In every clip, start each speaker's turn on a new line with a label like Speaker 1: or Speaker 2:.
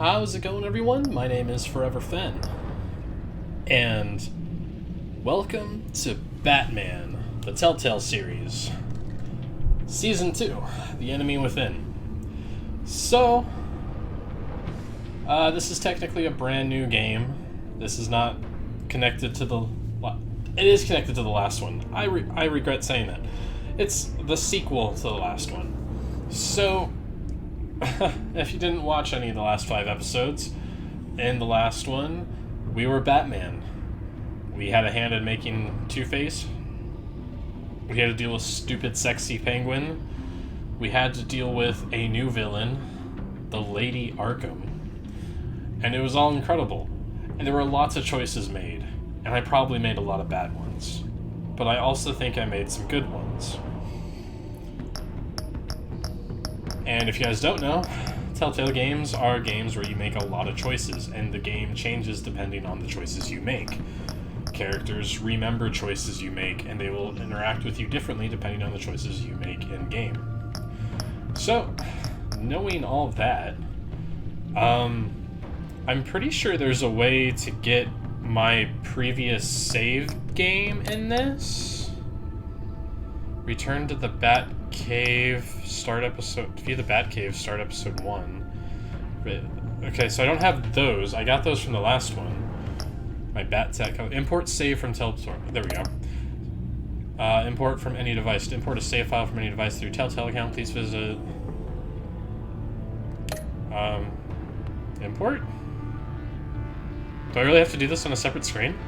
Speaker 1: How's it going, everyone? My name is Forever Fen, and welcome to Batman, the Telltale series, Season 2, The Enemy Within. So, this is technically a brand new game. This is not connected to the... It is connected to the last one. I regret saying that. It's the sequel to the last one. So, if you didn't watch any of the last 5 episodes, in the last one, we were Batman. We had a hand in making Two-Face. We had to deal with stupid, sexy Penguin. We had to deal with a new villain, the Lady Arkham. And it was all incredible. And there were lots of choices made. And I probably made a lot of bad ones. But I also think I made some good ones. And if you guys don't know, Telltale games are games where you make a lot of choices, and the game changes depending on the choices you make. Characters remember choices you make, and they will interact with you differently depending on the choices you make in-game. So, knowing all of that, I'm pretty sure there's a way to get my previous save game in this. Return to the Batcave, start episode... Via the Batcave, start episode 1. Okay, so I don't have those. I got those from the last one. My Bat-Tech... Import save from Telltale... There we go. Import from any device. To import a save file from any device through Telltale account, please visit... Import? Do I really have to do this on a separate screen?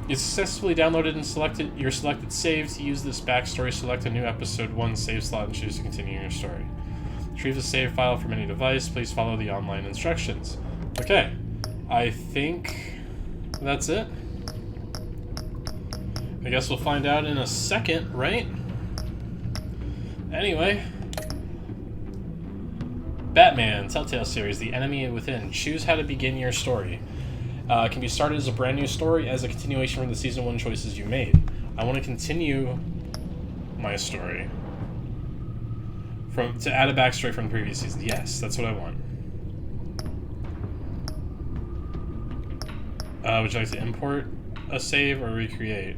Speaker 1: You successfully downloaded and selected your selected save. To use this backstory, select a new episode 1 save slot and choose to continue your story. Retrieve the save file from any device. Please follow the online instructions. Okay. I think that's it. I guess we'll find out in a second, right? Anyway. Batman, Telltale series, The Enemy Within. Choose how to begin your story. Can be started as a brand new story as a continuation from the Season 1 choices you made. I want to continue my story. To add a backstory from the previous season. Yes, that's what I want. Would you like to import a save or recreate?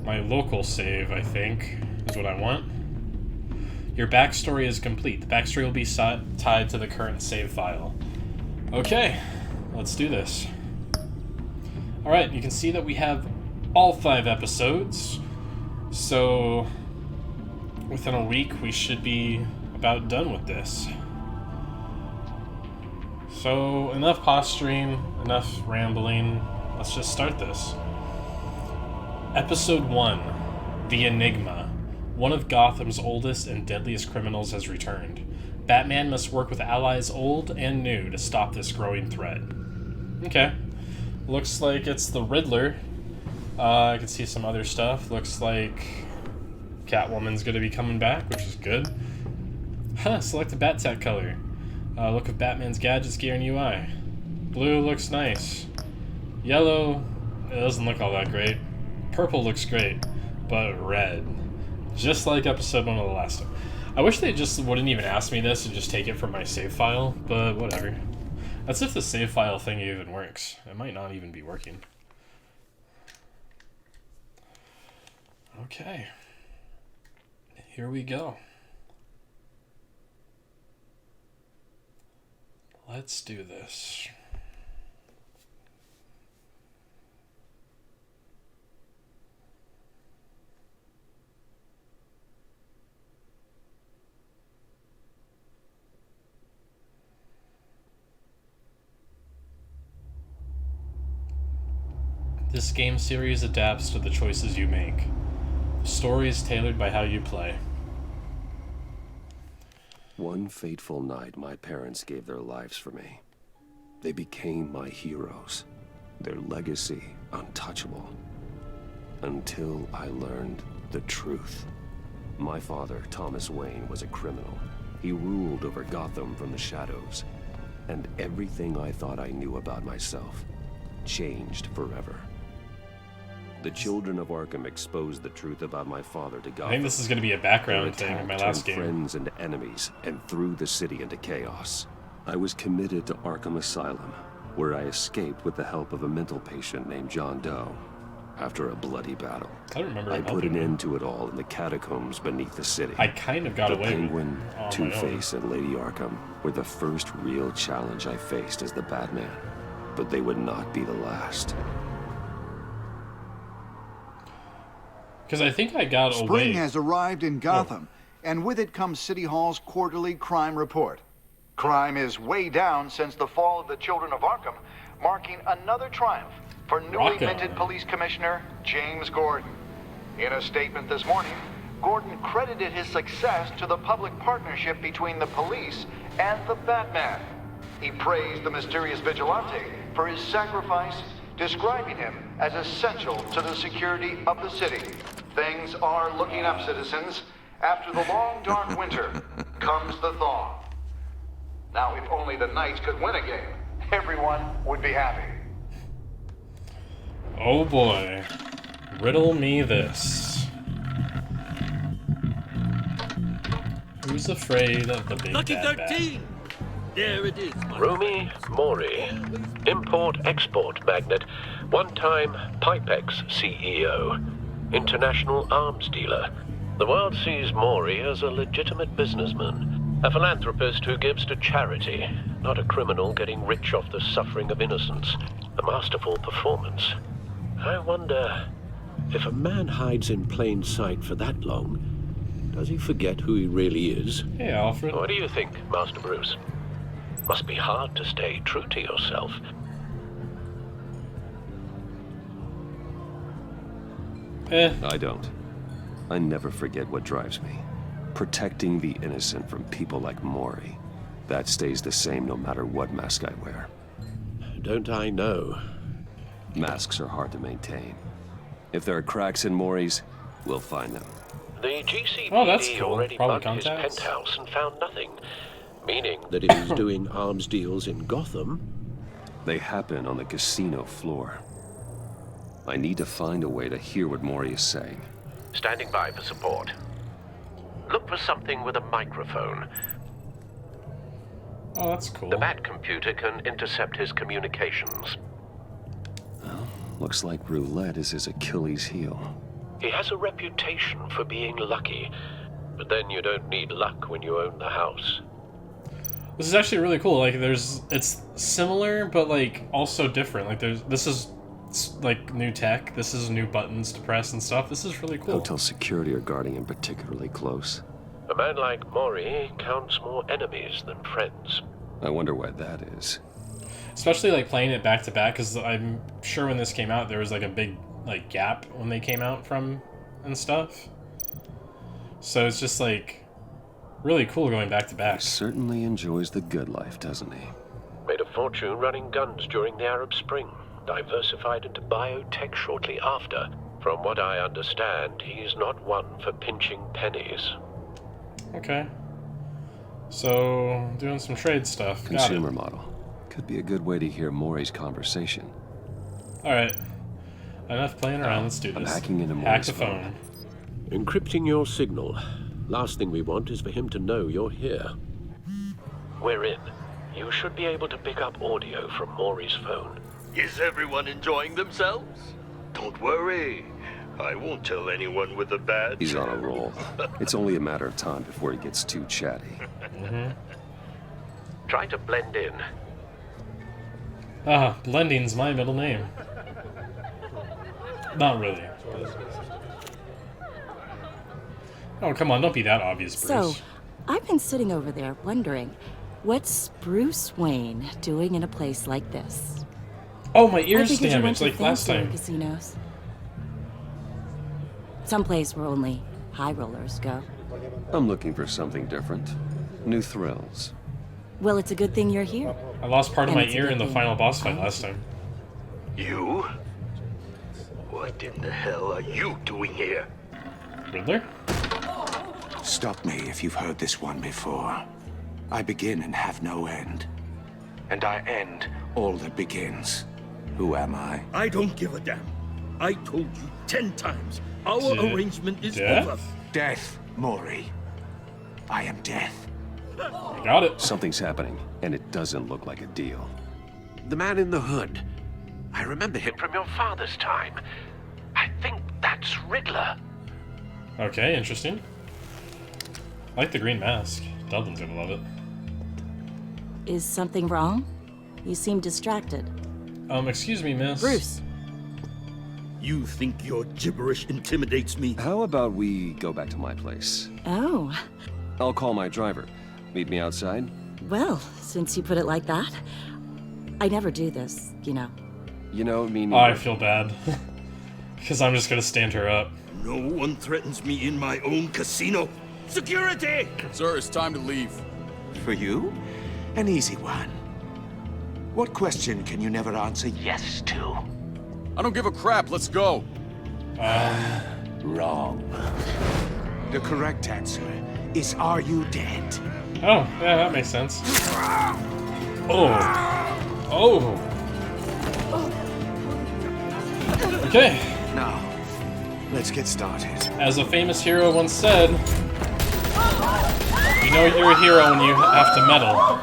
Speaker 1: My local save, I think, is what I want. Your backstory is complete. The backstory will be tied to the current save file. Okay, let's do this. Alright, you can see that we have all 5 episodes. So, within a week, we should be about done with this. So, enough posturing, enough rambling. Let's just start this. Episode 1, The Enigma. One of Gotham's oldest and deadliest criminals has returned. Batman must work with allies old and new to stop this growing threat. Okay. Looks like it's the Riddler. I can see some other stuff. Looks like Catwoman's going to be coming back, which is good. Select the Bat-Tech color. Look of Batman's gadgets, gear, and UI. Blue looks nice. Yellow, it doesn't look all that great. Purple looks great, but red. Just like episode 1 of the last one. I wish they just wouldn't even ask me this and just take it from my save file, but whatever. That's if the save file thing even works. It might not even be working. Okay. Here we go. Let's do this. This game series adapts to the choices you make. The story is tailored by how you play.
Speaker 2: One fateful night, my parents gave their lives for me. They became my heroes, their legacy untouchable. Until I learned the truth. My father, Thomas Wayne, was a criminal. He ruled over Gotham from the shadows. And everything I thought I knew about myself changed forever. The children of Arkham exposed the truth about my father to Gotham.
Speaker 1: I think this is going to be a
Speaker 2: Their
Speaker 1: background thing in
Speaker 2: attack
Speaker 1: my
Speaker 2: turned
Speaker 1: last game.
Speaker 2: friends into enemies and threw the city into chaos. I was committed to Arkham Asylum, where I escaped with the help of a mental patient named John Doe. After a bloody battle,
Speaker 1: I don't remember
Speaker 2: I
Speaker 1: him
Speaker 2: put
Speaker 1: helping
Speaker 2: an
Speaker 1: me.
Speaker 2: end to it all in the catacombs beneath the city.
Speaker 1: I kind of got
Speaker 2: The
Speaker 1: away
Speaker 2: Penguin,
Speaker 1: on my own.
Speaker 2: Two-Face, and Lady Arkham were the first real challenge I faced as the Batman, but they would not be the last.
Speaker 1: Because I think I got away.
Speaker 3: Spring has arrived in Gotham, and with it comes City Hall's quarterly crime report. Crime is way down since the fall of the Children of Arkham, marking another triumph for newly
Speaker 1: Rock on.
Speaker 3: minted Police Commissioner James Gordon. In a statement this morning, Gordon credited his success to the public partnership between the police and the Batman. He praised the mysterious vigilante for his sacrifice, describing him as essential to the security of the city. Things are looking up, citizens. After the long, dark winter comes the thaw. Now, if only the Knights could win a game, everyone would be happy.
Speaker 1: Oh boy. Riddle me this. Who's afraid of the big
Speaker 4: Lucky
Speaker 1: bad bat?
Speaker 4: 13! There it is.
Speaker 5: Rumi Mori, import-export magnate, one-time Pipex CEO, international arms dealer. The world sees Mori as a legitimate businessman, a philanthropist who gives to charity, not a criminal getting rich off the suffering of innocence. A masterful performance. I wonder, if a man hides in plain sight for that long, does he forget who he really is?
Speaker 1: Hey, Alfred.
Speaker 5: What do you think, Master Bruce? Must be hard to stay true to yourself.
Speaker 2: I don't. I never forget what drives me. Protecting the innocent from people like Mori. That stays the same no matter what mask I wear.
Speaker 5: Don't I know?
Speaker 2: Masks are hard to maintain. If there are cracks in Mori's, we'll find them.
Speaker 5: The GCPD
Speaker 1: Oh, that's cool.
Speaker 5: already
Speaker 1: Probably
Speaker 5: bugged his
Speaker 1: contacts.
Speaker 5: penthouse and found nothing. Meaning that if he's doing arms deals in Gotham,
Speaker 2: They happen on the casino floor. I need to find a way to hear what Mori is saying.
Speaker 5: standing by for support. Look for something with a microphone.
Speaker 1: Oh, that's cool.
Speaker 5: The Bat computer can intercept his communications.
Speaker 2: Looks like roulette is his Achilles heel.
Speaker 5: He has a reputation for being lucky, but then you don't need luck when you own the house.
Speaker 1: This is actually really cool. Like, it's similar, but like also different. Like, this is like new tech. This is new buttons to press and stuff. This is really cool.
Speaker 2: Hotel security are guarding him particularly close.
Speaker 5: A man like Mori counts more enemies than friends.
Speaker 2: I wonder why that is.
Speaker 1: Especially like playing it back to back, because I'm sure when this came out there was like a big like gap when they came out from and stuff. So it's just like really cool going back to back.
Speaker 2: He certainly enjoys the good life, doesn't he?
Speaker 5: Made a fortune running guns during the Arab Spring. Diversified into biotech shortly after. From what I understand, he's not one for pinching pennies.
Speaker 1: Okay. So doing some trade stuff. Got it.
Speaker 2: Consumer model. Could be a good way to hear Mori's conversation.
Speaker 1: All right. Enough playing around. Let's do
Speaker 2: I'm
Speaker 1: this.
Speaker 2: hacking into
Speaker 1: Hack
Speaker 2: Mori's
Speaker 1: the phone.
Speaker 2: phone.
Speaker 5: Encrypting your signal. Last thing we want is for him to know you're here. We're in. You should be able to pick up audio from Maury's phone.
Speaker 4: Is everyone enjoying themselves? Don't worry. I won't tell anyone with a badge.
Speaker 2: He's on a roll. It's only a matter of time before he gets too chatty.
Speaker 5: Try to blend in.
Speaker 1: Ah, blending's my middle name. Not really. Oh, come on, don't be that obvious, Bruce.
Speaker 6: So, I've been sitting over there wondering, what's Bruce Wayne doing in a place like this?
Speaker 1: Oh, my
Speaker 6: I
Speaker 1: ear's
Speaker 6: figured you went
Speaker 1: damaged
Speaker 6: to
Speaker 1: like last
Speaker 6: fancier
Speaker 1: time.
Speaker 6: casinos. Someplace where only high rollers go.
Speaker 2: I'm looking for something different. New thrills.
Speaker 6: Well, it's a good thing you're here.
Speaker 1: I lost part of
Speaker 6: And
Speaker 1: my
Speaker 6: it's a
Speaker 1: ear
Speaker 6: good
Speaker 1: in the
Speaker 6: thing
Speaker 1: final boss fight
Speaker 6: I
Speaker 1: last time.
Speaker 4: You? What in the hell are you doing here?
Speaker 1: Riddler?
Speaker 7: Stop me if you've heard this one before. I begin and have no end. And I end all that begins. Who am I?
Speaker 4: I don't give a damn.
Speaker 8: I told you 10 times. Our arrangement is
Speaker 1: Death?
Speaker 8: over.
Speaker 7: Death, Maury. I am death.
Speaker 1: I got it.
Speaker 2: Something's happening, and it doesn't look like a deal.
Speaker 5: The man in the hood. I remember him from your father's time. I think that's Riddler.
Speaker 1: Okay, interesting. I like the green mask. Dublin's gonna love it.
Speaker 6: Is something wrong? You seem distracted.
Speaker 1: Excuse me, miss.
Speaker 6: Bruce.
Speaker 8: You think your gibberish intimidates me?
Speaker 2: How about we go back to my place?
Speaker 6: Oh,
Speaker 2: I'll call my driver. Meet me outside?
Speaker 6: well, since you put it like that. I never do this, you know.
Speaker 2: You know, me
Speaker 1: Oh,
Speaker 2: neither.
Speaker 1: I feel bad. Because I'm just gonna stand her up.
Speaker 8: No one threatens me in my own casino. Security!
Speaker 9: Sir, it's time to leave.
Speaker 7: For you? An easy one. What question can you never answer yes to?
Speaker 9: I don't give a crap. Let's go.
Speaker 7: Wrong. The correct answer is, are you dead?
Speaker 1: Oh, yeah, that makes sense. Oh. Oh. Okay.
Speaker 7: Now, let's get started.
Speaker 1: As a famous hero once said, you know you're a hero when you have to meddle.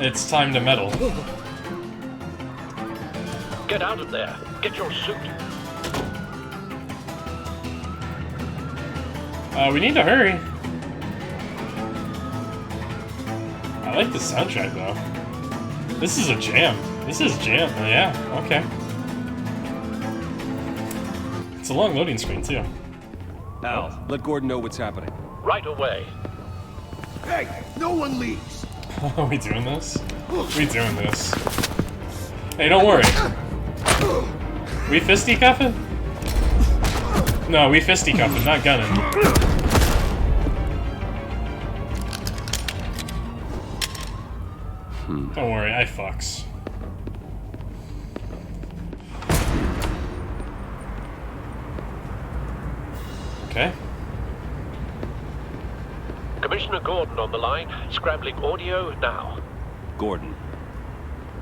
Speaker 1: It's time to meddle.
Speaker 5: Get out of there. Get your suit.
Speaker 1: We need to hurry. I like the soundtrack though. This is a jam. This is jam. Yeah, okay. It's a long loading screen too.
Speaker 2: Al, let Gordon know what's happening.
Speaker 5: Right away.
Speaker 7: Hey, no one leaves.
Speaker 1: Are we doing this? We doing this. Hey, don't worry. We fisticuffing? No, we fisticuffing, not gunning. Don't worry, I fucks. Okay.
Speaker 5: Commissioner Gordon on the line. Scrambling audio now.
Speaker 2: Gordon.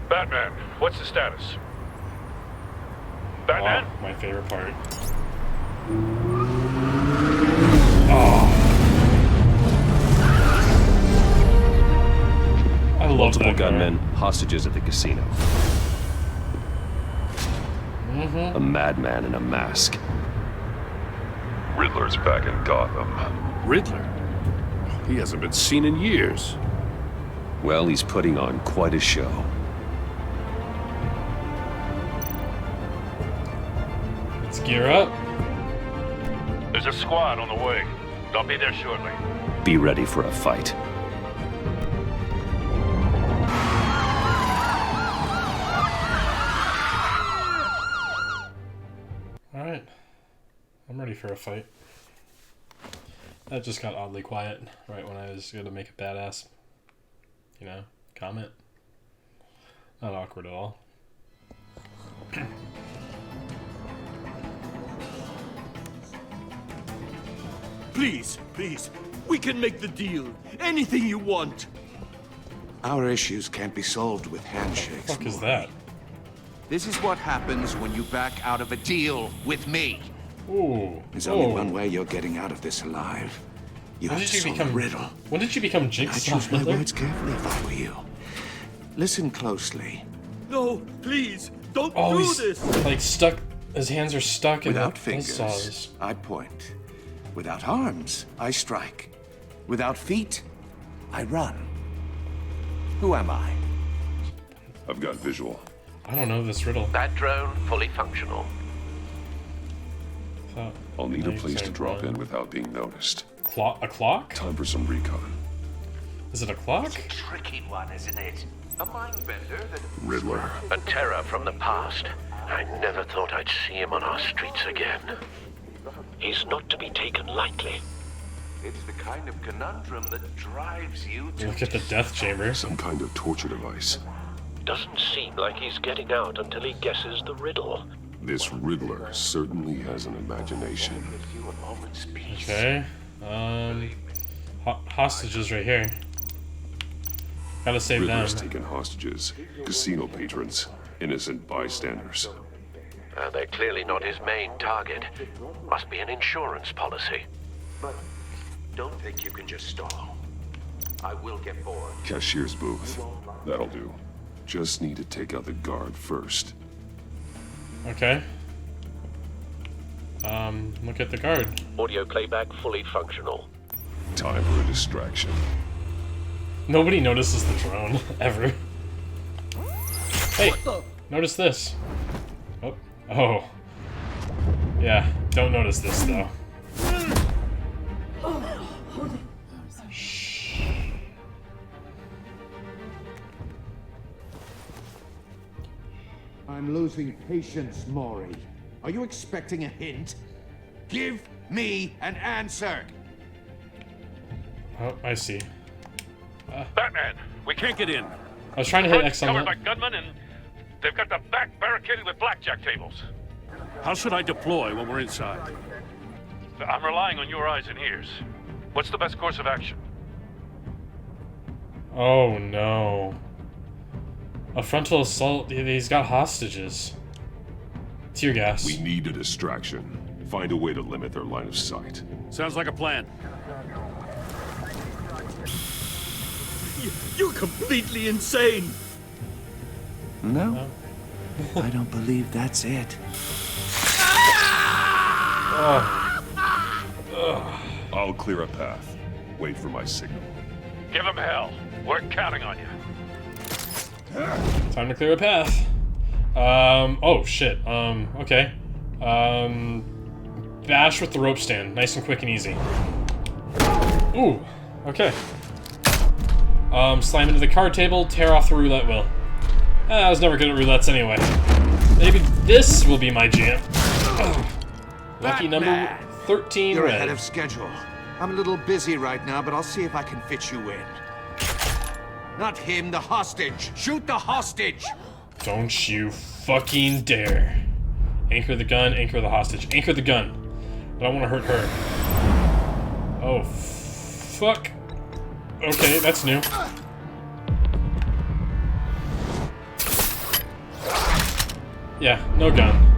Speaker 10: Batman, what's the status? Batman?
Speaker 1: Wow, my favorite part. Oh. I love
Speaker 2: Multiple
Speaker 1: that
Speaker 2: gunmen, hostages at the casino. A madman in a mask.
Speaker 10: Riddler's back in Gotham.
Speaker 9: Riddler? He hasn't been seen in years.
Speaker 2: Well, he's putting on quite a show.
Speaker 1: Let's gear up.
Speaker 10: There's a squad on the way. They'll be there shortly.
Speaker 2: Be ready for a fight.
Speaker 1: Alright. I'm ready for a fight. That just got oddly quiet right when I was gonna make a badass, you know, comment. Not awkward at all.
Speaker 8: Please, please. We can make the deal. Anything you want.
Speaker 7: Our issues can't be solved with handshakes.
Speaker 1: What the fuck is
Speaker 7: Maury.
Speaker 1: that?
Speaker 11: This is what happens when you back out of a deal with me.
Speaker 1: Ooh.
Speaker 7: There's only one way you're getting out of this alive. You
Speaker 1: When
Speaker 7: have
Speaker 1: did
Speaker 7: to
Speaker 1: you
Speaker 7: solve
Speaker 1: become
Speaker 7: the riddle.
Speaker 1: When did you become
Speaker 7: I
Speaker 1: Jigsaw?
Speaker 7: choose my
Speaker 1: Riddler?
Speaker 7: words carefully if I were you. Listen closely.
Speaker 8: No, please. Don't
Speaker 1: Oh,
Speaker 8: do
Speaker 1: he's
Speaker 8: this.
Speaker 1: like stuck. His hands are stuck in
Speaker 7: Without
Speaker 1: the
Speaker 7: fingers,
Speaker 1: buzzsaws.
Speaker 7: I point. Without arms, I strike. Without feet, I run. Who am I?
Speaker 10: I've got visual.
Speaker 1: I don't know this riddle.
Speaker 5: That drone fully functional.
Speaker 1: Thought
Speaker 10: I'll need a
Speaker 1: maybe
Speaker 10: place to
Speaker 1: saying
Speaker 10: drop
Speaker 1: run.
Speaker 10: in without being noticed.
Speaker 1: A clock?
Speaker 10: Time for some recon.
Speaker 1: Is it a clock?
Speaker 11: Tricky one, isn't it? A mind bender that...
Speaker 10: Riddler.
Speaker 5: A terror from the past. I never thought I'd see him on our streets again. He's not to be taken lightly.
Speaker 11: It's the kind of conundrum that drives you to...
Speaker 1: Look at the death chamber.
Speaker 10: Some kind of torture device.
Speaker 5: Doesn't seem like he's getting out until he guesses the riddle.
Speaker 10: This Riddler certainly has an imagination.
Speaker 1: Okay. Hostages right here. Gotta save them.
Speaker 10: Riddler's taken hostages, casino patrons, innocent bystanders.
Speaker 5: They're clearly not his main target. Must be an insurance policy.
Speaker 11: But don't think you can just stall. I will get bored.
Speaker 2: Cashier's booth. That'll do. Just need to take out the guard first.
Speaker 1: Okay. Look at the guard.
Speaker 5: Audio playback fully functional.
Speaker 2: Time for a distraction.
Speaker 1: Nobody notices the drone, ever. Hey, notice this. Oh. Oh. Yeah, don't notice this, though. Shh.
Speaker 7: I'm losing patience, Maury. Are you expecting a hint? Give me an answer!
Speaker 1: Oh, I see.
Speaker 10: Batman, we can't get in.
Speaker 1: I was trying to hit X on
Speaker 10: Covered
Speaker 1: that.
Speaker 10: by gunmen, and they've got the back barricaded with blackjack tables. How should I deploy when we're inside? I'm relying on your eyes and ears. What's the best course of action?
Speaker 1: Oh no. A frontal assault. He's got hostages. Tear gas.
Speaker 2: We need a distraction. Find a way to limit their line of sight.
Speaker 10: Sounds like a plan. You're completely insane!
Speaker 7: No. I don't believe that's it.
Speaker 2: I'll clear a path. Wait for my signal.
Speaker 10: Give him hell. We're counting on you.
Speaker 1: Time to clear a path. Oh shit. Okay. Bash with the rope stand. Nice and quick and easy. Ooh. Okay. Slam into the card table, tear off the roulette wheel. I was never good at roulettes anyway. Maybe this will be my jam. Lucky number 13
Speaker 7: You're
Speaker 1: red.
Speaker 7: ahead of schedule. I'm a little busy right now, but I'll see if I can fit you in. Not him, the hostage. Shoot the hostage!
Speaker 1: Don't you fucking dare. Anchor the gun, anchor the hostage. Anchor the gun. I don't want to hurt her. Oh, fuck. Okay, that's new. Yeah, no gun.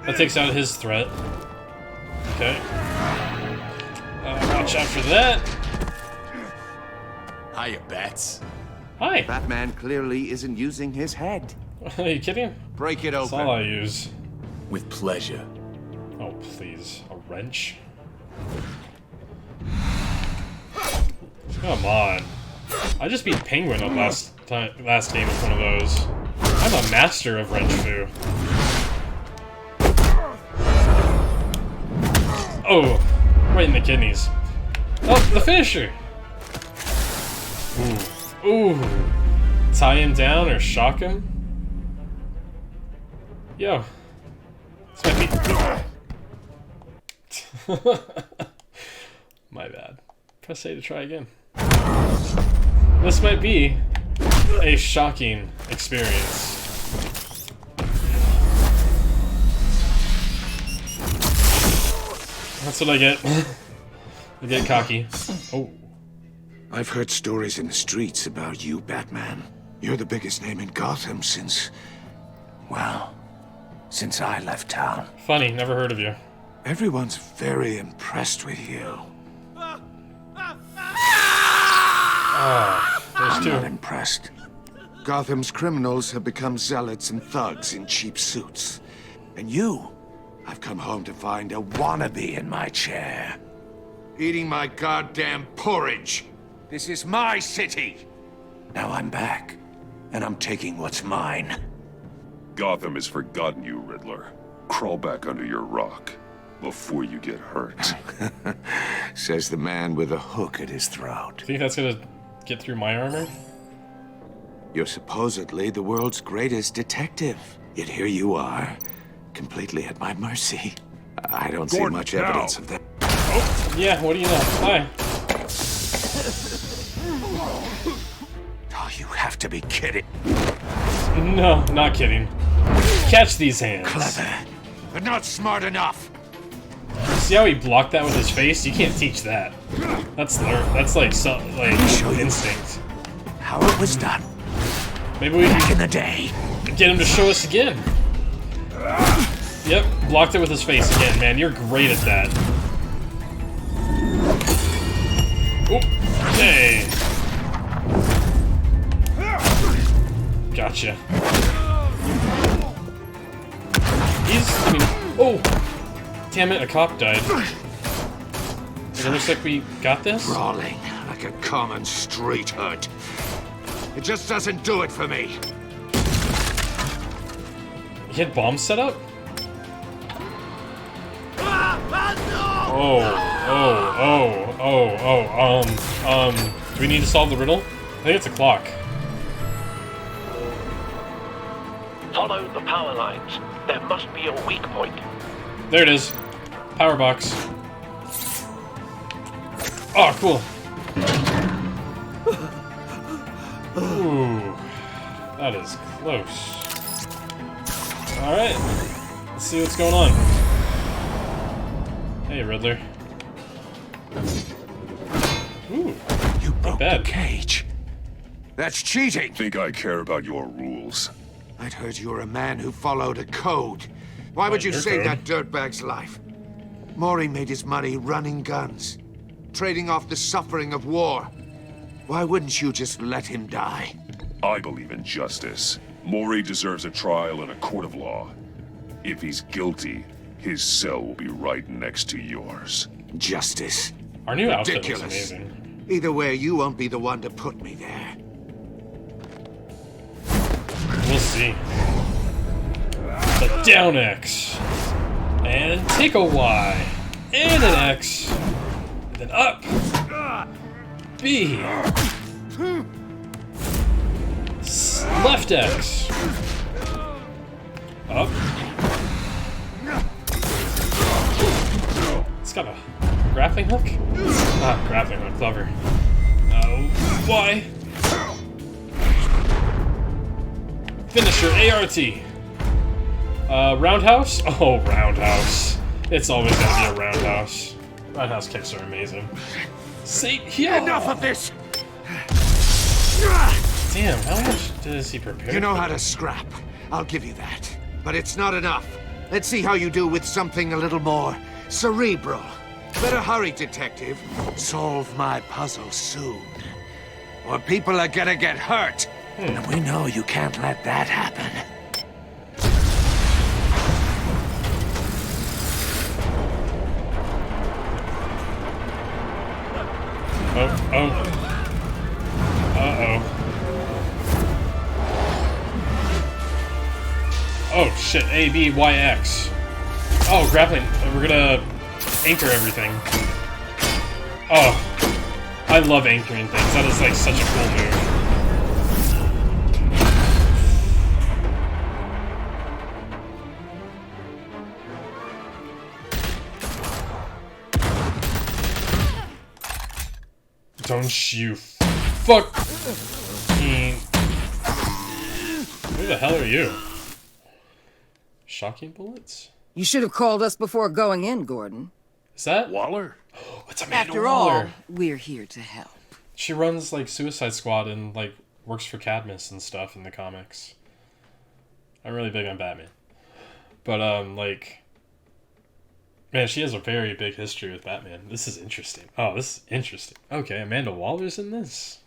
Speaker 1: That takes out his threat. Okay. Watch out for that.
Speaker 7: Hiya, Bats.
Speaker 1: Hi.
Speaker 7: Batman clearly isn't using his head.
Speaker 1: Are you kidding?
Speaker 7: Break it
Speaker 1: That's
Speaker 7: open.
Speaker 1: all I use.
Speaker 7: With pleasure.
Speaker 1: Oh, please. A wrench? Come on. I just beat Penguin on last game with one of those. I'm a master of wrench foo. Oh, right in the kidneys. Oh, the finisher! Ooh. Ooh. Tie him down or shock him? Yo. This might be... My bad. Press A to try again. This might be a shocking experience. That's what I get. I get cocky. Oh.
Speaker 7: I've heard stories in the streets about you, Batman. You're the biggest name in Gotham since... well, since I left town.
Speaker 1: Funny, never heard of you.
Speaker 7: Everyone's very impressed with you. I'm
Speaker 1: There's
Speaker 7: not
Speaker 1: two.
Speaker 7: impressed. Gotham's criminals have become zealots and thugs in cheap suits. And you, I've come home to find a wannabe in my chair. Eating my goddamn porridge. This is my city. Now I'm back, and I'm taking what's mine.
Speaker 2: Gotham has forgotten you, Riddler. Crawl back under your rock before you get hurt.
Speaker 7: Says the man with a hook at his throat.
Speaker 1: Think that's gonna get through my armor?
Speaker 7: You're supposedly the world's greatest detective. Yet here you are, completely at my mercy. I don't see
Speaker 2: Gordon,
Speaker 7: much
Speaker 2: now.
Speaker 7: evidence of that.
Speaker 1: Yeah, what do you know? Hi.
Speaker 7: Oh, you have to be kidding.
Speaker 1: No, not kidding. Catch these hands.
Speaker 7: Clever, but not smart enough.
Speaker 1: See how he blocked that with his face? You can't teach that. That's like
Speaker 7: Show you
Speaker 1: instinct.
Speaker 7: how it was done
Speaker 1: Maybe we
Speaker 7: back
Speaker 1: can
Speaker 7: in the day.
Speaker 1: get him to show us again. Yep, blocked it with his face again, man. You're great at that. Oh, hey. Gotcha. I mean, oh! Damn it, a cop died. It looks like we got this?
Speaker 7: Crawling like a common street hood. It just doesn't do it for me.
Speaker 1: He had bombs set up? Do we need to solve the riddle? I think it's a clock.
Speaker 5: Follow the power lines. There must be a weak point.
Speaker 1: There it is. Power box. Oh, cool. Ooh. That is close. Alright. Let's see what's going on. Hey, Riddler. Ooh.
Speaker 7: You broke the
Speaker 1: bad.
Speaker 7: cage. That's cheating.
Speaker 9: Think I care about your rules?
Speaker 7: I'd heard you were a man who followed a code. Why would you
Speaker 1: your
Speaker 7: save
Speaker 1: code?
Speaker 7: that dirtbag's life? Maury made his money running guns, trading off the suffering of war. Why wouldn't you just let him die?
Speaker 9: I believe in justice. Maury deserves a trial in a court of law. If he's guilty, his cell will be right next to yours.
Speaker 7: Justice.
Speaker 1: Our new outfit looks
Speaker 7: Ridiculous.
Speaker 1: amazing.
Speaker 7: Either way, you won't be the one to put me there.
Speaker 1: We'll see. The down X. And take a Y. And an X. And then up. B. Left X. Up. It's got a grappling hook? Ah, grappling hook, clever. Y. Finisher, ART. Roundhouse? Oh, roundhouse. It's always gonna be a roundhouse. Roundhouse kicks are amazing. See, yeah.
Speaker 7: Enough of this!
Speaker 1: Damn, how much does he prepare?
Speaker 7: You know
Speaker 1: for
Speaker 7: how to
Speaker 1: this?
Speaker 7: scrap. I'll give you that. But it's not enough. Let's see how you do with something a little more cerebral. Better hurry, detective. Solve my puzzle soon. Or people are gonna get hurt. And we know you can't let that happen.
Speaker 1: Oh. Uh-oh. Oh, shit. A, B, Y, X. Oh, grappling. We're gonna anchor everything. Oh. I love anchoring things. That is, like, such a cool move. Don't you fucking... Who the hell are you? Shocking bullets?
Speaker 12: You should have called us before going in, Gordon.
Speaker 1: Is that...
Speaker 9: Waller?
Speaker 1: It's Amanda
Speaker 12: After
Speaker 1: Waller.
Speaker 12: all, we're here to help.
Speaker 1: She runs, like, Suicide Squad and, like, works for Cadmus and stuff in the comics. I'm really big on Batman. But, like... Man, she has a very big history with Batman. This is interesting. Oh, this is interesting. Okay, Amanda Waller's in this?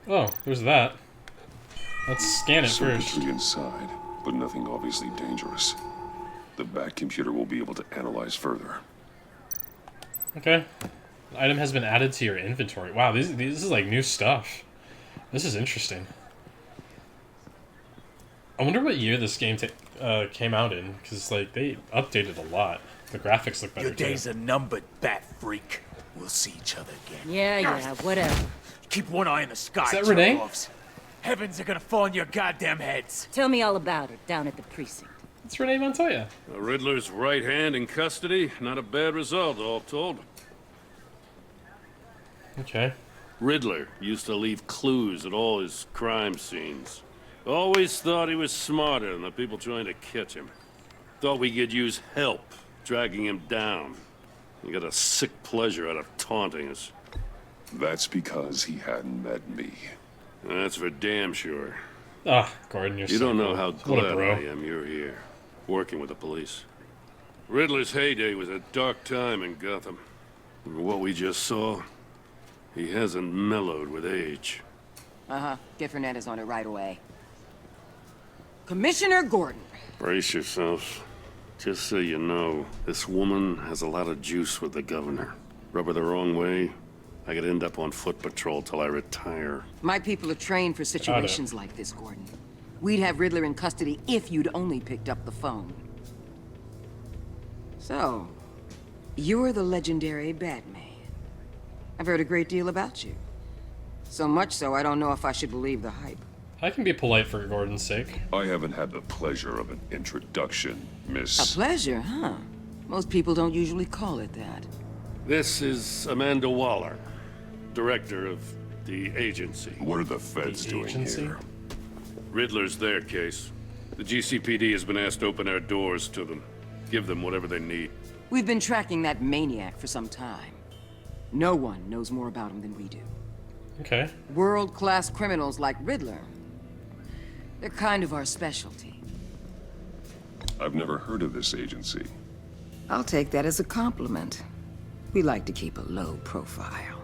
Speaker 1: Oh, there's that. Let's scan it first.
Speaker 9: Circuitry inside, but nothing obviously dangerous. The back computer will be able to analyze further.
Speaker 1: Okay. The item has been added to your inventory. Wow, this is like new stuff. This is interesting. I wonder what year this game came out in, because like they updated a lot. The graphics look better.
Speaker 8: Your days are numbered, bat freak. We'll see each other again.
Speaker 6: Yeah, whatever.
Speaker 8: Keep one eye in the sky,
Speaker 1: Is that Renee?
Speaker 8: jerk-offs. Heavens are gonna fall on your goddamn heads.
Speaker 6: Tell me all about it down at the precinct.
Speaker 1: It's Renee Montoya.
Speaker 10: The Riddler's right hand in custody. Not a bad result, all told.
Speaker 1: Okay.
Speaker 10: Riddler used to leave clues at all his crime scenes. Always thought he was smarter than the people trying to catch him. Thought we could use help dragging him down. He got a sick pleasure out of taunting us.
Speaker 9: That's because he hadn't met me.
Speaker 10: That's for damn sure.
Speaker 1: Ah, Gordon, you're
Speaker 10: You
Speaker 1: so
Speaker 10: don't know
Speaker 1: cool.
Speaker 10: how
Speaker 1: What a
Speaker 10: glad
Speaker 1: bro.
Speaker 10: I am you're here, working with the police. Riddler's heyday was a dark time in Gotham. And what we just saw, he hasn't mellowed with age.
Speaker 12: Uh-huh. Get Fernandez on it right away. Commissioner Gordon.
Speaker 10: Brace yourselves. Just so you know, this woman has a lot of juice with the governor. Rub her the wrong way, I could end up on foot patrol till I retire.
Speaker 12: My people are trained for situations like this, Gordon. We'd have Riddler in custody if you'd only picked up the phone. So, you're the legendary Batman. I've heard a great deal about you. So much so, I don't know if I should believe the hype.
Speaker 1: I can be polite for Gordon's sake.
Speaker 9: I haven't had the pleasure of an introduction, Miss...
Speaker 12: A pleasure, huh? Most people don't usually call it that.
Speaker 10: This is Amanda Waller, director of the agency.
Speaker 9: What are the feds doing here?
Speaker 10: Riddler's their case. The GCPD has been asked to open our doors to them. Give them whatever they need.
Speaker 12: We've been tracking that maniac for some time. No one knows more about him than we do.
Speaker 1: Okay.
Speaker 12: World-class criminals like Riddler. They're kind of our specialty.
Speaker 9: I've never heard of this agency.
Speaker 12: I'll take that as a compliment. We like to keep a low profile.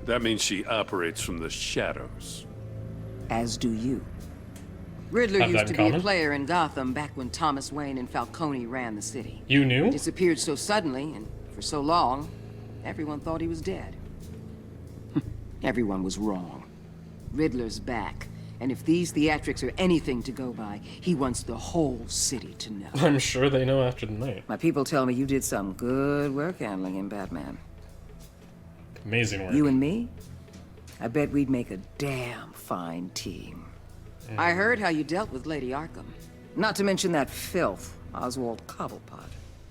Speaker 10: That means she operates from the shadows.
Speaker 12: As do you. Riddler
Speaker 1: Have that
Speaker 12: used to
Speaker 1: in
Speaker 12: be a
Speaker 1: common?
Speaker 12: player in Gotham back when Thomas Wayne and Falcone ran the city.
Speaker 1: You knew?
Speaker 12: He disappeared so suddenly and for so long, everyone thought he was dead. Everyone was wrong. Riddler's back, and if these theatrics are anything to go by, he wants the whole city to know.
Speaker 1: I'm sure they know after tonight.
Speaker 12: My people tell me you did some good work handling in Batman.
Speaker 1: Amazing work.
Speaker 12: You and me? I bet we'd make a damn fine team. I heard how you dealt with Lady Arkham. Not to mention that filth, Oswald Cobblepot.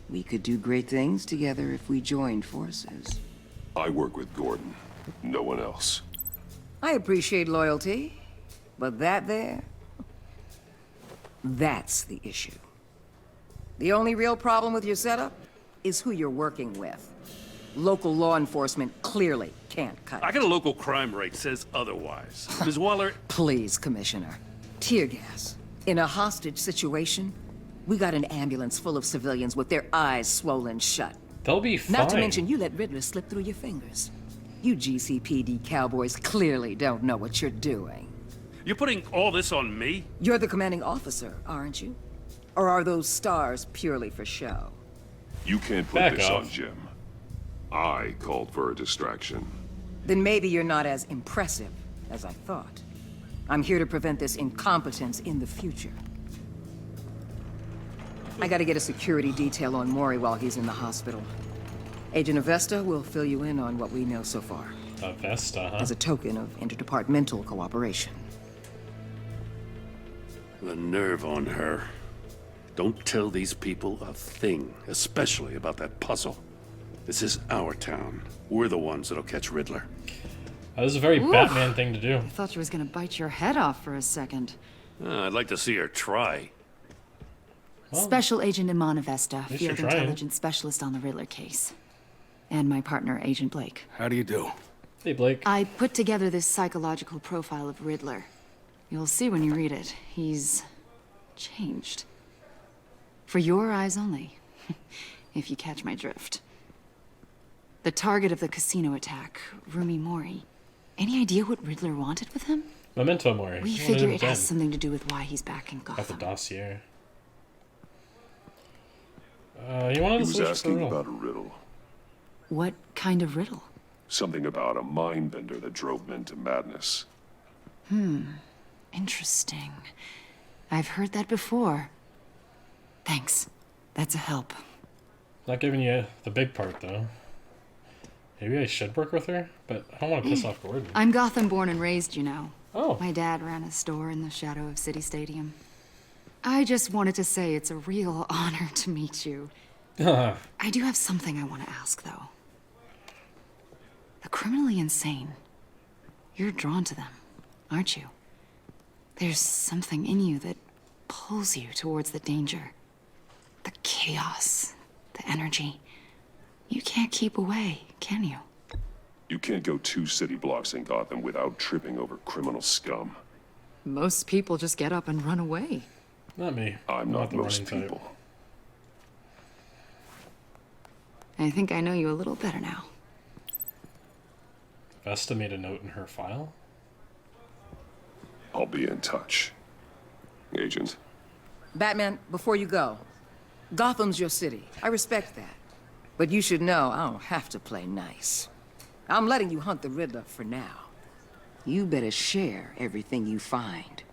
Speaker 12: We could do great things together if we joined forces.
Speaker 9: I work with Gordon. No one else.
Speaker 12: I appreciate loyalty, but that there... that's the issue. The only real problem with your setup is who you're working with. Local law enforcement clearly can't cut it.
Speaker 10: I got a local crime rate says otherwise. Ms. Waller...
Speaker 12: Please, Commissioner. Tear gas. In a hostage situation, we got an ambulance full of civilians with their eyes swollen shut.
Speaker 1: They'll be fine.
Speaker 12: Not to mention you let Riddler slip through your fingers. You GCPD cowboys clearly don't know what you're doing.
Speaker 10: You're putting all this on me?
Speaker 12: You're the commanding officer, aren't you? Or are those stars purely for show?
Speaker 9: You can't put
Speaker 1: Back
Speaker 9: this
Speaker 1: off.
Speaker 9: on Jim. I called for a distraction.
Speaker 12: Then maybe you're not as impressive as I thought. I'm here to prevent this incompetence in the future. I gotta get a security detail on Maury while he's in the hospital. Agent Avesta will fill you in on what we know so far.
Speaker 1: Avesta, huh?
Speaker 12: As a token of interdepartmental cooperation.
Speaker 10: The nerve on her. Don't tell these people a thing, especially about that puzzle. This is our town. We're the ones that'll catch Riddler.
Speaker 1: That was a very
Speaker 13: Oof.
Speaker 1: Batman thing to do.
Speaker 13: I thought she was gonna bite your head off for a second.
Speaker 10: I'd like to see her try.
Speaker 1: Well,
Speaker 13: Special Agent Iman Avesta,
Speaker 1: least you're
Speaker 13: Field
Speaker 1: trying.
Speaker 13: Intelligence Specialist on the Riddler case. And my partner, Agent Blake.
Speaker 8: How do you do?
Speaker 1: Hey, Blake.
Speaker 13: I put together this psychological profile of Riddler. You'll see when you read it. He's changed. For your eyes only, if you catch my drift. The target of the casino attack, Rumi Mori. Any idea what Riddler wanted with him?
Speaker 1: Memento Mori.
Speaker 13: We
Speaker 1: He wanted
Speaker 13: figure
Speaker 1: him
Speaker 13: it has
Speaker 1: dead.
Speaker 13: something to do with why he's back in
Speaker 1: Got the
Speaker 13: Gotham.
Speaker 1: dossier. You wanted
Speaker 9: He
Speaker 1: to
Speaker 9: was
Speaker 1: switch for
Speaker 9: asking
Speaker 1: real.
Speaker 9: about a riddle.
Speaker 13: What kind of riddle?
Speaker 9: Something about a mind bender that drove men to madness.
Speaker 13: Interesting. I've heard that before. Thanks. That's a help.
Speaker 1: Not giving you the big part, though. Maybe I should work with her, but I don't want to piss off Gordon.
Speaker 13: I'm Gotham born and raised, you know.
Speaker 1: Oh.
Speaker 13: My dad ran a store in the shadow of City Stadium. I just wanted to say it's a real honor to meet you. I do have something I want to ask, though. The criminally insane. You're drawn to them, aren't you? There's something in you that pulls you towards the danger. The chaos, the energy. You can't keep away, can you?
Speaker 9: You can't go 2 city blocks in Gotham without tripping over criminal scum.
Speaker 13: Most people just get up and run away.
Speaker 1: Not me.
Speaker 9: I'm not
Speaker 1: the
Speaker 9: most
Speaker 1: running
Speaker 9: people.
Speaker 1: type.
Speaker 13: I think I know you a little better now.
Speaker 1: Vesta made a note in her file.
Speaker 9: I'll be in touch. Agent.
Speaker 12: Batman, before you go, Gotham's your city. I respect that. But you should know I don't have to play nice. I'm letting you hunt the Riddler for now. You better share everything you find.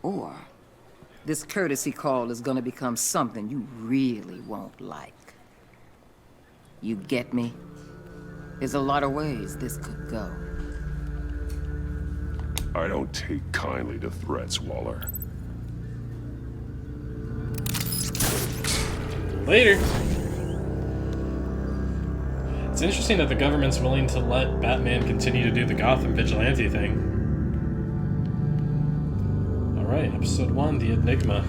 Speaker 12: Or this courtesy call is gonna become something you really won't like. You get me? There's a lot of ways this could go.
Speaker 9: I don't take kindly to threats, Waller.
Speaker 1: Later. It's interesting that the government's willing to let Batman continue to do the Gotham vigilante thing. Alright, episode 1, The Enigma.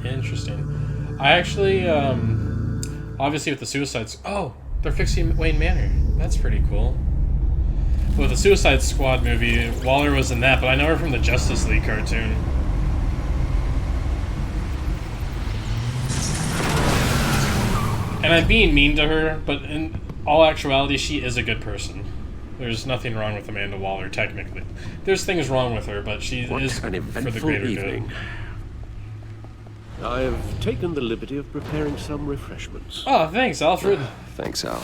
Speaker 1: Interesting. I actually, obviously with the Suicides... Oh! They're fixing Wayne Manor. That's pretty cool. With the Suicide Squad movie, Waller was in that, but I know her from the Justice League cartoon. And I'm being mean to her, but in all actuality, she is a good person. There's nothing wrong with Amanda Waller, technically. There's things wrong with her, but she is for the greater good.
Speaker 5: I have taken the liberty of preparing some refreshments.
Speaker 1: Oh, thanks, Alfred.
Speaker 2: Thanks, Al.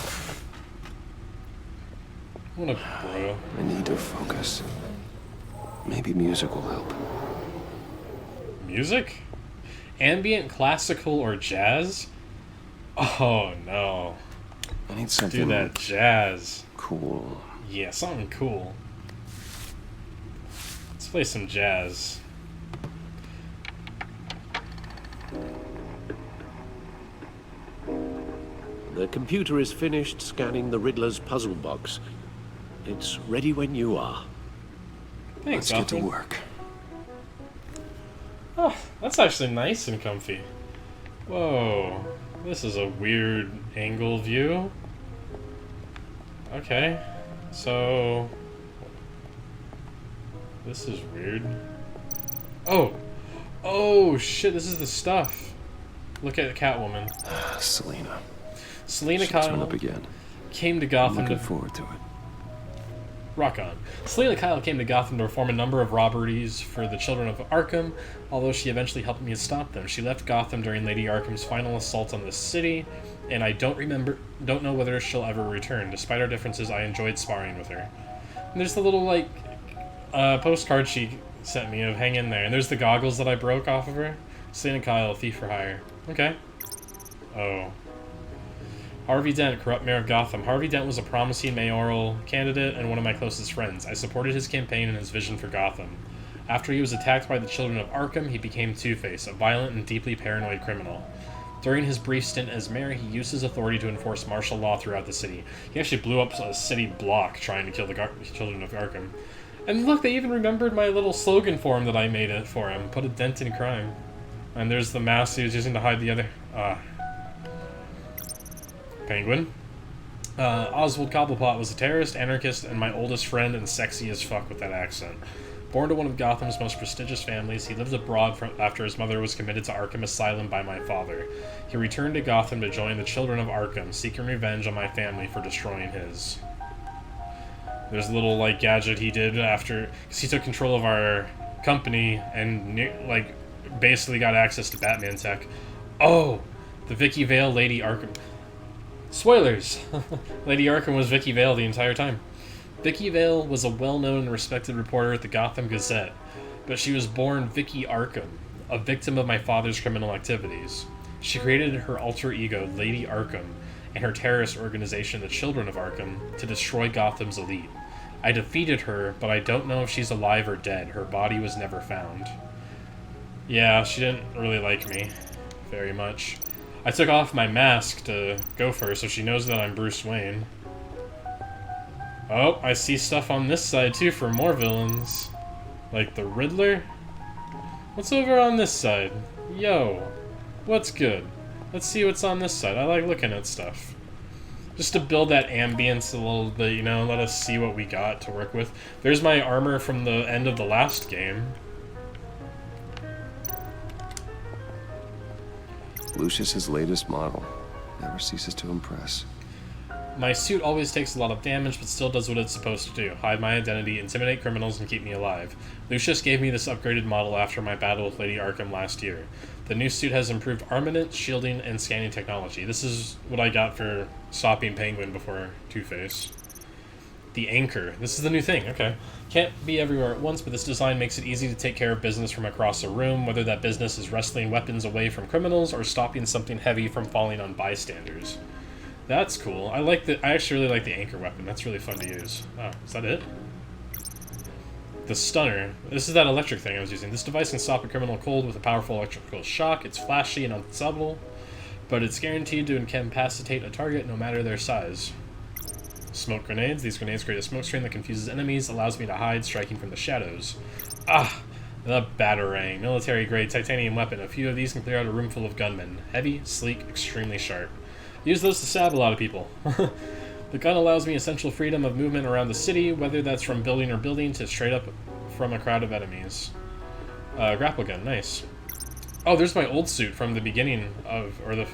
Speaker 1: What a bro.
Speaker 2: I need to focus. Maybe music will help.
Speaker 1: Music? Ambient, classical, or jazz? Oh, no.
Speaker 2: I need something...
Speaker 1: Do that jazz.
Speaker 2: Cool.
Speaker 1: Yeah, something cool. Let's play some jazz.
Speaker 5: The computer is finished scanning the Riddler's puzzle box. It's ready when you are.
Speaker 1: Thanks,
Speaker 2: Let's get to
Speaker 1: Alfred.
Speaker 2: work.
Speaker 1: Oh, that's actually nice and comfy. Whoa. This is a weird angle view. Okay. So... This is weird. Oh! Oh, shit, this is the stuff. Look at Catwoman.
Speaker 2: Selina.
Speaker 1: Selina
Speaker 2: She'll turn
Speaker 1: Kyle
Speaker 2: up again.
Speaker 1: came to
Speaker 2: I'm
Speaker 1: Gotham
Speaker 2: looking
Speaker 1: to...
Speaker 2: forward to it.
Speaker 1: Rock on. Selina Kyle came to Gotham to perform a number of robberies for the children of Arkham, although she eventually helped me stop them. She left Gotham during Lady Arkham's final assault on the city, and I don't know whether she'll ever return. Despite our differences, I enjoyed sparring with her. And there's the little, like, postcard she sent me of hang in there. And there's the goggles that I broke off of her. Selina Kyle, thief for hire. Okay. Oh. Harvey Dent, corrupt mayor of Gotham. Harvey Dent was a promising mayoral candidate and one of my closest friends. I supported his campaign and his vision for Gotham. After he was attacked by the children of Arkham, he became Two-Face, a violent and deeply paranoid criminal. During his brief stint as mayor, he used his authority to enforce martial law throughout the city. He actually blew up a city block trying to kill the children of Arkham. And look, they even remembered my little slogan for him that I made it for him. Put a dent in crime. And there's the mask he was using to hide the other... Penguin. Oswald Cobblepot was a terrorist, anarchist, and my oldest friend, and sexy as fuck with that accent. Born to one of Gotham's most prestigious families, he lived abroad after his mother was committed to Arkham Asylum by my father. He returned to Gotham to join the children of Arkham, seeking revenge on my family for destroying his. There's a little, like, gadget he did after... Because he took control of our company and, like, basically got access to Batman tech. Oh! The Vicky Vale Lady Arkham... Spoilers! Lady Arkham was Vicky Vale the entire time. Vicky Vale was a well-known and respected reporter at the Gotham Gazette, but she was born Vicky Arkham, a victim of my father's criminal activities. She created her alter ego, Lady Arkham, and her terrorist organization, the Children of Arkham, to destroy Gotham's elite. I defeated her, but I don't know if she's alive or dead. Her body was never found. Yeah, she didn't really like me very much. I took off my mask to go for her, so she knows that I'm Bruce Wayne. Oh, I see stuff on this side, too, for more villains. Like the Riddler? What's over on this side? Yo, what's good? Let's see what's on this side. I like looking at stuff. Just to build that ambience a little bit, you know, let us see what we got to work with. There's my armor from the end of the last game.
Speaker 2: Lucius's latest model. Never ceases to impress.
Speaker 1: My suit always takes a lot of damage, but still does what it's supposed to do. Hide my identity, intimidate criminals, and keep me alive. Lucius gave me this upgraded model after my battle with Lady Arkham last year. The new suit has improved armament, shielding, and scanning technology. This is what I got for stopping Penguin before Two-Face. The Anchor. This is the new thing, okay. Can't be everywhere at once, but this design makes it easy to take care of business from across a room, whether that business is wresting weapons away from criminals or stopping something heavy from falling on bystanders. That's cool. I actually really like the Anchor weapon. That's really fun to use. Oh, is that it? The Stunner. This is that electric thing I was using. This device can stop a criminal cold with a powerful electrical shock. It's flashy and unsubtle, but it's guaranteed to incapacitate a target no matter their size. Smoke grenades. These grenades create a smoke screen that confuses enemies, allows me to hide, striking from the shadows. Ah! The Batarang. Military-grade titanium weapon. A few of these can clear out a room full of gunmen. Heavy, sleek, extremely sharp. Use those to stab a lot of people. The gun allows me essential freedom of movement around the city, whether that's from building or building to straight up from a crowd of enemies. Grapple gun, nice. Oh, there's my old suit from the beginning of, or the,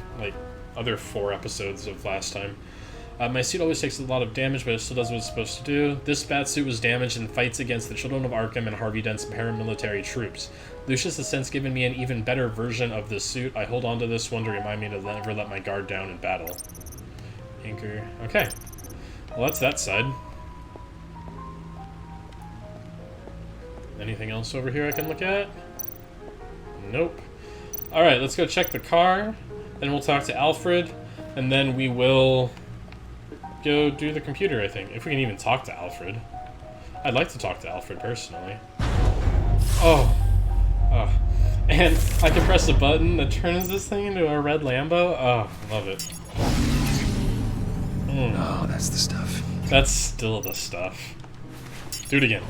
Speaker 1: other 4 episodes of last time. My suit always takes a lot of damage, but it still does what it's supposed to do. This bat suit was damaged in fights against the Children of Arkham and Harvey Dent's paramilitary troops. Lucius has since given me an even better version of this suit. I hold on to this one to remind me to never let my guard down in battle. Anchor. Okay. Well, that's that side. Anything else over here I can look at? Nope. Alright, let's go check the car. Then we'll talk to Alfred. And then we will go do the computer, I think. If we can even talk to Alfred. I'd like to talk to Alfred personally. Oh. Oh. And I can press a button that turns this thing into a red Lambo. Oh, love it.
Speaker 2: Oh, that's the stuff.
Speaker 1: That's still the stuff. Do it again.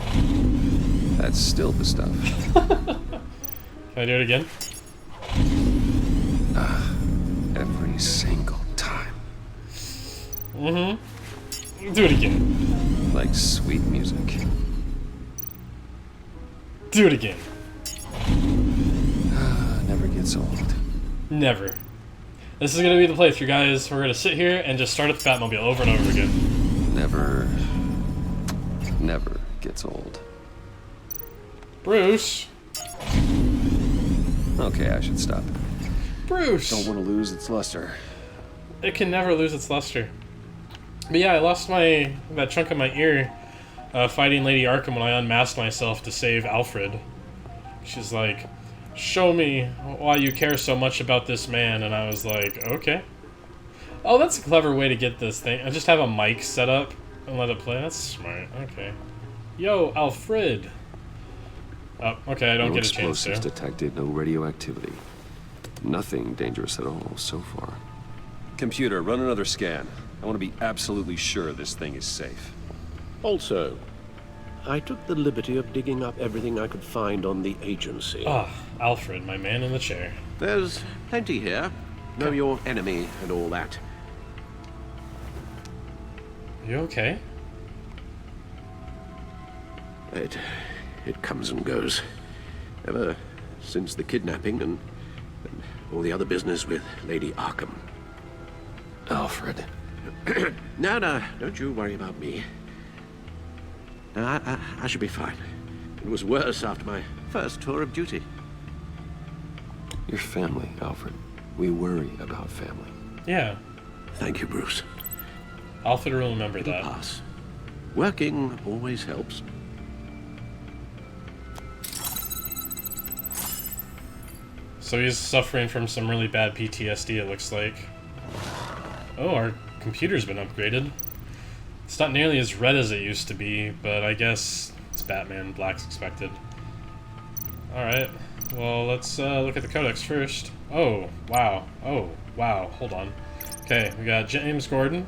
Speaker 2: That's still the stuff.
Speaker 1: Can I do it again?
Speaker 2: Every single time.
Speaker 1: Mm-hmm. Do it again.
Speaker 2: Like sweet music.
Speaker 1: Do it again.
Speaker 2: Never gets old.
Speaker 1: Never. This is gonna be the playthrough, guys. We're gonna sit here and just start at the Batmobile over and over again.
Speaker 2: Never gets old.
Speaker 1: Bruce!
Speaker 2: Okay, I should stop.
Speaker 1: Bruce!
Speaker 2: Don't want to lose its luster.
Speaker 1: It can never lose its luster. But yeah, I lost that chunk of my ear fighting Lady Arkham when I unmasked myself to save Alfred. She's like, show me why you care so much about this man, and I was like, okay. Oh, that's a clever way to get this thing. I just have a mic set up and let it play. That's smart. Okay. Yo, Alfred! Oh, okay, I don't get a chance to.
Speaker 2: No explosives detected, no radioactivity. Nothing dangerous at all so far. Computer, run another scan. I want to be absolutely sure this thing is safe.
Speaker 5: Also, I took the liberty of digging up everything I could find on the agency.
Speaker 1: Ah, Alfred, my man in the chair.
Speaker 5: There's plenty here. Know your enemy and all that.
Speaker 1: You okay?
Speaker 5: It comes and goes. Ever since the kidnapping and all the other business with Lady Arkham.
Speaker 2: Alfred.
Speaker 5: No, don't you worry about me. No, I should be fine. It was worse after my first tour of duty.
Speaker 2: Your family, Alfred. We worry about family.
Speaker 1: Yeah.
Speaker 5: Thank you, Bruce.
Speaker 1: Alfred will remember
Speaker 5: It'll
Speaker 1: that.
Speaker 5: pass. Working always helps.
Speaker 1: So he's suffering from some really bad PTSD, it looks like. Oh, our computer's been upgraded. It's not nearly as red as it used to be, but I guess it's Batman. Black's expected. Alright, well, let's look at the codex first. Oh, wow. Oh, wow. Hold on. Okay, we got James Gordon.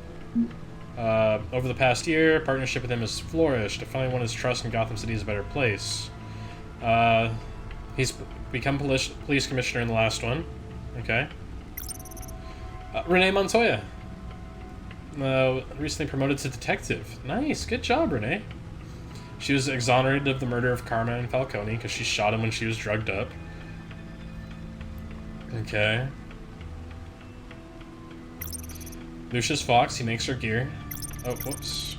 Speaker 1: Over the past year, partnership with him has flourished. I finally won his trust, and Gotham City is a better place. He's become police commissioner in the last one. Okay. Renee Montoya. recently promoted to detective. Nice, good job, Renee. She was exonerated of the murder of Carmine Falcone because she shot him when she was drugged up. Okay. Lucius Fox, he makes her gear. Oh, whoops.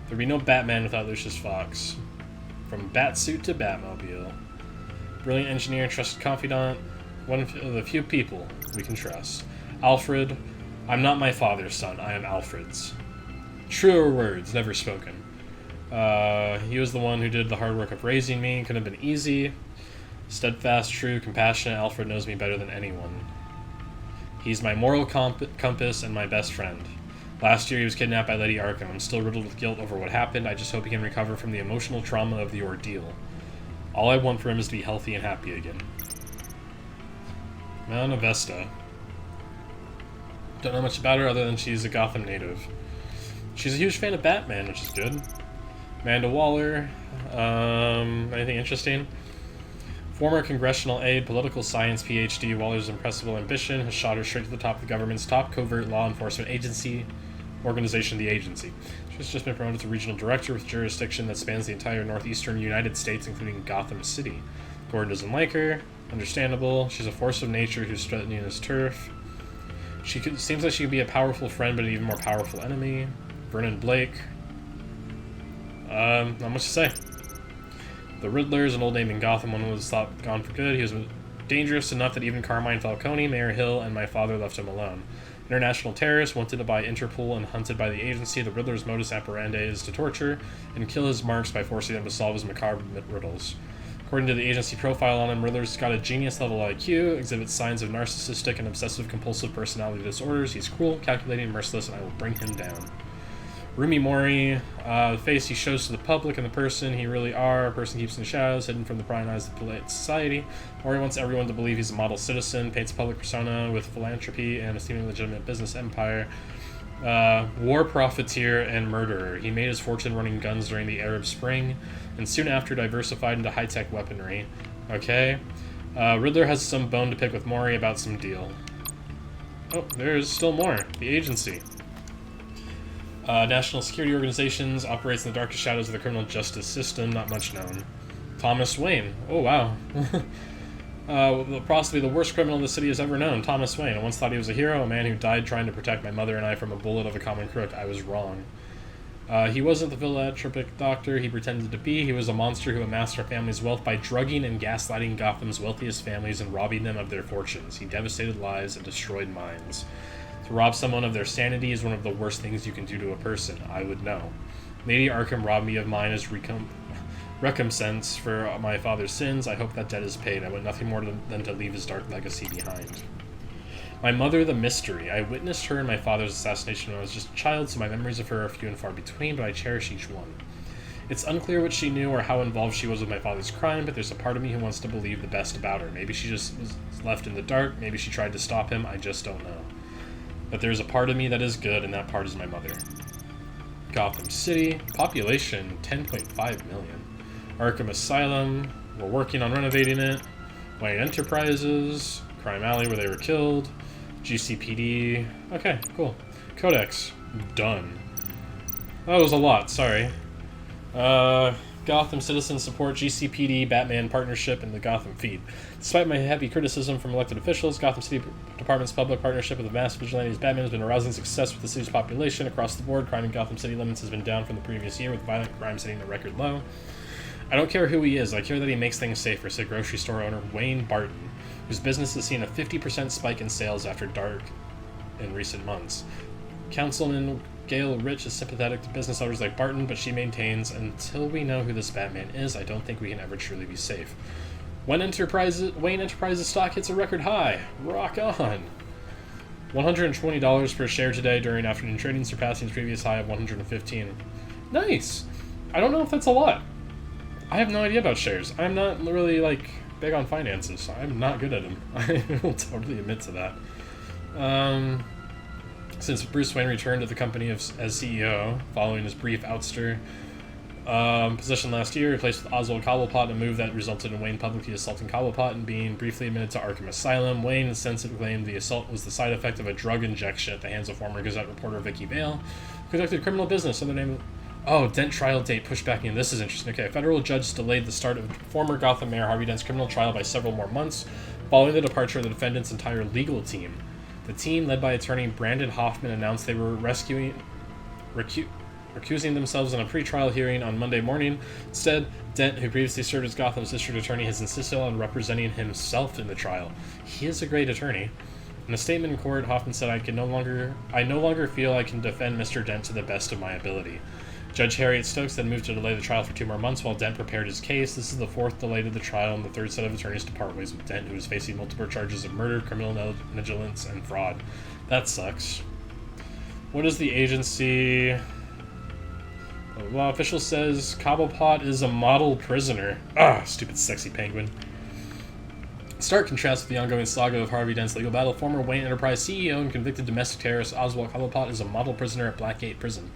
Speaker 1: There'd be no Batman without Lucius Fox. From Batsuit to Batmobile. Brilliant engineer, trusted confidant. One of the few people we can trust. Alfred. I'm not my father's son, I am Alfred's. Truer words, never spoken. He was the one who did the hard work of raising me. Couldn't have been easy. Steadfast, true, compassionate. Alfred knows me better than anyone. He's my moral compass and my best friend. Last year he was kidnapped by Lady Arkham. I'm still riddled with guilt over what happened. I just hope he can recover from the emotional trauma of the ordeal. All I want for him is to be healthy and happy again. Mount Avesta. Don't know much about her other than she's a Gotham native. She's a huge fan of Batman, which is good. Amanda Waller. Anything interesting? Former congressional aide, political science PhD, Waller's impressive ambition has shot her straight to the top of the government's top covert law enforcement organization, the Agency. She's just been promoted to regional director with jurisdiction that spans the entire northeastern United States, including Gotham City. Gordon doesn't like her. Understandable. She's a force of nature who's threatening his turf. Seems like she could be a powerful friend, but an even more powerful enemy. Vernon Blake. Not much to say. The Riddler is an old name in Gotham, one who was thought gone for good. He was dangerous enough that even Carmine Falcone, Mayor Hill, and my father left him alone. International terrorist, wanted by Interpol and hunted by the Agency, the Riddler's modus operandi is to torture and kill his marks by forcing them to solve his macabre riddles. According to the Agency profile on him, Riddler's got a genius-level IQ, exhibits signs of narcissistic and obsessive-compulsive personality disorders. He's cruel, calculating, merciless, and I will bring him down. Rumi Mori, the face he shows to the public and the person he really are, a person keeps in the shadows, hidden from the prying eyes of polite society. Mori wants everyone to believe he's a model citizen, paints a public persona with philanthropy and a seemingly legitimate business empire. War profiteer and murderer. He made his fortune running guns during the Arab Spring, and soon after diversified into high-tech weaponry. Okay. Riddler has some bone to pick with Mori about some deal. Oh, there's still more. The Agency. National security organizations, operates in the darkest shadows of the criminal justice system, not much known. Thomas Wayne. Oh, wow. Possibly the worst criminal the city has ever known, Thomas Wayne. I once thought he was a hero, a man who died trying to protect my mother and I from a bullet of a common crook. I was wrong. He wasn't the philanthropic doctor he pretended to be. He was a monster who amassed our family's wealth by drugging and gaslighting Gotham's wealthiest families and robbing them of their fortunes. He devastated lives and destroyed minds. To rob someone of their sanity is one of the worst things you can do to a person. I would know. Lady Arkham robbed me of mine as recompense for my father's sins. I hope that debt is paid. I want nothing more than to leave his dark legacy behind. My mother, the mystery. I witnessed her and my father's assassination when I was just a child, so my memories of her are few and far between, but I cherish each one. It's unclear what she knew or how involved she was with my father's crime, but there's a part of me who wants to believe the best about her. Maybe she just was left in the dark, maybe she tried to stop him, I just don't know. But there's a part of me that is good, and that part is my mother. Gotham City, population 10.5 million. Arkham Asylum, we're working on renovating it. Wayne Enterprises, Crime Alley where they were killed. GCPD, okay, cool. Codex, done. That was a lot, sorry. Gotham Citizens support GCPD, Batman partnership, and the Gotham feed. Despite my heavy criticism from elected officials, Gotham City Department's public partnership with the mass vigilantes Batman has been a rousing success with the city's population. Across the board, crime in Gotham City limits has been down from the previous year, with violent crime sitting at a record low. I don't care who he is, I care that he makes things safer, said grocery store owner Wayne Barton, whose business has seen a 50% spike in sales after dark in recent months. Councilman Gail Rich is sympathetic to business owners like Barton, but she maintains, until we know who this Batman is, I don't think we can ever truly be safe. Wayne Enterprises stock hits a record high. Rock on! $120 per share today during afternoon trading, surpassing its previous high of $115. Nice! I don't know if that's a lot. I have no idea about shares. I'm not really, big on finances, so I'm not good at them. I will totally admit to that. Since Bruce Wayne returned to the company as CEO, following his brief ouster, Position last year, replaced with Oswald Cobblepot in a move that resulted in Wayne publicly assaulting Cobblepot and being briefly admitted to Arkham Asylum. Wayne insensibly claimed the assault was the side effect of a drug injection at the hands of former Gazette reporter Vicky Vale, who conducted criminal business under the name of... Oh, Dent trial date pushed back in. This is interesting. Okay, a federal judge delayed the start of former Gotham Mayor Harvey Dent's criminal trial by several more months, following the departure of the defendant's entire legal team. The team, led by attorney Brandon Hoffman, announced they were recusing themselves in a pre-trial hearing on Monday morning. Instead, Dent, who previously served as Gotham's district attorney, has insisted on representing himself in the trial. He is a great attorney. In a statement in court, Hoffman said, I no longer feel I can defend Mr. Dent to the best of my ability. Judge Harriet Stokes then moved to delay the trial for 2 more months while Dent prepared his case. This is the 4th delay to the trial and the 3rd set of attorneys to part ways with Dent, who is facing multiple charges of murder, criminal negligence, and fraud. That sucks. What is the agency... Law official says Cobblepot is a model prisoner. Ah, stupid sexy penguin. Stark contrast with the ongoing saga of Harvey Dent's legal battle. Former Wayne Enterprise CEO and convicted domestic terrorist Oswald Cobblepot is a model prisoner at Blackgate Prison.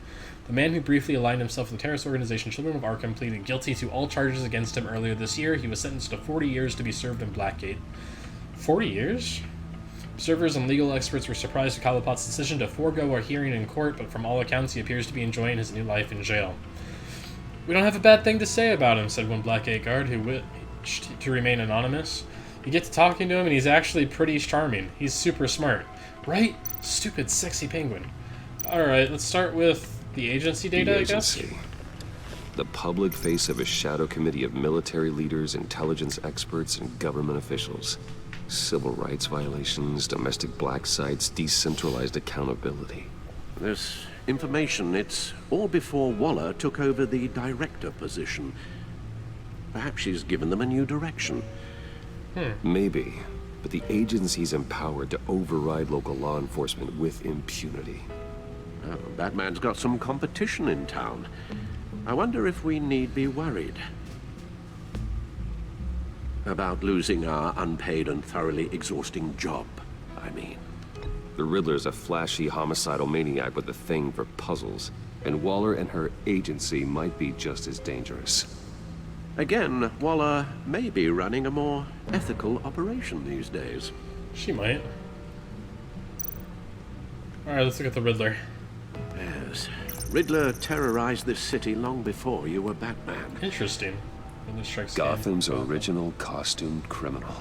Speaker 1: The man who briefly aligned himself with the terrorist organization Children of Arkham pleaded guilty to all charges against him earlier this year. He was sentenced to 40 years to be served in Blackgate. 40 years? Observers and legal experts were surprised at Cobblepot's decision to forego a hearing in court, but from all accounts he appears to be enjoying his new life in jail. We don't have a bad thing to say about him, said one Blackgate guard who wished to remain anonymous. You get to talking to him and he's actually pretty charming. He's super smart. Right? Stupid sexy penguin. Alright, let's start with the agency data, I guess?
Speaker 2: The public face of a shadow committee of military leaders, intelligence experts, and government officials. Civil rights violations, domestic black sites, decentralized accountability.
Speaker 11: This information, it's all before Waller took over the director position. Perhaps she's given them a new direction.
Speaker 2: Maybe, but the agency's empowered to override local law enforcement with impunity.
Speaker 11: Oh, Batman's got some competition in town. I wonder if we need be worried about losing our unpaid and thoroughly exhausting job, I mean.
Speaker 2: The Riddler's a flashy homicidal maniac with a thing for puzzles, and Waller and her agency might be just as dangerous.
Speaker 11: Again, Waller may be running a more ethical operation these days.
Speaker 1: She might. Alright, let's look at the Riddler.
Speaker 11: Yes. Riddler terrorized this city long before you were Batman.
Speaker 1: Interesting.
Speaker 2: Gotham's original costumed criminal.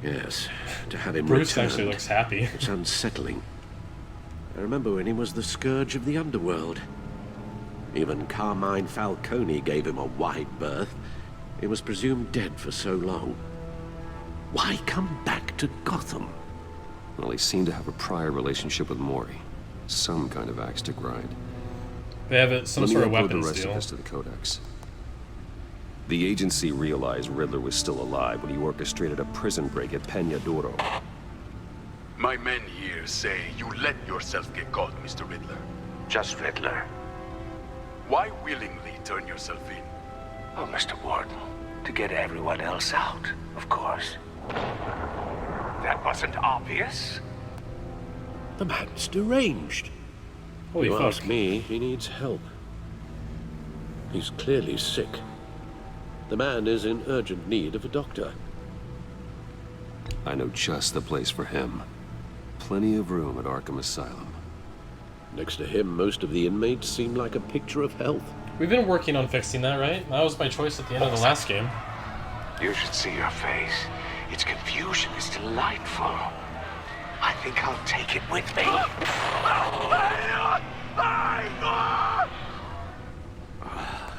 Speaker 11: Yes, to have him
Speaker 1: Bruce
Speaker 11: returned,
Speaker 1: actually looks happy.
Speaker 11: It's unsettling. I remember when he was the scourge of the underworld. Even Carmine Falcone gave him a wide berth. He was presumed dead for so long. Why come back to Gotham?
Speaker 2: Well, he seemed to have a prior relationship with Mori. Some kind of axe to grind.
Speaker 1: They have some sort of weapons
Speaker 2: the rest
Speaker 1: deal.
Speaker 2: of this to the Codex. The agency realized Riddler was still alive when he orchestrated a prison break at Peñadoro.
Speaker 14: My men here say you let yourself get caught, Mr. Riddler.
Speaker 15: Just Riddler.
Speaker 14: Why willingly turn yourself in?
Speaker 15: Oh, Mr. Warden, to get everyone else out, of course. That wasn't obvious.
Speaker 11: The man's deranged.
Speaker 1: Holy
Speaker 11: you
Speaker 1: fuck.
Speaker 11: ask me, he needs help. He's clearly sick. The man is in urgent need of a doctor.
Speaker 2: I know just the place for him. Plenty of room at Arkham Asylum.
Speaker 11: Next to him, most of the inmates seem like a picture of health.
Speaker 1: We've been working on fixing that, right? That was my choice at the end of the last game.
Speaker 15: You should see your face. Its confusion is delightful. I think I'll take it with me.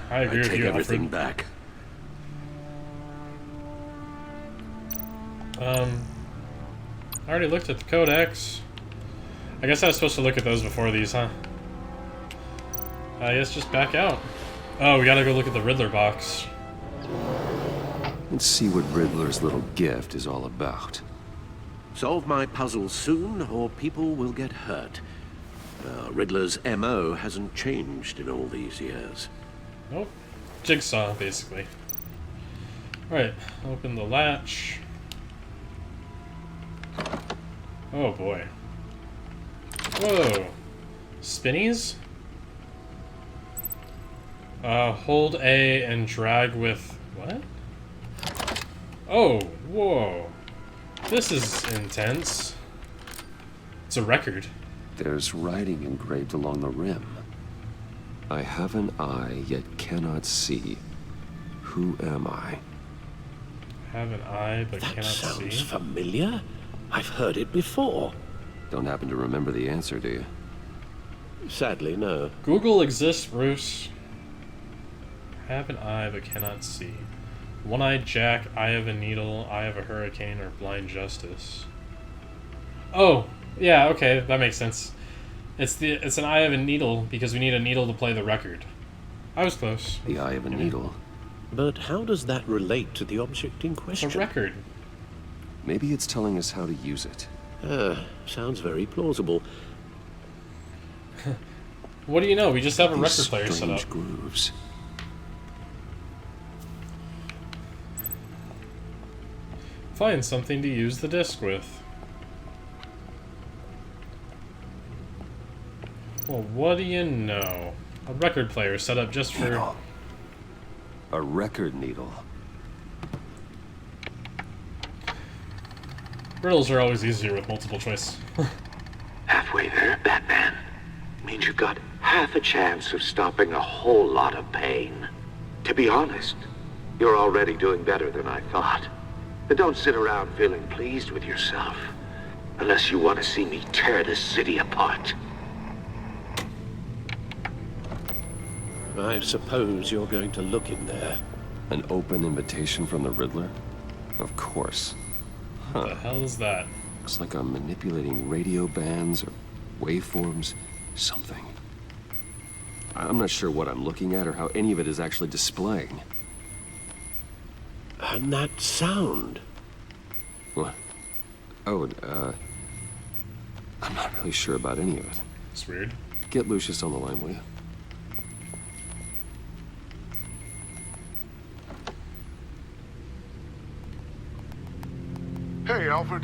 Speaker 1: I agree with
Speaker 11: take
Speaker 1: you,
Speaker 11: everything
Speaker 1: Alfred.
Speaker 11: back.
Speaker 1: I already looked at the Codex. I guess I was supposed to look at those before these, huh? I guess just back out. Oh, we gotta go look at the Riddler box.
Speaker 2: Let's see what Riddler's little gift is all about.
Speaker 11: Solve my puzzle soon, or people will get hurt. Riddler's MO hasn't changed in all these years.
Speaker 1: Nope. Jigsaw, basically. Alright, open the latch. Oh boy. Whoa. Spinnies? Hold A and drag with... what? Oh, whoa. This is intense. It's a record.
Speaker 2: There's writing engraved along the rim. I have an eye, yet cannot see. Who am I?
Speaker 1: Have an eye, but
Speaker 11: That
Speaker 1: cannot see.
Speaker 11: sounds familiar. I've heard it before.
Speaker 2: Don't happen to remember the answer, do you?
Speaker 11: Sadly, no.
Speaker 1: Google exists, Bruce. Have an eye, but cannot see. One-eyed Jack, eye of a needle, eye of a hurricane, or blind justice. Oh, yeah, okay, that makes sense. It's an eye of a needle because we need a needle to play the record. I was close.
Speaker 2: The eye of a needle.
Speaker 11: But how does that relate to the object in question?
Speaker 1: It's a record.
Speaker 2: Maybe it's telling us how to use it.
Speaker 11: Sounds very plausible.
Speaker 1: What do you know? We just have a
Speaker 2: These
Speaker 1: record player set up.
Speaker 2: strange grooves.
Speaker 1: Find something to use the disc with. Well, what do you know? A record player set up just for...
Speaker 2: Needle. A record needle.
Speaker 1: Riddles are always easier with multiple choice.
Speaker 15: Halfway there, Batman. Means you've got half a chance of stopping a whole lot of pain. To be honest, you're already doing better than I thought. But don't sit around feeling pleased with yourself. Unless you want to see me tear this city apart.
Speaker 11: I suppose you're going to look in there.
Speaker 2: An open invitation from the Riddler? Of course.
Speaker 1: What the hell is that?
Speaker 2: Looks like I'm manipulating radio bands or waveforms, something. I'm not sure what I'm looking at or how any of it is actually displaying.
Speaker 11: And that sound.
Speaker 2: What? Oh, I'm not really sure about any of it.
Speaker 1: It's weird.
Speaker 2: Get Lucius on the line, will you?
Speaker 16: Hey, Alfred.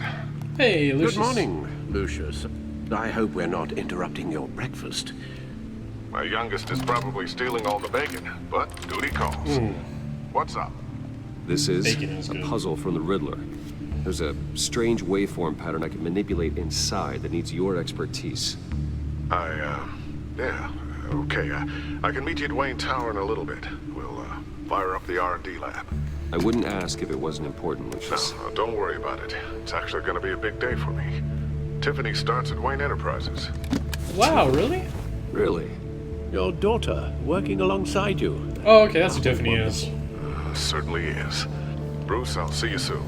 Speaker 1: Hey, Lucius.
Speaker 11: Good morning, Lucius. I hope we're not interrupting your breakfast.
Speaker 16: My youngest is probably stealing all the bacon, but duty calls. What's up?
Speaker 2: This is a
Speaker 1: good.
Speaker 2: puzzle from the Riddler. There's a strange waveform pattern I can manipulate inside that needs your expertise.
Speaker 16: Yeah, okay. I can meet you at Wayne Tower in a little bit. We'll, fire up the R&D lab.
Speaker 2: I wouldn't ask if it wasn't important, Lucius.
Speaker 16: No, don't worry about it. It's actually going to be a big day for me. Tiffany starts at Wayne Enterprises.
Speaker 1: Wow, really?
Speaker 2: Really?
Speaker 11: Your daughter working alongside you.
Speaker 1: Oh, okay, that's who Tiffany is.
Speaker 16: Certainly is. Bruce, I'll see you soon.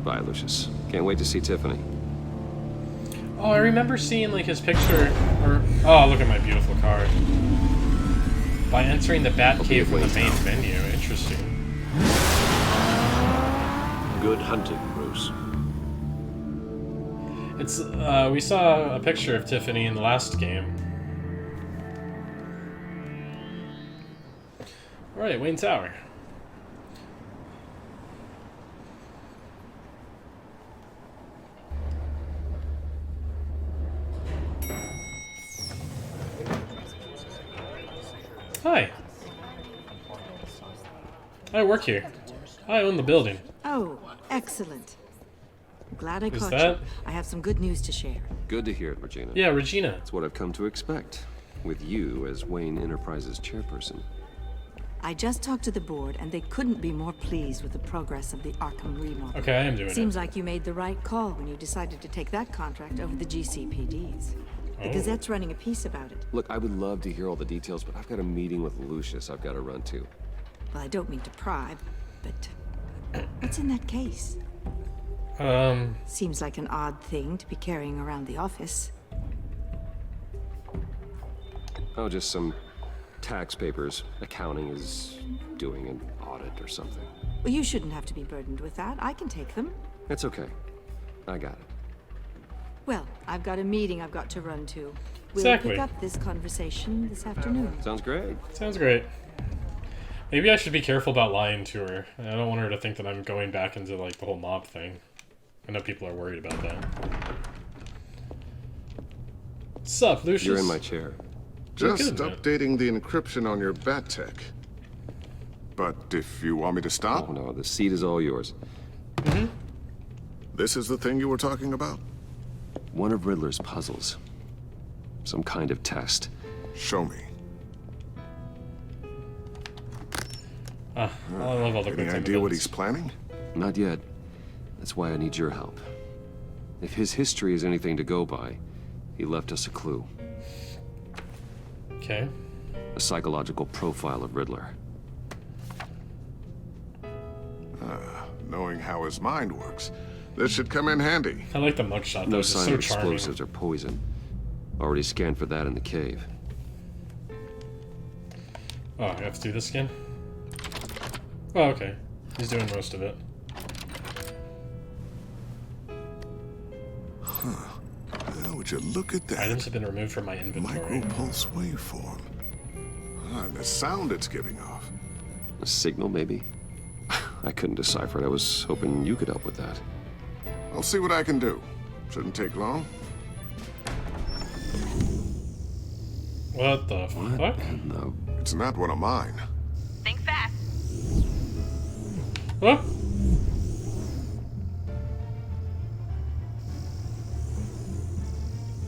Speaker 2: Bye, Lucius. Can't wait to see Tiffany.
Speaker 1: Oh, I remember seeing like his picture, or oh, look at my beautiful car. By entering the Batcave from the main menu. Interesting.
Speaker 11: Good hunting, Bruce.
Speaker 1: It's we saw a picture of Tiffany in the last game. All right, Wayne Tower. Hi. I work here. I own the building.
Speaker 17: Oh, excellent. Glad I
Speaker 1: Is
Speaker 17: caught
Speaker 1: that-
Speaker 17: you. I have some good news to share.
Speaker 2: Good to hear it, Regina.
Speaker 1: Yeah, Regina.
Speaker 2: That's what I've come to expect, with you as Wayne Enterprises chairperson.
Speaker 17: I just talked to the board, and they couldn't be more pleased with the progress of the Arkham remodel.
Speaker 1: Okay, I am doing
Speaker 17: Seems
Speaker 1: it.
Speaker 17: like you made the right call when you decided to take that contract over the GCPD's. The
Speaker 2: Oh.
Speaker 17: Gazette's running a piece about it.
Speaker 2: Look, I would love to hear all the details, but I've got a meeting with Lucius I've got to run to.
Speaker 17: Well, I don't mean to pry, but what's in that case? Seems like an odd thing to be carrying around the office.
Speaker 2: Oh, just some tax papers. Accounting is doing an audit or something.
Speaker 17: Well, you shouldn't have to be burdened with that. I can take them.
Speaker 2: That's okay. I got it.
Speaker 17: Well, I've got a meeting I've got to run to. We'll
Speaker 1: Exactly.
Speaker 17: pick up this conversation this afternoon.
Speaker 2: Sounds great.
Speaker 1: Sounds great. Maybe I should be careful about lying to her. I don't want her to think that I'm going back into like the whole mob thing. I know people are worried about that. What's up, Lucius?
Speaker 2: You're in my chair.
Speaker 16: Just updating the encryption on your bat tech. But if you want me to stop...
Speaker 2: Oh, no, the seat is all yours.
Speaker 16: This is the thing you were talking about?
Speaker 2: One of Riddler's puzzles. Some kind of test.
Speaker 16: Show me.
Speaker 1: I love all the
Speaker 16: Any idea what he's planning?
Speaker 2: Not yet. That's why I need your help. If his history is anything to go by, he left us a clue.
Speaker 1: Okay.
Speaker 2: A psychological profile of Riddler.
Speaker 16: Knowing how his mind works, this should come in handy.
Speaker 1: I like the mugshot, though.
Speaker 2: No
Speaker 1: It's
Speaker 2: sign
Speaker 1: so
Speaker 2: of
Speaker 1: charming.
Speaker 2: explosives or poison. Already scanned for that in the cave.
Speaker 1: Oh, I have to do this again? Oh, okay. He's doing most of it.
Speaker 16: Well, would you look at that?
Speaker 1: Items have been removed from my inventory.
Speaker 16: Micropulse waveform. And the sound it's giving off.
Speaker 2: A signal, maybe? I couldn't decipher it. I was hoping you could help with that.
Speaker 16: I'll see what I can do. Shouldn't take long.
Speaker 1: What the fuck?
Speaker 2: No.
Speaker 16: It's not one of mine.
Speaker 18: Think fast.
Speaker 1: What?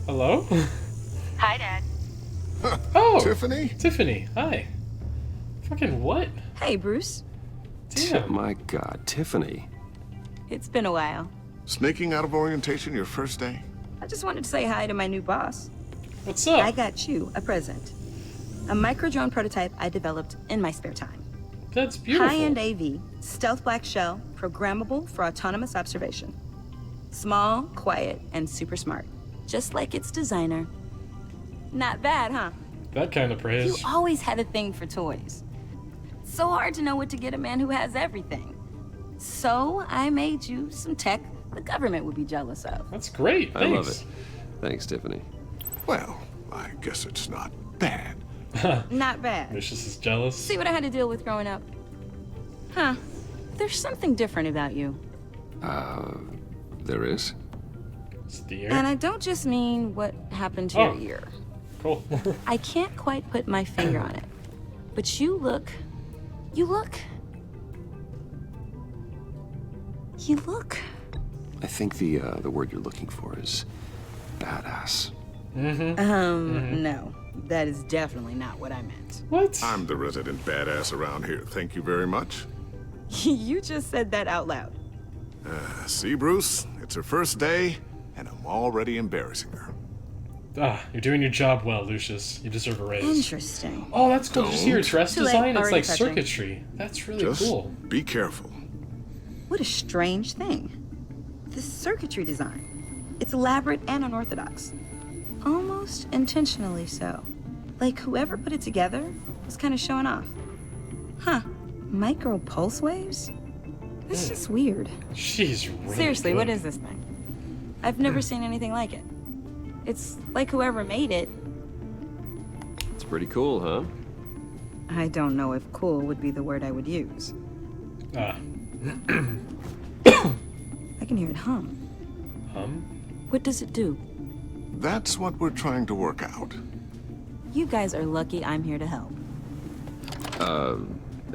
Speaker 1: Hello?
Speaker 18: Hi, Dad.
Speaker 1: Oh!
Speaker 16: Tiffany?
Speaker 1: Tiffany, hi. Fucking what?
Speaker 17: Hey, Bruce.
Speaker 1: Damn.
Speaker 2: My God, Tiffany.
Speaker 17: It's been a while.
Speaker 16: Sneaking out of orientation your first day?
Speaker 17: I just wanted to say hi to my new boss.
Speaker 1: What's up?
Speaker 17: I got you a present. A micro-drone prototype I developed in my spare time.
Speaker 1: That's beautiful.
Speaker 17: High-end AV, stealth black shell, programmable for autonomous observation. Small, quiet, and super smart. Just like its designer. Not bad, huh?
Speaker 1: That kind of praise.
Speaker 17: You always had a thing for toys. So hard to know what to get a man who has everything. So I made you some tech the government would be jealous of.
Speaker 1: That's great. Thanks.
Speaker 2: I love it. Thanks, Tiffany.
Speaker 16: Well, I guess it's not bad.
Speaker 17: Not bad.
Speaker 1: Lucius is jealous.
Speaker 17: See what I had to deal with growing up? Huh. There's something different about you.
Speaker 2: There is?
Speaker 1: It's the ear.
Speaker 17: And I don't just mean what happened to your ear.
Speaker 1: Cool.
Speaker 17: I can't quite put my finger on it. But you look...
Speaker 2: I think the word you're looking for is badass.
Speaker 17: No. That is definitely not what I meant.
Speaker 1: What?
Speaker 16: I'm the resident badass around here. Thank you very much.
Speaker 17: You just said that out loud.
Speaker 16: See, Bruce? It's her first day, and I'm already embarrassing her.
Speaker 1: You're doing your job well, Lucius. You deserve a raise.
Speaker 17: Interesting.
Speaker 1: Oh, that's cool. Did you see your dress
Speaker 17: Too late.
Speaker 1: design? It's
Speaker 17: Already
Speaker 1: like
Speaker 17: touching.
Speaker 1: circuitry. That's really
Speaker 16: Just
Speaker 1: cool.
Speaker 16: be careful.
Speaker 17: What a strange thing. This circuitry design. It's elaborate and unorthodox. Almost intentionally so. Like whoever put it together was kind of showing off. Huh. Micro pulse waves? This is weird.
Speaker 1: She's really
Speaker 17: Seriously,
Speaker 1: good.
Speaker 17: what is this thing? I've never seen anything like it. It's like whoever made it.
Speaker 2: It's pretty cool, huh?
Speaker 17: I don't know if cool would be the word I would use. I can hear it hum.
Speaker 1: Hum?
Speaker 17: What does it do?
Speaker 16: That's what we're trying to work out.
Speaker 17: You guys are lucky I'm here to help.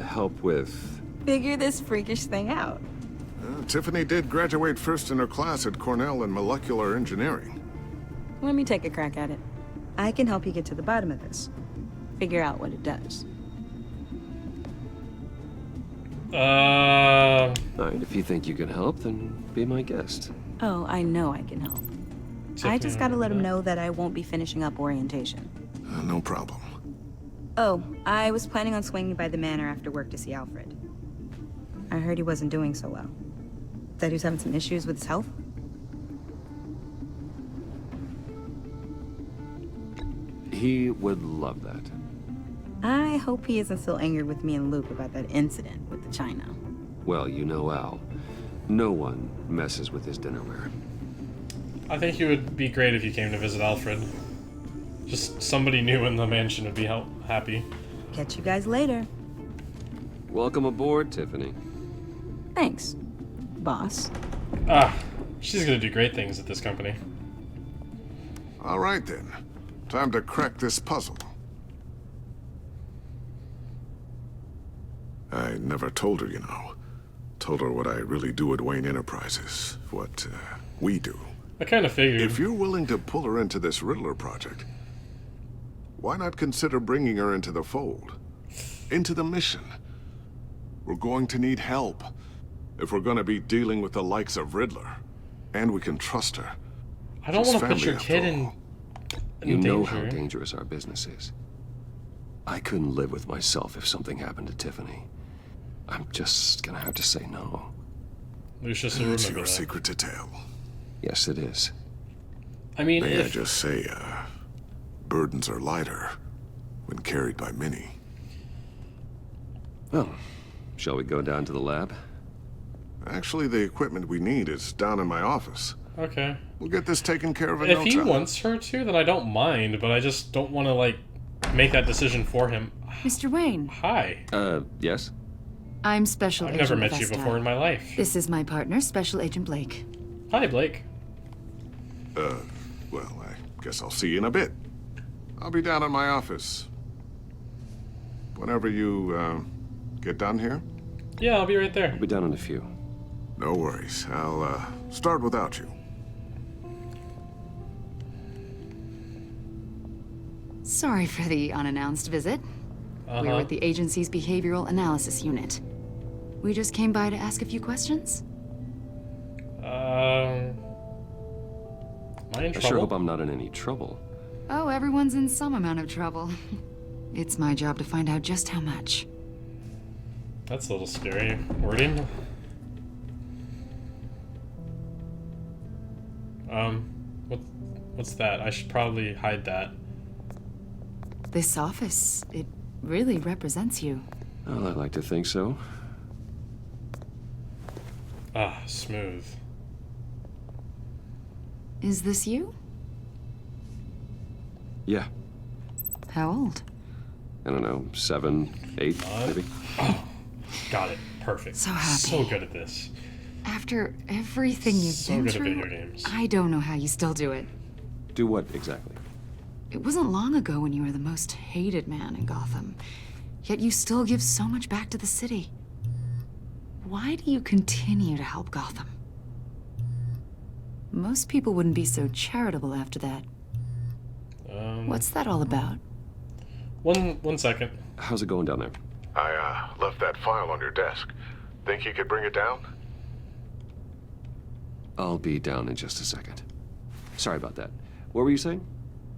Speaker 2: Help with...
Speaker 17: Figure this freakish thing out.
Speaker 16: Tiffany did graduate first in her class at Cornell in molecular engineering.
Speaker 17: Let me take a crack at it. I can help you get to the bottom of this. Figure out what it does.
Speaker 2: All right, if you think you can help, then be my guest.
Speaker 17: Oh, I know I can help. I just gotta let him know that I won't be finishing up orientation.
Speaker 16: No problem.
Speaker 17: Oh, I was planning on swinging by the manor after work to see Alfred. I heard he wasn't doing so well. That he was having some issues with his health?
Speaker 2: He would love that.
Speaker 17: I hope he isn't still angered with me and Luke about that incident with the china.
Speaker 2: Well, you know Al. No one messes with his dinnerware.
Speaker 1: I think it would be great if you came to visit Alfred. Just somebody new in the mansion would be happy.
Speaker 17: Catch you guys later.
Speaker 2: Welcome aboard, Tiffany.
Speaker 17: Thanks, boss.
Speaker 1: She's gonna do great things at this company.
Speaker 16: All right, then. Time to crack this puzzle. I never told her, you know. Told her what I really do at Wayne Enterprises. What, we do.
Speaker 1: I kind of figured.
Speaker 16: If you're willing to pull her into this Riddler project, why not consider bringing her into the fold? Into the mission? We're going to need help if we're going to be dealing with the likes of Riddler. And we can trust her.
Speaker 1: I don't want to put your kid in
Speaker 2: You know
Speaker 1: danger.
Speaker 2: how dangerous our business is. I couldn't live with myself if something happened to Tiffany. I'm just gonna have to say no.
Speaker 1: Lucius will
Speaker 16: It's
Speaker 1: remember
Speaker 16: your
Speaker 1: that.
Speaker 16: secret to tell.
Speaker 2: Yes, it is.
Speaker 1: I mean,
Speaker 16: May I
Speaker 1: if,
Speaker 16: just say, burdens are lighter when carried by many.
Speaker 2: Well, shall we go down to the lab?
Speaker 16: Actually, the equipment we need is down in my office.
Speaker 1: okay.
Speaker 16: We'll get this taken care of in
Speaker 1: If
Speaker 16: no
Speaker 1: he
Speaker 16: time.
Speaker 1: wants her to, then I don't mind, but I just don't want to, like, make that decision for him.
Speaker 13: Mr. Wayne,
Speaker 1: Hi.
Speaker 2: Yes?
Speaker 13: I'm Special
Speaker 1: I've
Speaker 13: Agent
Speaker 1: never met you
Speaker 13: Vesta.
Speaker 1: before in my life.
Speaker 13: This is my partner, Special Agent Blake.
Speaker 1: Hi, Blake.
Speaker 16: Well, I guess I'll see you in a bit. I'll be down in my office. Whenever you, get done here?
Speaker 1: Yeah, I'll be right there.
Speaker 2: We'll be down in a few.
Speaker 16: No worries. I'll, start without you.
Speaker 13: Sorry for the unannounced visit. We're with the agency's behavioral analysis unit. We just came by to ask a few questions.
Speaker 1: Am I in
Speaker 2: I
Speaker 1: trouble?
Speaker 2: sure hope I'm not in any trouble.
Speaker 13: Oh, everyone's in some amount of trouble. It's my job to find out just how much.
Speaker 1: That's a little scary. Wording? What's that? I should probably hide that.
Speaker 13: This office, it really represents you.
Speaker 2: Well, I'd like to think so.
Speaker 1: Ah, smooth.
Speaker 13: Is this you?
Speaker 2: Yeah.
Speaker 13: How old?
Speaker 2: I don't know, 7, 8, maybe.
Speaker 1: Oh, got it. Perfect.
Speaker 13: So happy.
Speaker 1: So good at this.
Speaker 13: After everything you've
Speaker 1: So
Speaker 13: been
Speaker 1: good at
Speaker 13: through,
Speaker 1: video games.
Speaker 13: I don't know how you still do it.
Speaker 2: Do what exactly?
Speaker 13: It wasn't long ago when you were the most hated man in Gotham, yet you still give so much back to the city. Why do you continue to help Gotham? Most people wouldn't be so charitable after that. What's that all about?
Speaker 1: One second.
Speaker 2: How's it going down there?
Speaker 16: I, left that file on your desk. Think you could bring it down?
Speaker 2: I'll be down in just a second. Sorry about that. What were you saying?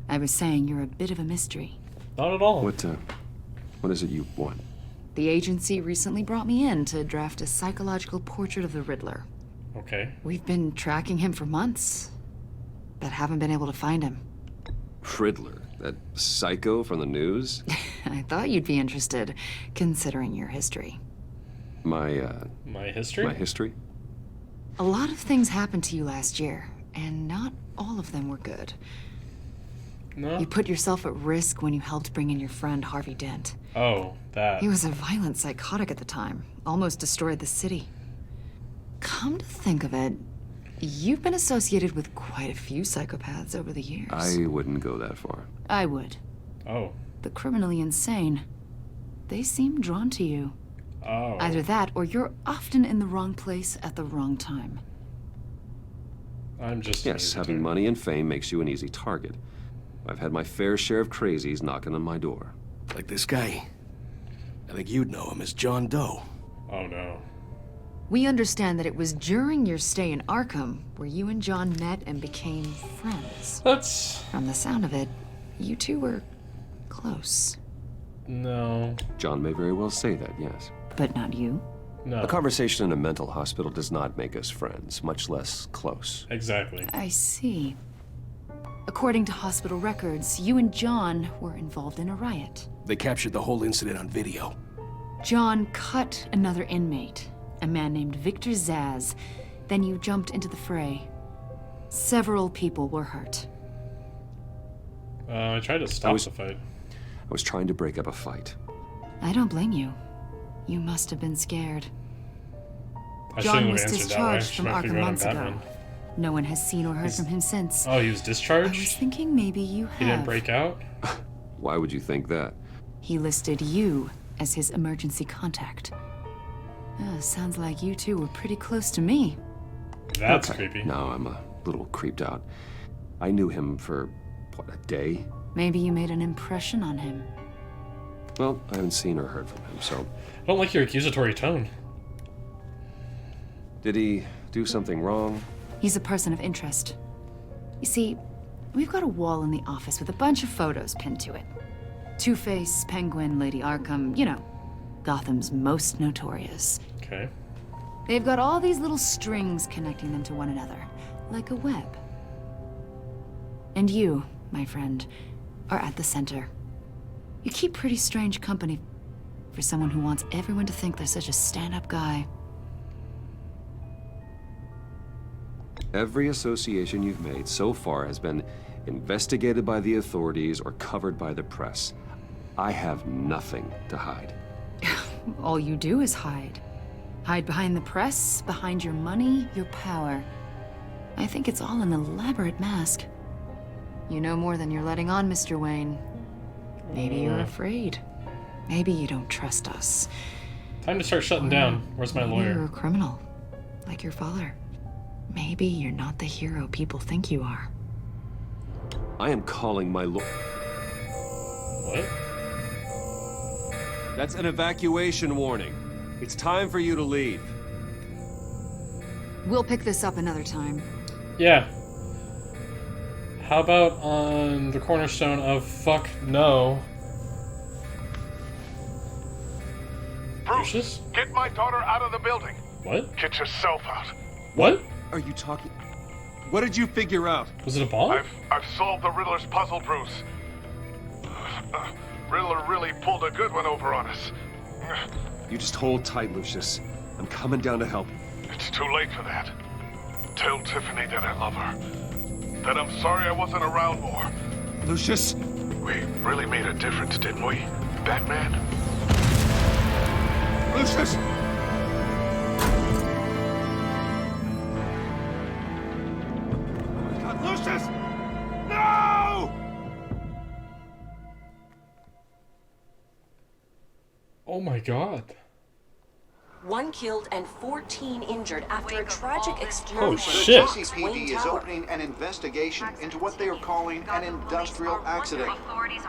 Speaker 13: I was saying you're a bit of a mystery.
Speaker 1: Not at all.
Speaker 2: What is it you want?
Speaker 13: The agency recently brought me in to draft a psychological portrait of the Riddler.
Speaker 1: Okay.
Speaker 13: We've been tracking him for months, but haven't been able to find him.
Speaker 2: Riddler? That psycho from the news?
Speaker 13: I thought you'd be interested, considering your history.
Speaker 2: My
Speaker 1: history?
Speaker 2: My history?
Speaker 13: A lot of things happened to you last year, and not all of them were good.
Speaker 1: No?
Speaker 13: You put yourself at risk when you helped bring in your friend Harvey Dent.
Speaker 1: Oh, that.
Speaker 13: He was a violent psychotic at the time, almost destroyed the city. Come to think of it, you've been associated with quite a few psychopaths over the years.
Speaker 2: I wouldn't go that far.
Speaker 13: I would.
Speaker 1: Oh.
Speaker 13: The criminally insane. They seem drawn to you.
Speaker 1: Oh.
Speaker 13: Either that, or you're often in the wrong place at the wrong time.
Speaker 1: I'm just...
Speaker 2: Yes, having money and fame makes you an easy target. I've had my fair share of crazies knocking on my door.
Speaker 19: Like this guy. I think you'd know him as John Doe.
Speaker 1: Oh no.
Speaker 13: We understand that it was during your stay in Arkham where you and John met and became friends. From the sound of it, you two were close.
Speaker 1: No.
Speaker 2: John may very well say that, yes.
Speaker 13: But not you?
Speaker 1: No.
Speaker 2: A conversation in a mental hospital does not make us friends, much less close.
Speaker 1: Exactly.
Speaker 13: I see. According to hospital records, you and John were involved in a riot.
Speaker 19: They captured the whole incident on video.
Speaker 13: John cut another inmate, a man named Victor Zaz. Then you jumped into the fray. Several people were hurt.
Speaker 1: I tried to stop the fight.
Speaker 2: I was trying to break up a fight.
Speaker 13: I don't blame you. You must have been scared.
Speaker 1: I
Speaker 13: John
Speaker 1: shouldn't
Speaker 13: was
Speaker 1: have answered that way.
Speaker 13: discharged from
Speaker 1: Should have
Speaker 13: Arkham
Speaker 1: figured out
Speaker 13: months
Speaker 1: I'm
Speaker 13: ago.
Speaker 1: Batman.
Speaker 13: No one has seen or heard from him since.
Speaker 1: Oh, he was discharged?
Speaker 13: I was thinking maybe you have.
Speaker 1: He didn't break out?
Speaker 2: Why would you think that?
Speaker 13: He listed you as his emergency contact. Sounds like you two were pretty close to me.
Speaker 1: That's
Speaker 2: Okay.
Speaker 1: creepy.
Speaker 2: No, I'm a little creeped out. I knew him for, what, a day?
Speaker 13: Maybe you made an impression on him.
Speaker 2: Well, I haven't seen or heard from him, so...
Speaker 1: I don't like your accusatory tone.
Speaker 2: Did he do something wrong?
Speaker 13: He's a person of interest. You see, we've got a wall in the office with a bunch of photos pinned to it. Two-Face, Penguin, Lady Arkham, you know, Gotham's most notorious.
Speaker 1: Okay.
Speaker 13: They've got all these little strings connecting them to one another, like a web. And you, my friend, are at the center. You keep pretty strange company for someone who wants everyone to think they're such a stand-up guy.
Speaker 2: Every association you've made so far has been investigated by the authorities or covered by the press. I have nothing to hide.
Speaker 13: All you do is hide. Hide behind the press, behind your money, your power. I think it's all an elaborate mask. You know more than you're letting on, Mr. Wayne. Maybe you're afraid. Maybe you don't trust us.
Speaker 1: Time to start shutting down. Where's my
Speaker 13: Maybe
Speaker 1: lawyer?
Speaker 13: you're a criminal, like your father. Maybe you're not the hero people think you are.
Speaker 2: I am calling my lawyer.
Speaker 1: What?
Speaker 2: That's an evacuation warning. It's time for you to leave.
Speaker 13: We'll pick this up another time.
Speaker 1: Yeah. How about on the cornerstone of fuck no?
Speaker 20: Bruce, get my daughter out of the building.
Speaker 1: What?
Speaker 20: Get yourself out.
Speaker 1: What?
Speaker 2: Are you talking? What did you figure out?
Speaker 1: Was it a bomb?
Speaker 20: I've solved the Riddler's puzzle, Bruce. Riddler really pulled a good one over on us.
Speaker 2: You just hold tight, Lucius. I'm coming down to help.
Speaker 20: It's too late for that. Tell Tiffany that I love her. That I'm sorry I wasn't around more.
Speaker 2: Lucius!
Speaker 20: We really made a difference, didn't we, Batman?
Speaker 16: Lucius!
Speaker 20: Lucius! No!
Speaker 1: Oh my god.
Speaker 21: 1 killed and 14 injured after a tragic
Speaker 1: Oh,
Speaker 21: explosion.
Speaker 1: shit.
Speaker 3: The GCPD is opening an investigation into what they are calling an industrial accident.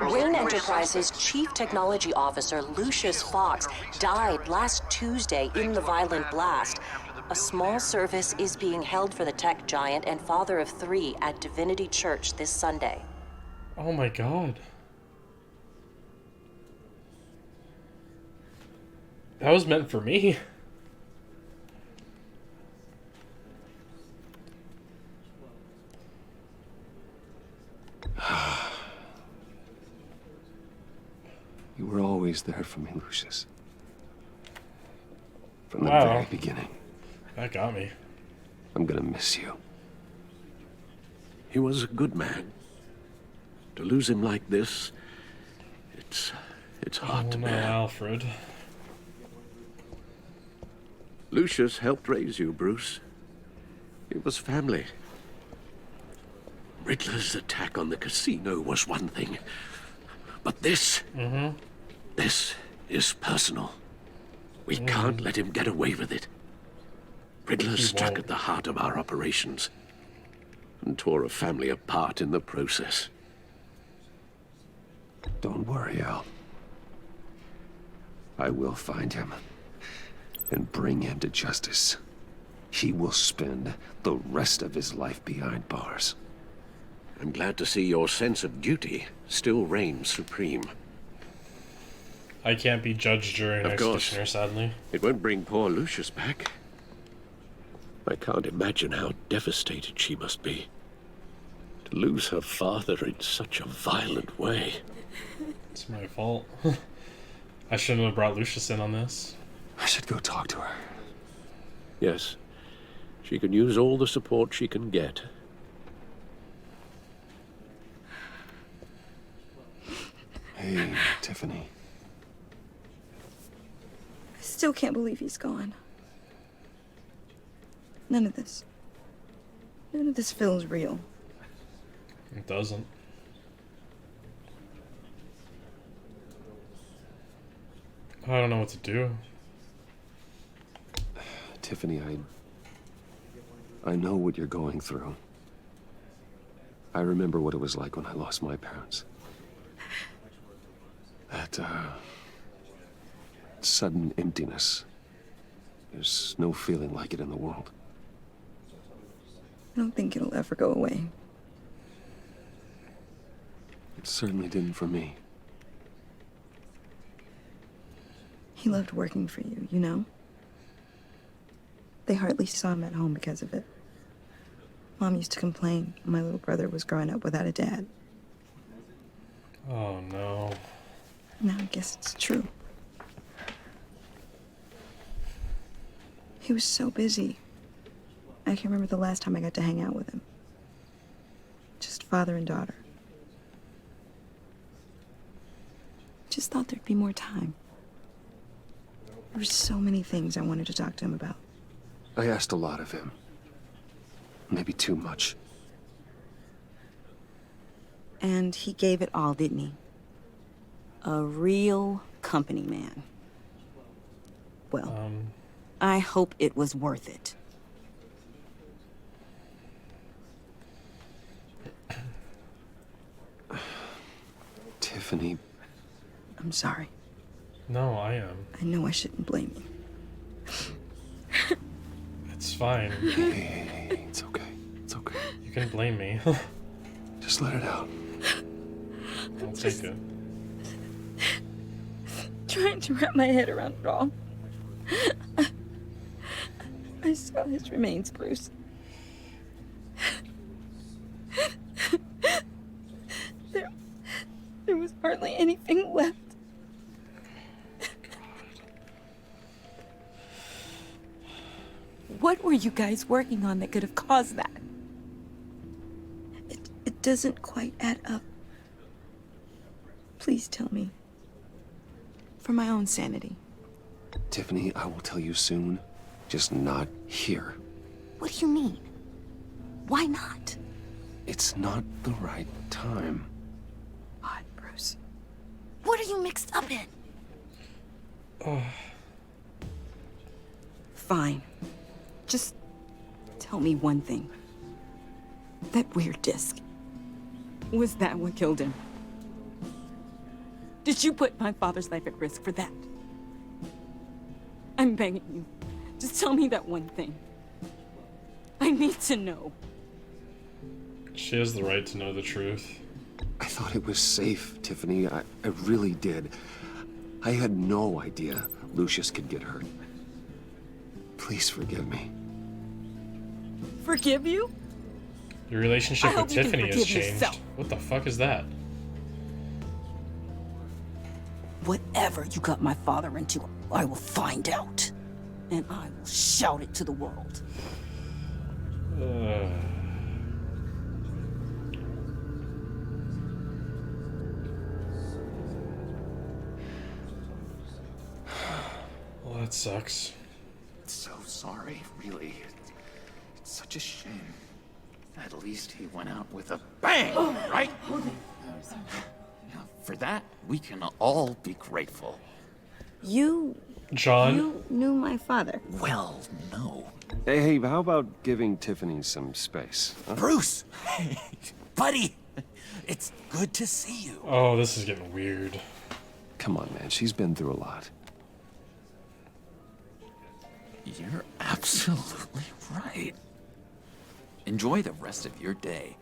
Speaker 21: Wayne Enterprises' chief technology officer, Lucius Fox, died last Tuesday in the violent blast. A small service is being held for the tech giant and father of 3 at Divinity Church this Sunday.
Speaker 1: Oh my god. That was meant for me.
Speaker 2: You were always there for me, Lucius. From the
Speaker 1: Wow.
Speaker 2: very beginning.
Speaker 1: That got me.
Speaker 2: I'm gonna miss you.
Speaker 11: He was a good man. To lose him like this, it's hard to
Speaker 1: no,
Speaker 11: bear.
Speaker 1: Alfred.
Speaker 11: Lucius helped raise you, Bruce. It was family. Riddler's attack on the casino was one thing. But this... This is personal. We can't let him get away with it. Riddler struck at the heart of our operations and tore a family apart in the process.
Speaker 2: Don't worry, Al. I will find him and bring him to justice. He will spend the rest of his life behind bars.
Speaker 11: I'm glad to see your sense of duty still reigns supreme.
Speaker 1: I can't be judge, jury, and
Speaker 11: Of course.
Speaker 1: executioner, sadly.
Speaker 11: It won't bring poor Lucius back. I can't imagine how devastated she must be. To lose her father in such a violent way.
Speaker 1: It's my fault. I shouldn't have brought Lucius in on this.
Speaker 2: I should go talk to her.
Speaker 11: Yes, she can use all the support she can get.
Speaker 2: Hey, Tiffany.
Speaker 17: I still can't believe he's gone. None of this feels real.
Speaker 1: It doesn't. I don't know what to do.
Speaker 2: Tiffany, I know what you're going through. I remember what it was like when I lost my parents. That, sudden emptiness. There's no feeling like it in the world.
Speaker 17: I don't think it'll ever go away.
Speaker 2: It certainly didn't for me.
Speaker 17: He loved working for you, you know? They hardly saw him at home because of it. Mom used to complain when my little brother was growing up without a dad.
Speaker 1: Oh no.
Speaker 17: Now I guess it's true. He was so busy. I can remember the last time I got to hang out with him. Just father and daughter. Just thought there'd be more time. There were so many things I wanted to talk to him about.
Speaker 2: I asked a lot of him. Maybe too much.
Speaker 17: And he gave it all, didn't he? A real company man. Well, I hope it was worth it.
Speaker 2: Tiffany.
Speaker 17: I'm sorry.
Speaker 1: No, I am.
Speaker 17: I know I shouldn't blame you.
Speaker 1: It's fine.
Speaker 2: Hey, it's okay. It's okay.
Speaker 1: You can blame me.
Speaker 2: Just let it out.
Speaker 1: I'll take it.
Speaker 17: Trying to wrap my head around it all. I saw his remains, Bruce. There was hardly anything left. What were you guys working on that could have caused that? It doesn't quite add up. Please tell me. For my own sanity.
Speaker 2: Tiffany, I will tell you soon. Just not here.
Speaker 17: What do you mean? Why not?
Speaker 2: It's not the right time.
Speaker 17: God, Bruce. What are you mixed up in? Fine. Just tell me one thing. That weird disc. Was that what killed him? Did you put my father's life at risk for that? I'm begging you. Just tell me that one thing. I need to know.
Speaker 1: She has the right to know the truth.
Speaker 2: I thought it was safe, Tiffany. I really did. I had no idea Lucius could get hurt. Please forgive me.
Speaker 17: Forgive you?
Speaker 1: Your relationship
Speaker 17: I
Speaker 1: with
Speaker 17: hope you can
Speaker 1: Tiffany has
Speaker 17: forgive
Speaker 1: changed.
Speaker 17: yourself.
Speaker 1: What the fuck is that?
Speaker 17: Whatever you got my father into, I will find out. And I will shout it to the world.
Speaker 1: Well, that sucks.
Speaker 4: So sorry, really. It's such a shame. At least he went out with a bang, right? For that, we can all be grateful.
Speaker 1: John?
Speaker 17: You knew my father.
Speaker 4: Well, no.
Speaker 2: Hey, how about giving Tiffany some space? Huh?
Speaker 4: Bruce! Buddy! It's good to see you.
Speaker 1: Oh, this is getting weird.
Speaker 2: Come on, man. She's been through a lot.
Speaker 4: You're absolutely right. Enjoy the rest of your day.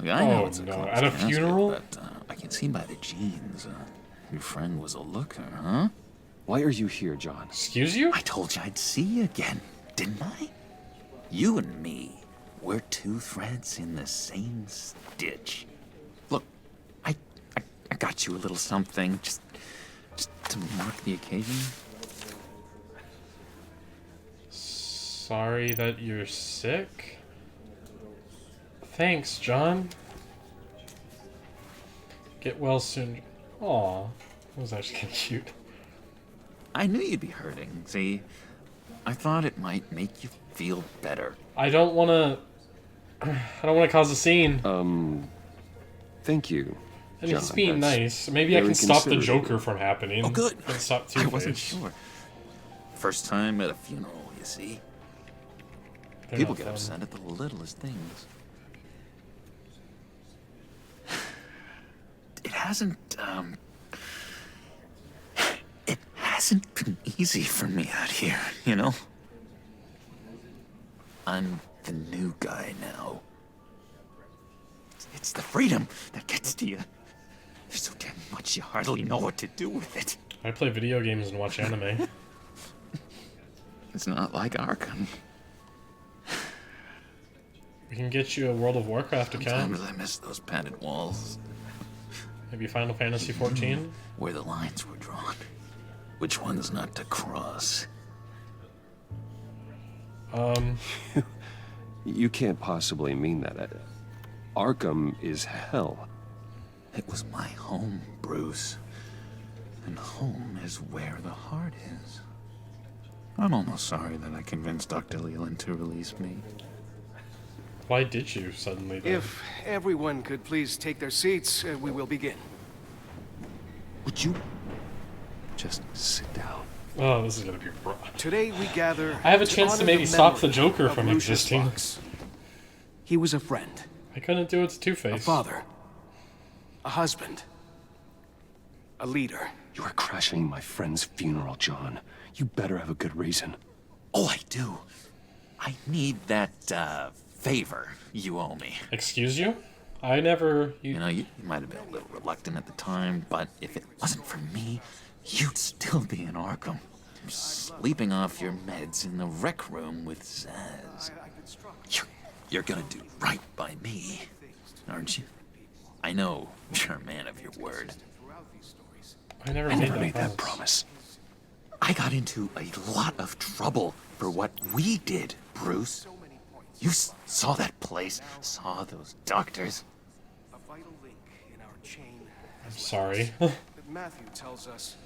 Speaker 4: Look, I know it's a close
Speaker 1: At a
Speaker 4: casket,
Speaker 1: funeral?
Speaker 4: but I can see by the jeans. Your friend was a looker, huh?
Speaker 2: Why are you here, John?
Speaker 1: Excuse you?
Speaker 4: I told you I'd see you again, didn't I? You and me, we're two threads in the same stitch. Look, I got you a little something, just to mark the occasion.
Speaker 1: Sorry that you're sick? Thanks, John. Get well soon. Aw, that was actually kind of cute.
Speaker 4: I knew you'd be hurting, see? I thought it might make you feel better.
Speaker 1: I don't want to cause a scene.
Speaker 2: Thank you,
Speaker 1: And he's
Speaker 2: John,
Speaker 1: being
Speaker 2: that's
Speaker 1: nice. Maybe I
Speaker 2: very
Speaker 1: can stop the
Speaker 2: considerate.
Speaker 1: Joker from happening.
Speaker 4: Oh, good.
Speaker 1: And stop
Speaker 4: I
Speaker 1: Two-Face.
Speaker 4: wasn't sure. First time at a funeral, you see.
Speaker 1: They're
Speaker 4: People
Speaker 1: not
Speaker 4: get
Speaker 1: fun.
Speaker 4: upset at the littlest things. It hasn't been easy for me out here, you know? I'm the new guy now. It's the freedom that gets to you. There's so damn much you hardly know what to do with it.
Speaker 1: I play video games and watch anime.
Speaker 4: It's not like Arkham.
Speaker 1: We can get you a World of Warcraft account.
Speaker 4: Sometimes I miss those padded walls.
Speaker 1: Maybe Final Fantasy 14?
Speaker 4: Where the lines were drawn. Which ones not to cross.
Speaker 2: You can't possibly mean that. Arkham is hell.
Speaker 4: It was my home, Bruce. And home is where the heart is. I'm almost sorry that I convinced Dr. Leland to release me.
Speaker 1: Why did you suddenly, though?
Speaker 19: If everyone could please take their seats, we will begin.
Speaker 4: Would you
Speaker 2: just sit down?
Speaker 1: Oh, this is gonna be rough.
Speaker 19: Today we gather.
Speaker 1: I have a chance to
Speaker 19: honor
Speaker 1: maybe
Speaker 19: the
Speaker 1: stop the
Speaker 19: memory
Speaker 1: Joker
Speaker 19: of
Speaker 1: from
Speaker 19: Lucius
Speaker 1: existing.
Speaker 19: Fox. He was a friend,
Speaker 1: I couldn't do it to Two-Face.
Speaker 19: a father, a husband, a leader.
Speaker 2: You are crashing my friend's funeral, John. You better have a good reason.
Speaker 4: Oh, I do. I need that, favor you owe me.
Speaker 1: Excuse you? I never...
Speaker 4: You know, you might have been a little reluctant at the time, but if it wasn't for me, you'd still be in Arkham. Sleeping off your meds in the rec room with Zaz. You're gonna do right by me, aren't you? I know you're a man of your word.
Speaker 1: I never made
Speaker 2: that promise.
Speaker 4: I got into a lot of trouble for what we did, Bruce. You saw that place, saw those doctors.
Speaker 19: A vital link in our chain.
Speaker 1: I'm sorry.
Speaker 19: that Matthew tells us.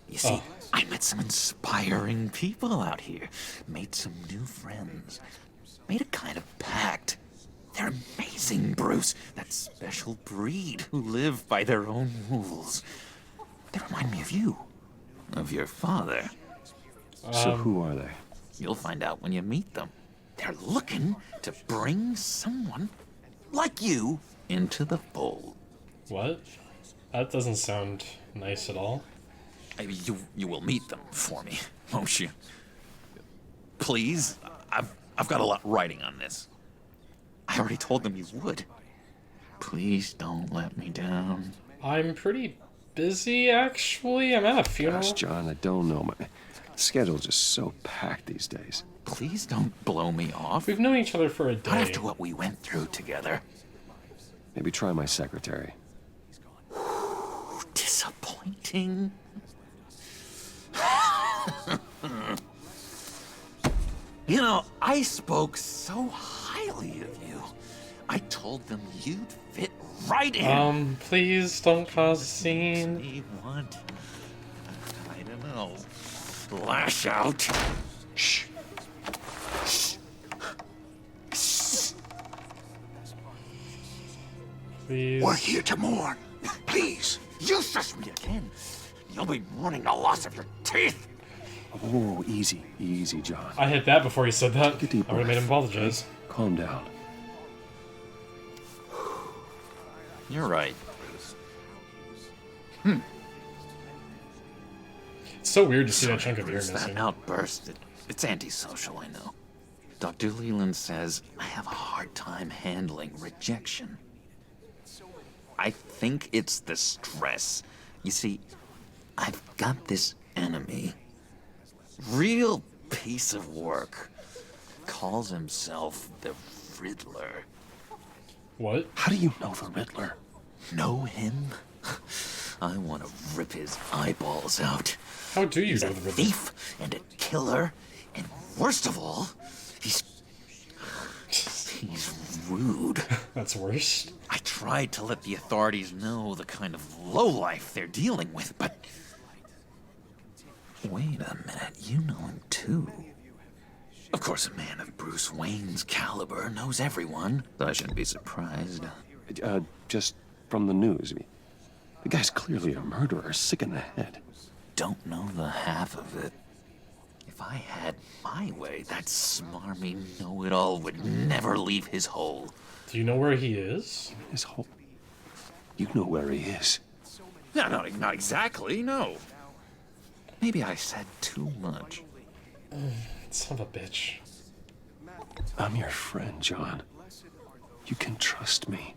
Speaker 4: You see, I met some inspiring people out here. Made some new friends. Made a kind of pact. They're amazing, Bruce. That special breed who live by their own rules. They remind me of you. Of your father.
Speaker 2: So who are they?
Speaker 4: You'll find out when you meet them. They're looking to bring someone like you into the fold.
Speaker 1: What? That doesn't sound nice at all.
Speaker 4: You will meet them for me, won't you? Please? I've got a lot writing on this. I already told them you would. Please don't let me down.
Speaker 1: I'm pretty busy, actually. I'm at a funeral.
Speaker 2: Gosh, John, I don't know. My schedule's just so packed these days.
Speaker 4: Please don't blow me off.
Speaker 1: We've known each other for a day.
Speaker 4: Not after what we went through together.
Speaker 2: Maybe try my secretary.
Speaker 4: Disappointing. You know, I spoke so highly of you. I told them you'd fit right in.
Speaker 1: Please don't cause a scene.
Speaker 4: Need what? I don't know. Lash out. Shh.
Speaker 1: Please.
Speaker 15: We're here to mourn. Please,
Speaker 4: use this me again. You'll be mourning the loss of your teeth.
Speaker 2: Oh, easy, easy, John.
Speaker 1: I hit that before he said that.
Speaker 2: Take a deep
Speaker 1: I would have made him
Speaker 2: breath.
Speaker 1: apologize.
Speaker 2: Calm down.
Speaker 4: You're right.
Speaker 1: It's so weird to see that chunk of ear
Speaker 4: Bruce,
Speaker 1: missing.
Speaker 4: that outburst, it's antisocial, I know. Dr. Leland says I have a hard time handling rejection. I think it's the stress. You see, I've got this enemy. Real piece of work. Calls himself the Riddler.
Speaker 1: What?
Speaker 2: How do you know the Riddler?
Speaker 4: Know him? I want to rip his eyeballs out.
Speaker 1: How do you
Speaker 4: He's
Speaker 1: know
Speaker 4: a
Speaker 1: the Riddler?
Speaker 4: thief and a killer, and worst of all, he's rude.
Speaker 1: That's worse.
Speaker 4: I tried to let the authorities know the kind of lowlife they're dealing with, but... Wait a minute, you know him too. Of course, a man of Bruce Wayne's caliber knows everyone, so I shouldn't be surprised.
Speaker 2: Just from the news. The guy's clearly a murderer, sick in the head.
Speaker 4: Don't know the half of it. If I had my way, that smarmy know-it-all would never leave his hole.
Speaker 1: Do you know where he is?
Speaker 2: His hole? You know where he is.
Speaker 4: No, not exactly, no. Maybe I said too much.
Speaker 1: Son of a bitch.
Speaker 2: I'm your friend, John. You can trust me.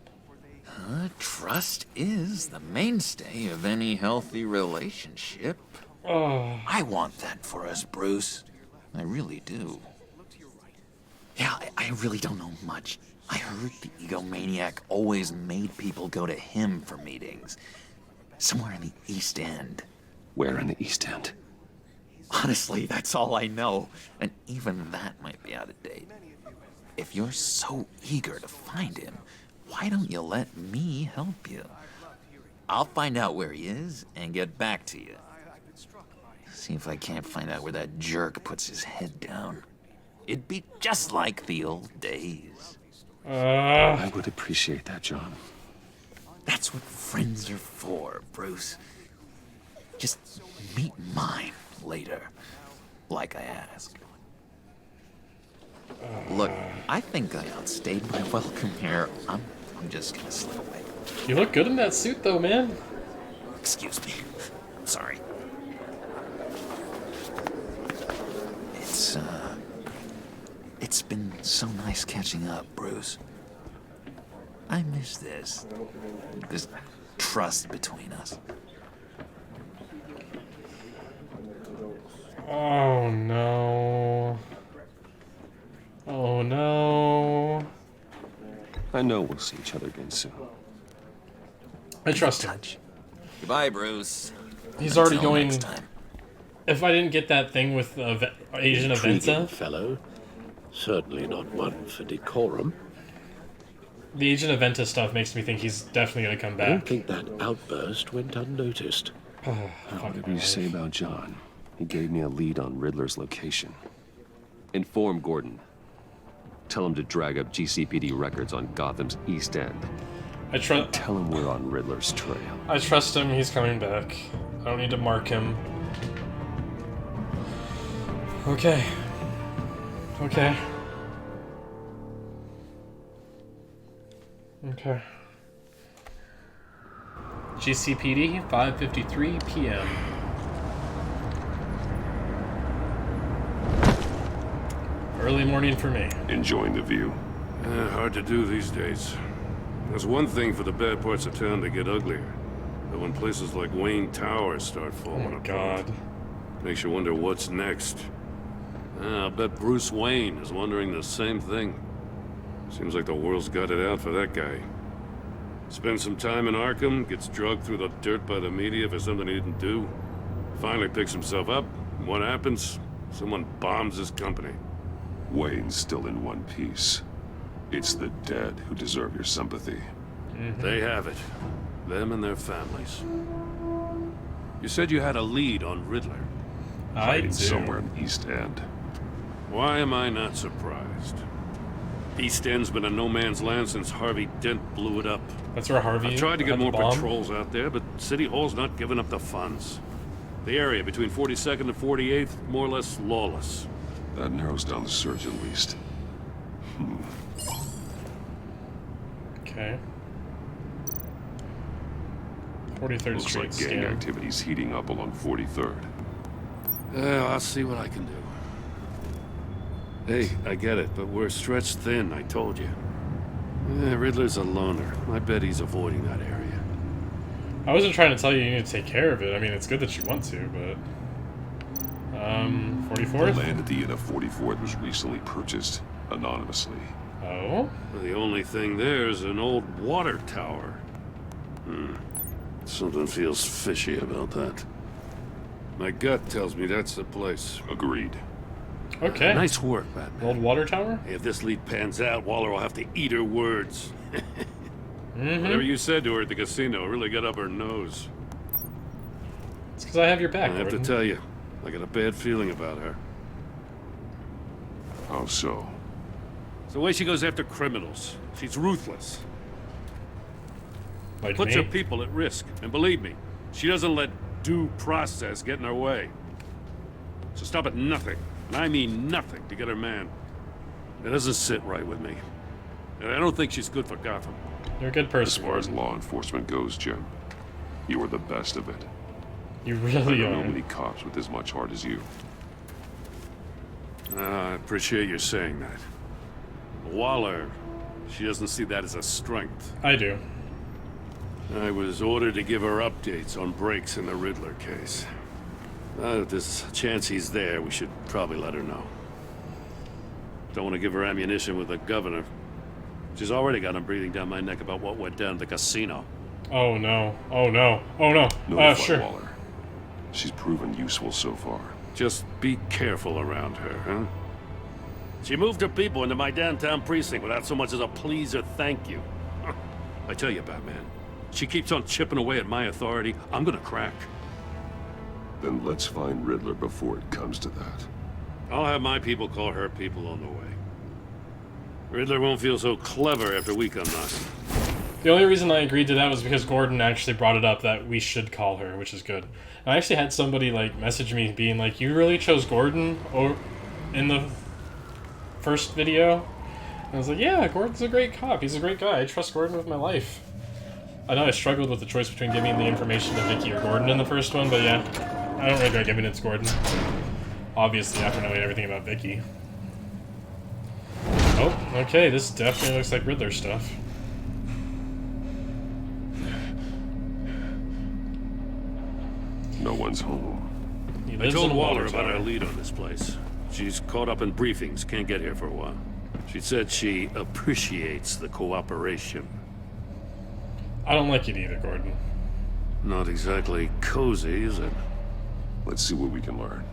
Speaker 4: Trust is the mainstay of any healthy relationship.
Speaker 1: Oh.
Speaker 4: I want that for us, Bruce. I really do. Yeah, I really don't know much. I heard the egomaniac always made people go to him for meetings. Somewhere in the East End.
Speaker 2: Where in the East End?
Speaker 4: Honestly, that's all I know. And even that might be out of date. If you're so eager to find him, why don't you let me help you? I'll find out where he is and get back to you. See if I can't find out where that jerk puts his head down. It'd be just like the old days.
Speaker 2: I would appreciate that, John.
Speaker 4: That's what friends are for, Bruce. Just meet mine later, like I asked. Look, I think I outstayed my welcome here. I'm just gonna slip away.
Speaker 1: You look good in that suit, though, man.
Speaker 4: Excuse me. Sorry. It's been so nice catching up, Bruce. I miss this trust between us.
Speaker 1: Oh, no. Oh, no.
Speaker 2: I know we'll see each other again soon.
Speaker 1: I trust him.
Speaker 4: Goodbye, Bruce.
Speaker 1: He's already
Speaker 4: Until
Speaker 1: going...
Speaker 4: next time.
Speaker 1: If I didn't get that thing with Agent
Speaker 11: Intriguing
Speaker 1: Aventa...
Speaker 11: fellow. Certainly not one for decorum.
Speaker 1: The Agent Aventa stuff makes me think he's definitely going to come
Speaker 11: I don't
Speaker 1: back.
Speaker 11: think that outburst went unnoticed.
Speaker 2: Whatever you say about John, he gave me a lead on Riddler's location. Inform Gordon. Tell him to drag up GCPD records on Gotham's East End. Tell him we're on Riddler's trail.
Speaker 1: I trust him. He's coming back. I don't need to mark him. Okay. Okay. Okay. GCPD, 5:53 p.m. Early morning for me.
Speaker 9: Enjoying the view.
Speaker 10: Hard to do these days. There's one thing for the bad parts of town to get uglier. But when places like Wayne Tower start falling apart,
Speaker 1: God.
Speaker 10: Makes you wonder what's next. I'll bet Bruce Wayne is wondering the same thing. Seems like the world's got it out for that guy. Spends some time in Arkham, gets drugged through the dirt by the media for something he didn't do. Finally picks himself up, and what happens? Someone bombs his company.
Speaker 9: Wayne's still in one piece. It's the dead who deserve your sympathy.
Speaker 10: They have it. Them and their families. You said you had a lead on Riddler.
Speaker 9: Hiding somewhere in East End.
Speaker 10: Why am I not surprised? East End's been a no-man's land since Harvey Dent blew it up.
Speaker 1: That's where Harvey
Speaker 10: I've tried to get
Speaker 1: had the
Speaker 10: more
Speaker 1: bomb?
Speaker 10: patrols out there, but City Hall's not giving up the funds. The area between 42nd and 48th, more or less lawless.
Speaker 9: That narrows down the search at least.
Speaker 1: Okay. 43rd
Speaker 9: Looks
Speaker 1: Street
Speaker 9: like gang
Speaker 1: scan.
Speaker 9: activity's heating up along 43rd.
Speaker 10: I'll see what I can do. Hey, I get it, but we're stretched thin, I told you. Riddler's a loner. I bet he's avoiding that area.
Speaker 1: I wasn't trying to tell you need to take care of it. I mean, it's good that you want to, but... 44th?
Speaker 9: The land at the end of 44th was recently purchased, anonymously.
Speaker 1: Oh?
Speaker 10: The only thing there is an old water tower. Something feels fishy about that. My gut tells me that's the place.
Speaker 9: Agreed.
Speaker 1: Okay.
Speaker 10: Nice work, Batman.
Speaker 1: Old water tower?
Speaker 10: If this lead pans out, Waller will have to eat her words. Whatever you said to her at the casino really got up her nose.
Speaker 1: It's because I have your back,
Speaker 10: I have to
Speaker 1: Gordon.
Speaker 10: tell you, I got a bad feeling about her.
Speaker 9: How so?
Speaker 10: It's the way she goes after criminals. She's ruthless.
Speaker 1: Like
Speaker 10: Puts
Speaker 1: me?
Speaker 10: her people at risk. And believe me, she doesn't let due process get in her way. So stop at nothing, and I mean nothing, to get her man. It doesn't sit right with me. And I don't think she's good for Gotham.
Speaker 1: You're a good person.
Speaker 9: As far as law enforcement goes, Jim, you are the best of it.
Speaker 1: You
Speaker 9: I
Speaker 1: really
Speaker 9: don't
Speaker 1: are.
Speaker 9: know many cops with as much heart as you.
Speaker 10: I appreciate you saying that. Waller, she doesn't see that as a strength.
Speaker 1: I do.
Speaker 10: I was ordered to give her updates on breaks in the Riddler case. If there's a chance he's there, we should probably let her know. Don't want to give her ammunition with the governor. She's already got him breathing down my neck about what went down at the casino.
Speaker 1: Oh no. Oh no. Oh no.
Speaker 9: Notify
Speaker 1: Sure.
Speaker 9: Waller. She's proven useful so far.
Speaker 10: Just be careful around her, huh? She moved her people into my downtown precinct without so much as a please or thank you. I tell you, Batman, she keeps on chipping away at my authority, I'm gonna crack.
Speaker 9: Then let's find Riddler before it comes to that.
Speaker 10: I'll have my people call her people on the way. Riddler won't feel so clever after we come knocking.
Speaker 1: The only reason I agreed to that was because Gordon actually brought it up that we should call her, which is good. And I actually had somebody like message me being like, "You really chose Gordon in the first video?" And I was like, "Yeah, Gordon's a great cop. He's a great guy. I trust Gordon with my life." I know I struggled with the choice between giving the information to Vicky or Gordon in the first one, but yeah, I don't regret giving it to Gordon. Obviously, after knowing everything about Vicky. Oh, okay, this definitely looks like Riddler stuff.
Speaker 9: No one's home.
Speaker 10: I told Waller about our lead on this place. She's caught up in briefings, can't get here for a while. She said she appreciates the cooperation.
Speaker 1: I don't like it either, Gordon.
Speaker 10: Not exactly cozy, is it?
Speaker 9: Let's see what we can learn.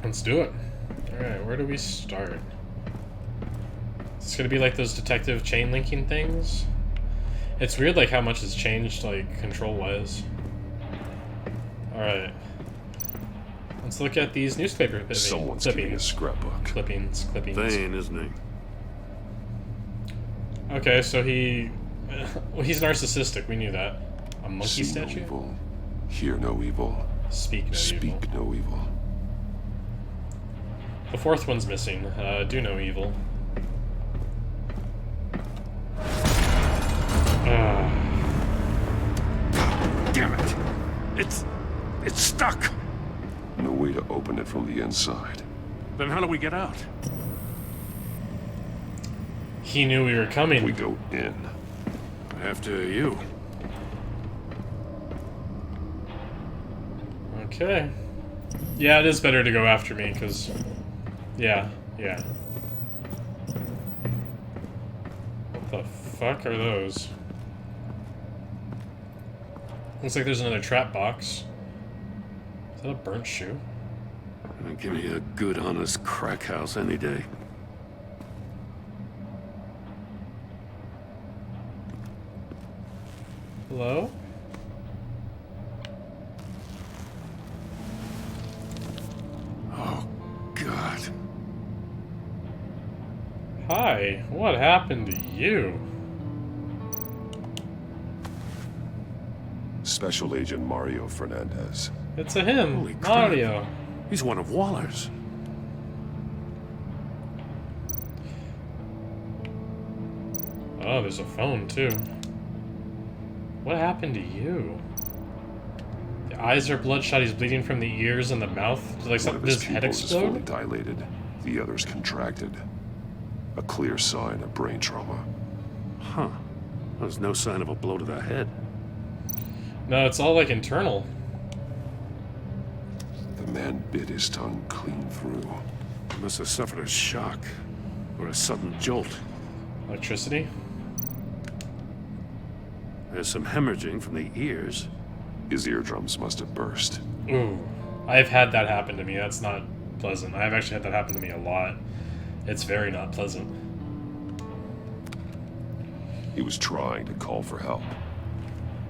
Speaker 1: Let's do it. Alright, where do we start? Is this gonna be like those detective chain linking things? It's weird like how much has changed, like, control-wise. Alright. Let's look at these newspaper clippings.
Speaker 9: Someone's keeping a scrapbook.
Speaker 1: Clippings.
Speaker 10: Vane, isn't he?
Speaker 1: Okay, so he... well, he's narcissistic, we knew that. A monkey
Speaker 9: See
Speaker 1: statue?
Speaker 9: no evil, hear no evil,
Speaker 1: Speak no evil.
Speaker 9: speak no evil.
Speaker 1: The fourth one's missing. Do no evil.
Speaker 10: Damn it! It's stuck!
Speaker 9: No way to open it from the inside.
Speaker 10: Then how do we get out?
Speaker 1: He knew we were coming.
Speaker 9: We go in.
Speaker 10: After you.
Speaker 1: Okay. Yeah, it is better to go after me, because... Yeah. What the fuck are those? Looks like there's another trap box. Is that a burnt shoe?
Speaker 10: Give me a good, honest crack house any day.
Speaker 1: Hello?
Speaker 10: Oh, God.
Speaker 1: Hi, what happened to you?
Speaker 9: Special Agent Mario Fernandez.
Speaker 1: It's a him,
Speaker 10: Holy crap.
Speaker 1: Mario.
Speaker 10: He's one of Waller's.
Speaker 1: Oh, there's a phone, too. What happened to you? The eyes are bloodshot, he's bleeding from the ears and the mouth. Did
Speaker 9: One of his
Speaker 1: his head
Speaker 9: pupils is fully
Speaker 1: explode?
Speaker 9: dilated. The other's contracted. A clear sign of brain trauma.
Speaker 10: Huh. There's no sign of a blow to the head.
Speaker 1: No, it's all like internal.
Speaker 9: The man bit his tongue clean through.
Speaker 10: He must have suffered a shock. Or a sudden jolt.
Speaker 1: Electricity?
Speaker 10: There's some hemorrhaging from the ears.
Speaker 9: His eardrums must have burst.
Speaker 1: Ooh. I've had that happen to me. That's not pleasant. I've actually had that happen to me a lot. It's very not pleasant.
Speaker 9: He was trying to call for help.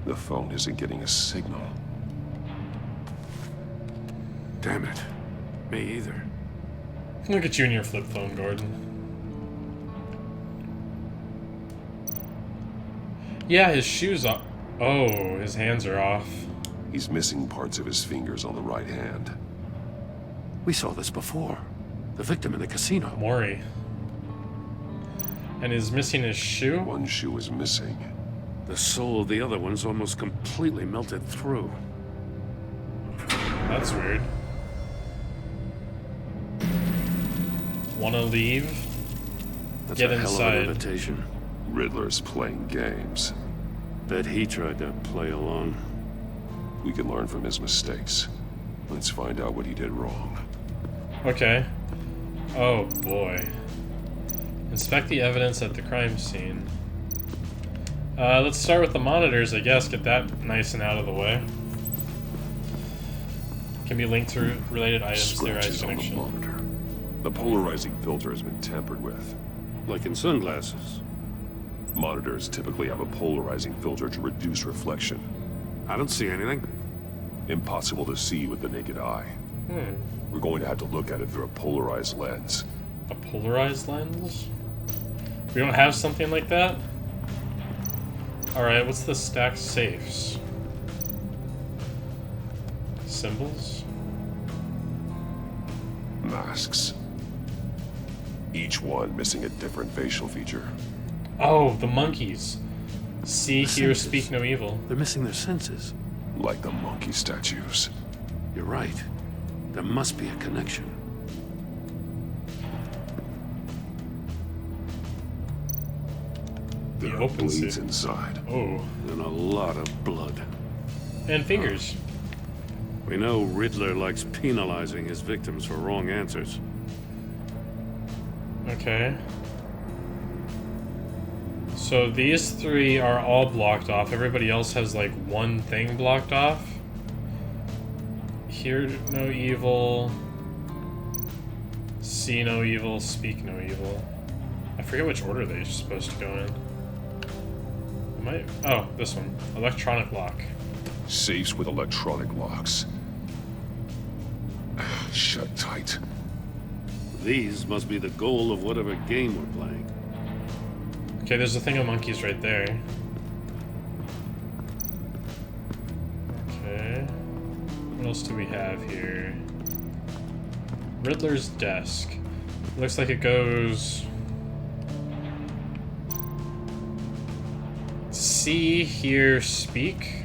Speaker 9: The phone isn't getting a signal.
Speaker 10: Damn it. Me either.
Speaker 1: Look at you and your flip phone, Gordon. Yeah, his shoes off. Oh, his hands are off.
Speaker 9: He's missing parts of his fingers on the right hand.
Speaker 11: We saw this before. The victim in the casino.
Speaker 1: Mori. And he's missing his shoe?
Speaker 9: One shoe is missing.
Speaker 10: The sole of the other one's almost completely melted through.
Speaker 1: That's weird. Wanna leave?
Speaker 10: That's
Speaker 1: Get
Speaker 10: a hell
Speaker 1: inside.
Speaker 10: of an invitation.
Speaker 9: Riddler's playing games.
Speaker 10: Bet he tried to play along.
Speaker 9: We can learn from his mistakes. Let's find out what he did wrong.
Speaker 1: Okay. Oh boy. Inspect the evidence at the crime scene. Let's start with the monitors, I guess. Get that nice and out of the way. Can be linked to related items. Theorized
Speaker 9: Scratches on the
Speaker 1: connection.
Speaker 9: monitor. The polarizing filter has been tampered with.
Speaker 10: Like in sunglasses.
Speaker 9: Monitors typically have a polarizing filter to reduce reflection.
Speaker 10: I don't see anything.
Speaker 9: Impossible to see with the naked eye. We're going to have to look at it through a polarized lens.
Speaker 1: A polarized lens? We don't have something like that? Alright, what's the stacked safes? Symbols?
Speaker 9: Masks. Each one missing a different facial feature.
Speaker 1: Oh, the monkeys. See, hear,
Speaker 10: Senses.
Speaker 1: speak no evil.
Speaker 10: They're missing their senses.
Speaker 9: Like the monkey statues.
Speaker 10: You're right. There must be a connection.
Speaker 9: There are
Speaker 1: opens
Speaker 9: bleeds
Speaker 1: it.
Speaker 9: inside.
Speaker 1: Oh.
Speaker 10: And a lot of blood.
Speaker 1: And fingers.
Speaker 10: We know Riddler likes penalizing his victims for wrong answers.
Speaker 1: Okay. So these three are all blocked off. Everybody else has like one thing blocked off. Hear no evil. See no evil. Speak no evil. I forget which order they're supposed to go in. Oh, this one. Electronic lock.
Speaker 9: Safes with electronic locks. Shut tight.
Speaker 10: These must be the goal of whatever game we're playing.
Speaker 1: Okay, there's a thing of monkeys right there. Okay. What else do we have here? Riddler's desk. Looks like it goes... See, hear, speak?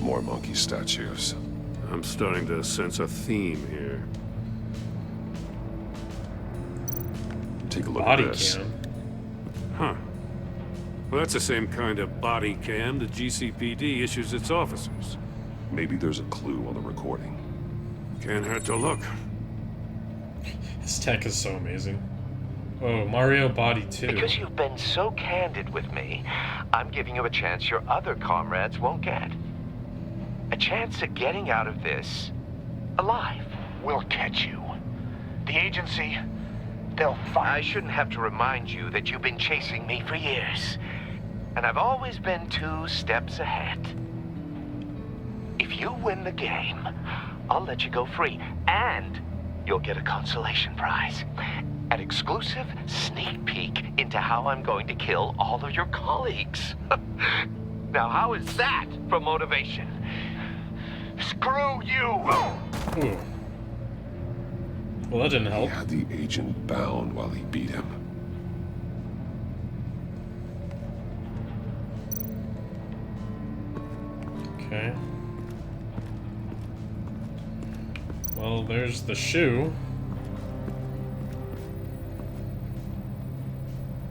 Speaker 9: More monkey statues.
Speaker 10: I'm starting to sense a theme here.
Speaker 9: Take a look
Speaker 1: Body
Speaker 9: at this.
Speaker 1: cam.
Speaker 10: Huh. Well, that's the same kind of body cam the GCPD issues its officers.
Speaker 9: Maybe there's a clue on the recording.
Speaker 10: Can't hurt to look.
Speaker 1: This tech is so amazing. Oh, Mario Body 2.
Speaker 15: Because you've been so candid with me, I'm giving you a chance your other comrades won't get. A chance at getting out of this alive.
Speaker 3: We'll catch you. The agency, they'll find...
Speaker 15: I shouldn't have to remind you that you've been chasing me for years. And I've always been 2 steps ahead. If you win the game, I'll let you go free. And you'll get a consolation prize. An exclusive sneak peek into how I'm going to kill all of your colleagues. Now, how is that for motivation? Screw you!
Speaker 1: Ooh. Well, that didn't help.
Speaker 9: He had the agent bound while he beat him.
Speaker 1: Okay. Well, there's the shoe.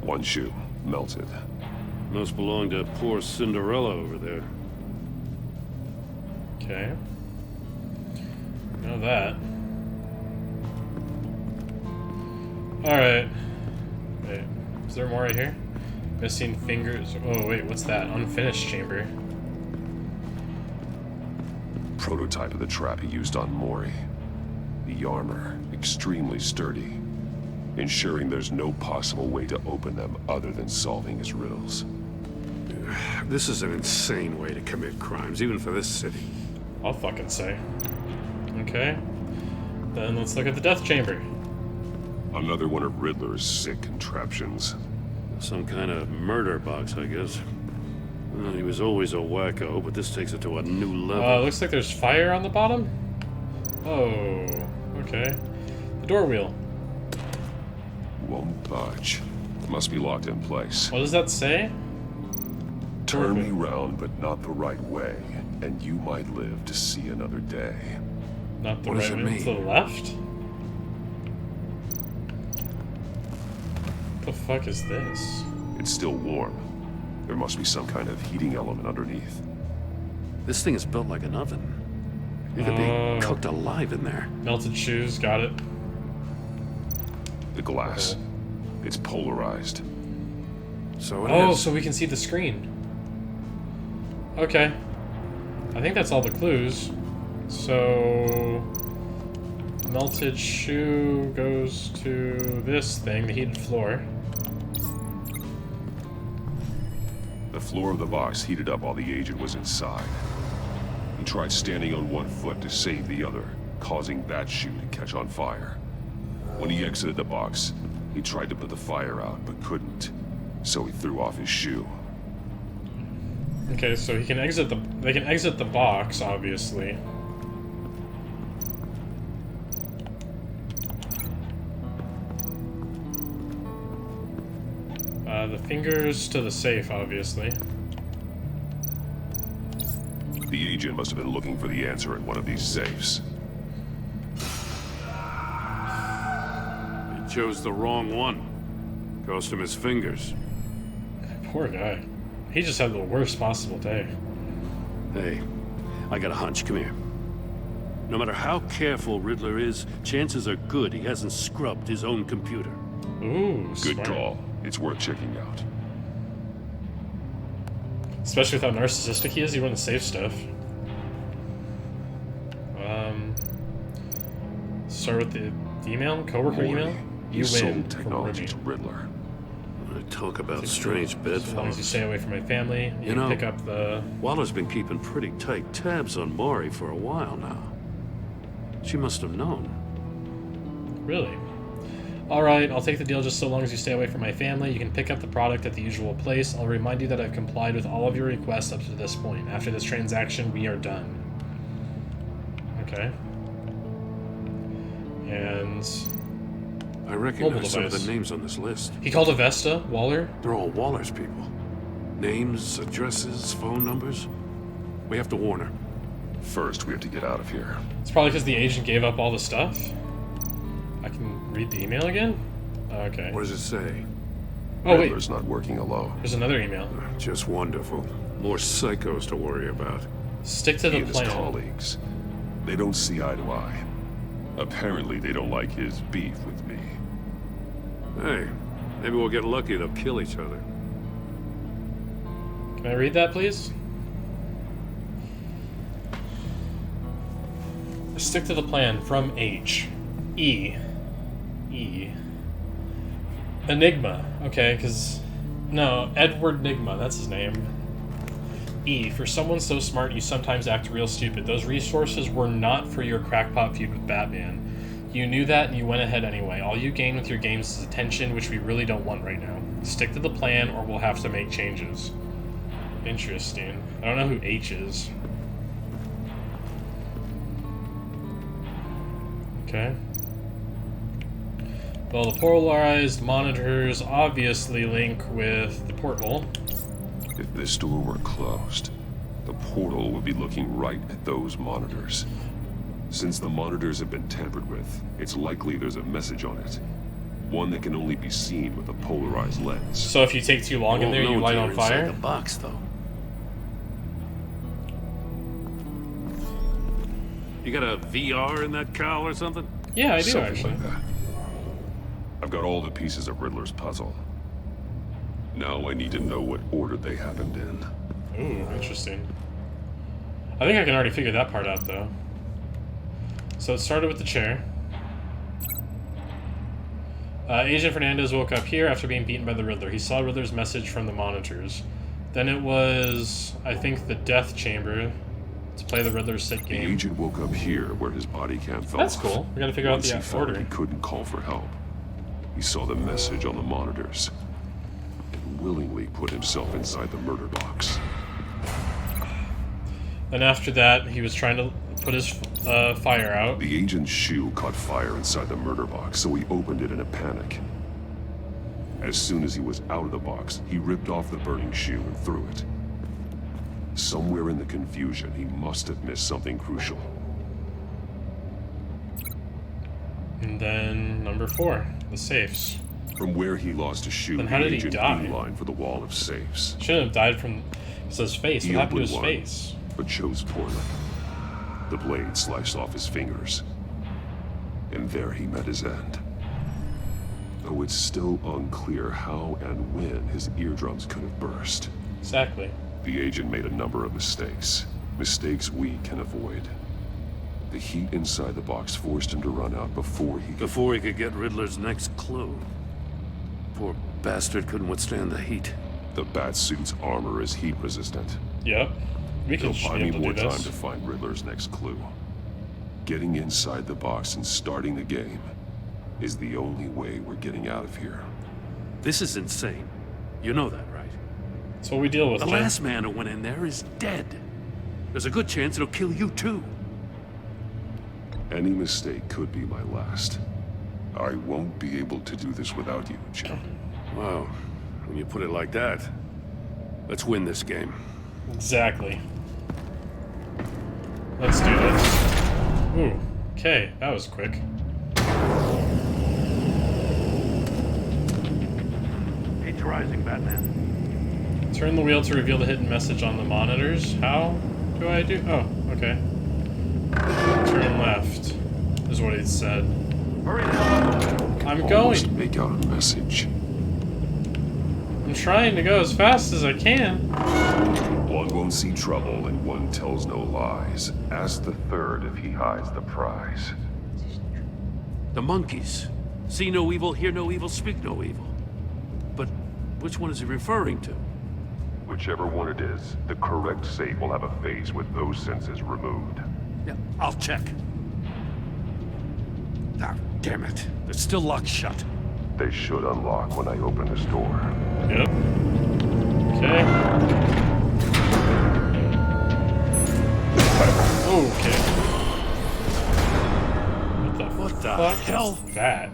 Speaker 9: One shoe, melted.
Speaker 10: Must belong to poor Cinderella over there.
Speaker 1: Okay. Know that. Alright. Wait. Is there more right here? Missing fingers. Oh, wait, what's that? Unfinished chamber.
Speaker 9: Prototype of the trap he used on Mori. The armor, extremely sturdy, ensuring there's no possible way to open them other than solving his riddles.
Speaker 10: This is an insane way to commit crimes, even for this city.
Speaker 1: I'll fucking say. Okay. Then let's look at the death chamber.
Speaker 9: Another one of Riddler's sick contraptions.
Speaker 10: Some kind of murder box, I guess. Well, he was always a wacko, but this takes it to a new level.
Speaker 1: Looks like there's fire on the bottom. Oh, okay. The door wheel.
Speaker 9: Won't budge. Must be locked in place.
Speaker 1: What does that say?
Speaker 9: Turn me round, but not the right way, and you might live to see another day.
Speaker 1: Not the
Speaker 9: What does
Speaker 1: right
Speaker 9: it
Speaker 1: way,
Speaker 9: mean?
Speaker 1: to the left? What the fuck is this?
Speaker 9: It's still warm. There must be some kind of heating element underneath.
Speaker 10: This thing is built like an oven. You could be cooked alive in there.
Speaker 1: Melted shoes, got it.
Speaker 9: The glass. It's polarized.
Speaker 10: So
Speaker 1: so we can see the screen. Okay. I think that's all the clues. So... melted shoe goes to this thing, the heated floor.
Speaker 9: The floor of the box heated up while the agent was inside. He tried standing on one foot to save the other, causing that shoe to catch on fire. When he exited the box, he tried to put the fire out, but couldn't. So he threw off his shoe.
Speaker 1: Okay, so he can exit the... they can exit the box, obviously. The fingers to the safe, obviously.
Speaker 9: The agent must have been looking for the answer in one of these safes.
Speaker 10: He chose the wrong one. Cost him his fingers.
Speaker 1: Poor guy. He just had the worst possible day.
Speaker 10: Hey, I got a hunch. Come here. No matter how careful Riddler is, chances are good he hasn't scrubbed his own computer.
Speaker 1: Ooh,
Speaker 9: Good
Speaker 1: smart.
Speaker 9: call. It's worth checking out.
Speaker 1: Especially with how narcissistic he is, he wouldn't save stuff. Start with the email? Coworker
Speaker 9: Maury,
Speaker 1: email?
Speaker 9: You
Speaker 1: win
Speaker 9: sold
Speaker 1: for
Speaker 9: technology
Speaker 1: Maury.
Speaker 9: to Riddler.
Speaker 10: Talk about strange
Speaker 1: As long as you
Speaker 10: bedfellows.
Speaker 1: stay away from my family, you can pick up the...
Speaker 10: Waller's been keeping pretty tight tabs on Maury for a while now. She must have known.
Speaker 1: Really? Alright, I'll take the deal just so long as you stay away from my family. You can pick up the product at the usual place. I'll remind you that I've complied with all of your requests up to this point. After this transaction, we are done. Okay. And...
Speaker 10: I recognize some of the names on this list.
Speaker 1: He called Avesta, Waller?
Speaker 10: They're all Waller's people. Names, addresses, phone numbers. We have to warn her.
Speaker 9: First, we have to get out of here.
Speaker 1: It's probably because the agent gave up all the stuff. I can read the email again? Okay.
Speaker 10: What does it say?
Speaker 1: Oh, wait.
Speaker 9: Riddler's not working alone.
Speaker 1: There's another email.
Speaker 10: Just wonderful. More psychos to worry about.
Speaker 1: Stick to
Speaker 9: He
Speaker 1: the
Speaker 9: and
Speaker 1: plan.
Speaker 9: his colleagues. They don't see eye to eye. Apparently, they don't like his beef with me.
Speaker 10: Hey, maybe we'll get lucky. They'll kill each other.
Speaker 1: Can I read that, please? Stick to the plan from H. E. Enigma. Okay, because... no, Edward Nigma, that's his name. E. For someone so smart, you sometimes act real stupid. Those resources were not for your crackpot feud with Batman. You knew that, and you went ahead anyway. All you gain with your games is attention, which we really don't want right now. Stick to the plan, or we'll have to make changes. Interesting. I don't know who H is. Okay. Well, the polarized monitors obviously link with the porthole.
Speaker 9: If this door were closed, the portal would be looking right at those monitors. Since the monitors have been tampered with, it's likely there's a message on it. One that can only be seen with a polarized lens.
Speaker 1: So if you take too long in there, you light on fire?
Speaker 10: The box, though. You got a VR in that cowl or something?
Speaker 1: Yeah, I do,
Speaker 9: Something
Speaker 1: actually.
Speaker 9: like that. I've got all the pieces of Riddler's puzzle. Now I need to know what order they happened in.
Speaker 1: Ooh, interesting. I think I can already figure that part out, though. So it started with the chair. Agent Fernandez woke up here after being beaten by the Riddler. He saw Riddler's message from the monitors. Then it was, I think, the death chamber to play the Riddler's sick game.
Speaker 9: The agent woke up here where his body cam fell
Speaker 1: That's
Speaker 9: off.
Speaker 1: cool. We gotta figure out
Speaker 9: Once
Speaker 1: the
Speaker 9: he found
Speaker 1: order.
Speaker 9: He couldn't call for help. He saw the message on the monitors and willingly put himself inside the murder box.
Speaker 1: And after that, he was trying to put his fire out.
Speaker 9: The agent's shoe caught fire inside the murder box, so he opened it in a panic. As soon as he was out of the box, he ripped off the burning shoe and threw it. Somewhere in the confusion, he must have missed something crucial.
Speaker 1: And then number 4, the safes.
Speaker 9: From where he lost a shoe,
Speaker 1: Then how
Speaker 9: the
Speaker 1: did he
Speaker 9: agent
Speaker 1: die?
Speaker 9: beelined for the wall of safes.
Speaker 1: Shouldn't have died from his face.
Speaker 9: He
Speaker 1: What happened to
Speaker 9: opened
Speaker 1: his
Speaker 9: one,
Speaker 1: face?
Speaker 9: but chose poorly. The blade sliced off his fingers. And there he met his end. Though it's still unclear how and when his eardrums could have burst.
Speaker 1: Exactly.
Speaker 9: The agent made a number of mistakes. Mistakes we can avoid. The heat inside the box forced him to run out before he
Speaker 10: could get Riddler's next clue. Poor bastard couldn't withstand the heat.
Speaker 9: The Batsuit's armor is heat resistant.
Speaker 1: Yep. We can
Speaker 9: He'll buy me
Speaker 1: able to
Speaker 9: more
Speaker 1: do
Speaker 9: time
Speaker 1: this.
Speaker 9: to find Riddler's next clue. Getting inside the box and starting the game is the only way we're getting out of here.
Speaker 10: This is insane. You know that, right?
Speaker 1: That's what we deal with,
Speaker 10: The
Speaker 1: Jim.
Speaker 10: last man who went in there is dead. There's a good chance it'll kill you too.
Speaker 9: Any mistake could be my last. I won't be able to do this without you, Jim.
Speaker 10: Wow. When you put it like that, let's win this game.
Speaker 1: Exactly. Let's do this. Ooh, okay, that was quick.
Speaker 10: Rising, Batman.
Speaker 1: Turn the wheel to reveal the hidden message on the monitors. How do I do? Oh, okay. Turn left, is what it said. I'm
Speaker 9: Almost
Speaker 1: going.
Speaker 9: make out a message.
Speaker 1: I'm trying to go as fast as I can.
Speaker 9: One won't see trouble and one tells no lies. Ask the third if he hides the prize.
Speaker 10: The monkeys. See no evil, hear no evil, speak no evil. But which one is he referring to?
Speaker 9: Whichever one it is, the correct safe will have a phase with those senses removed.
Speaker 10: Yeah, I'll check. Ah, damn it. They're still locked shut.
Speaker 9: They should unlock when I open this door.
Speaker 1: Yep. Okay. Okay. What the fuck
Speaker 10: hell?
Speaker 1: Is that?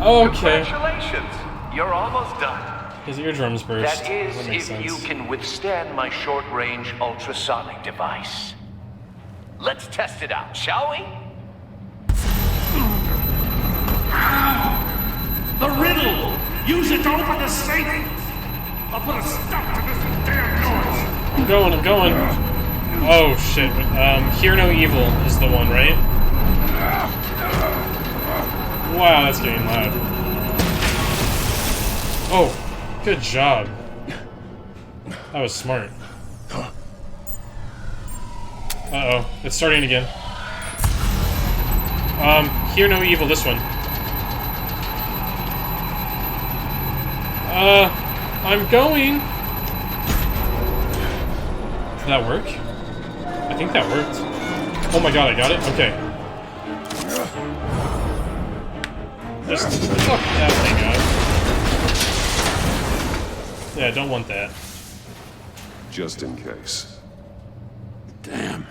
Speaker 1: Okay.
Speaker 15: Congratulations! You're almost done.
Speaker 1: His eardrums burst.
Speaker 15: That is,
Speaker 1: makes
Speaker 15: if
Speaker 1: sense.
Speaker 15: you can withstand my short-range ultrasonic device. Let's test it out, shall we?
Speaker 8: The Riddle! Use it to open the safe! I'll put a stop to this damn noise!
Speaker 1: I'm going. Oh shit. Hear no evil is the one, right? Wow, that's getting loud. Oh, good job. That was smart. Uh-oh, it's starting again. Hear no evil, this one. I'm going. Did that work? I think that worked. Oh my god, I got it? Okay. Just fuck that thing up. Yeah, don't want that.
Speaker 9: Just in case.
Speaker 10: Damn.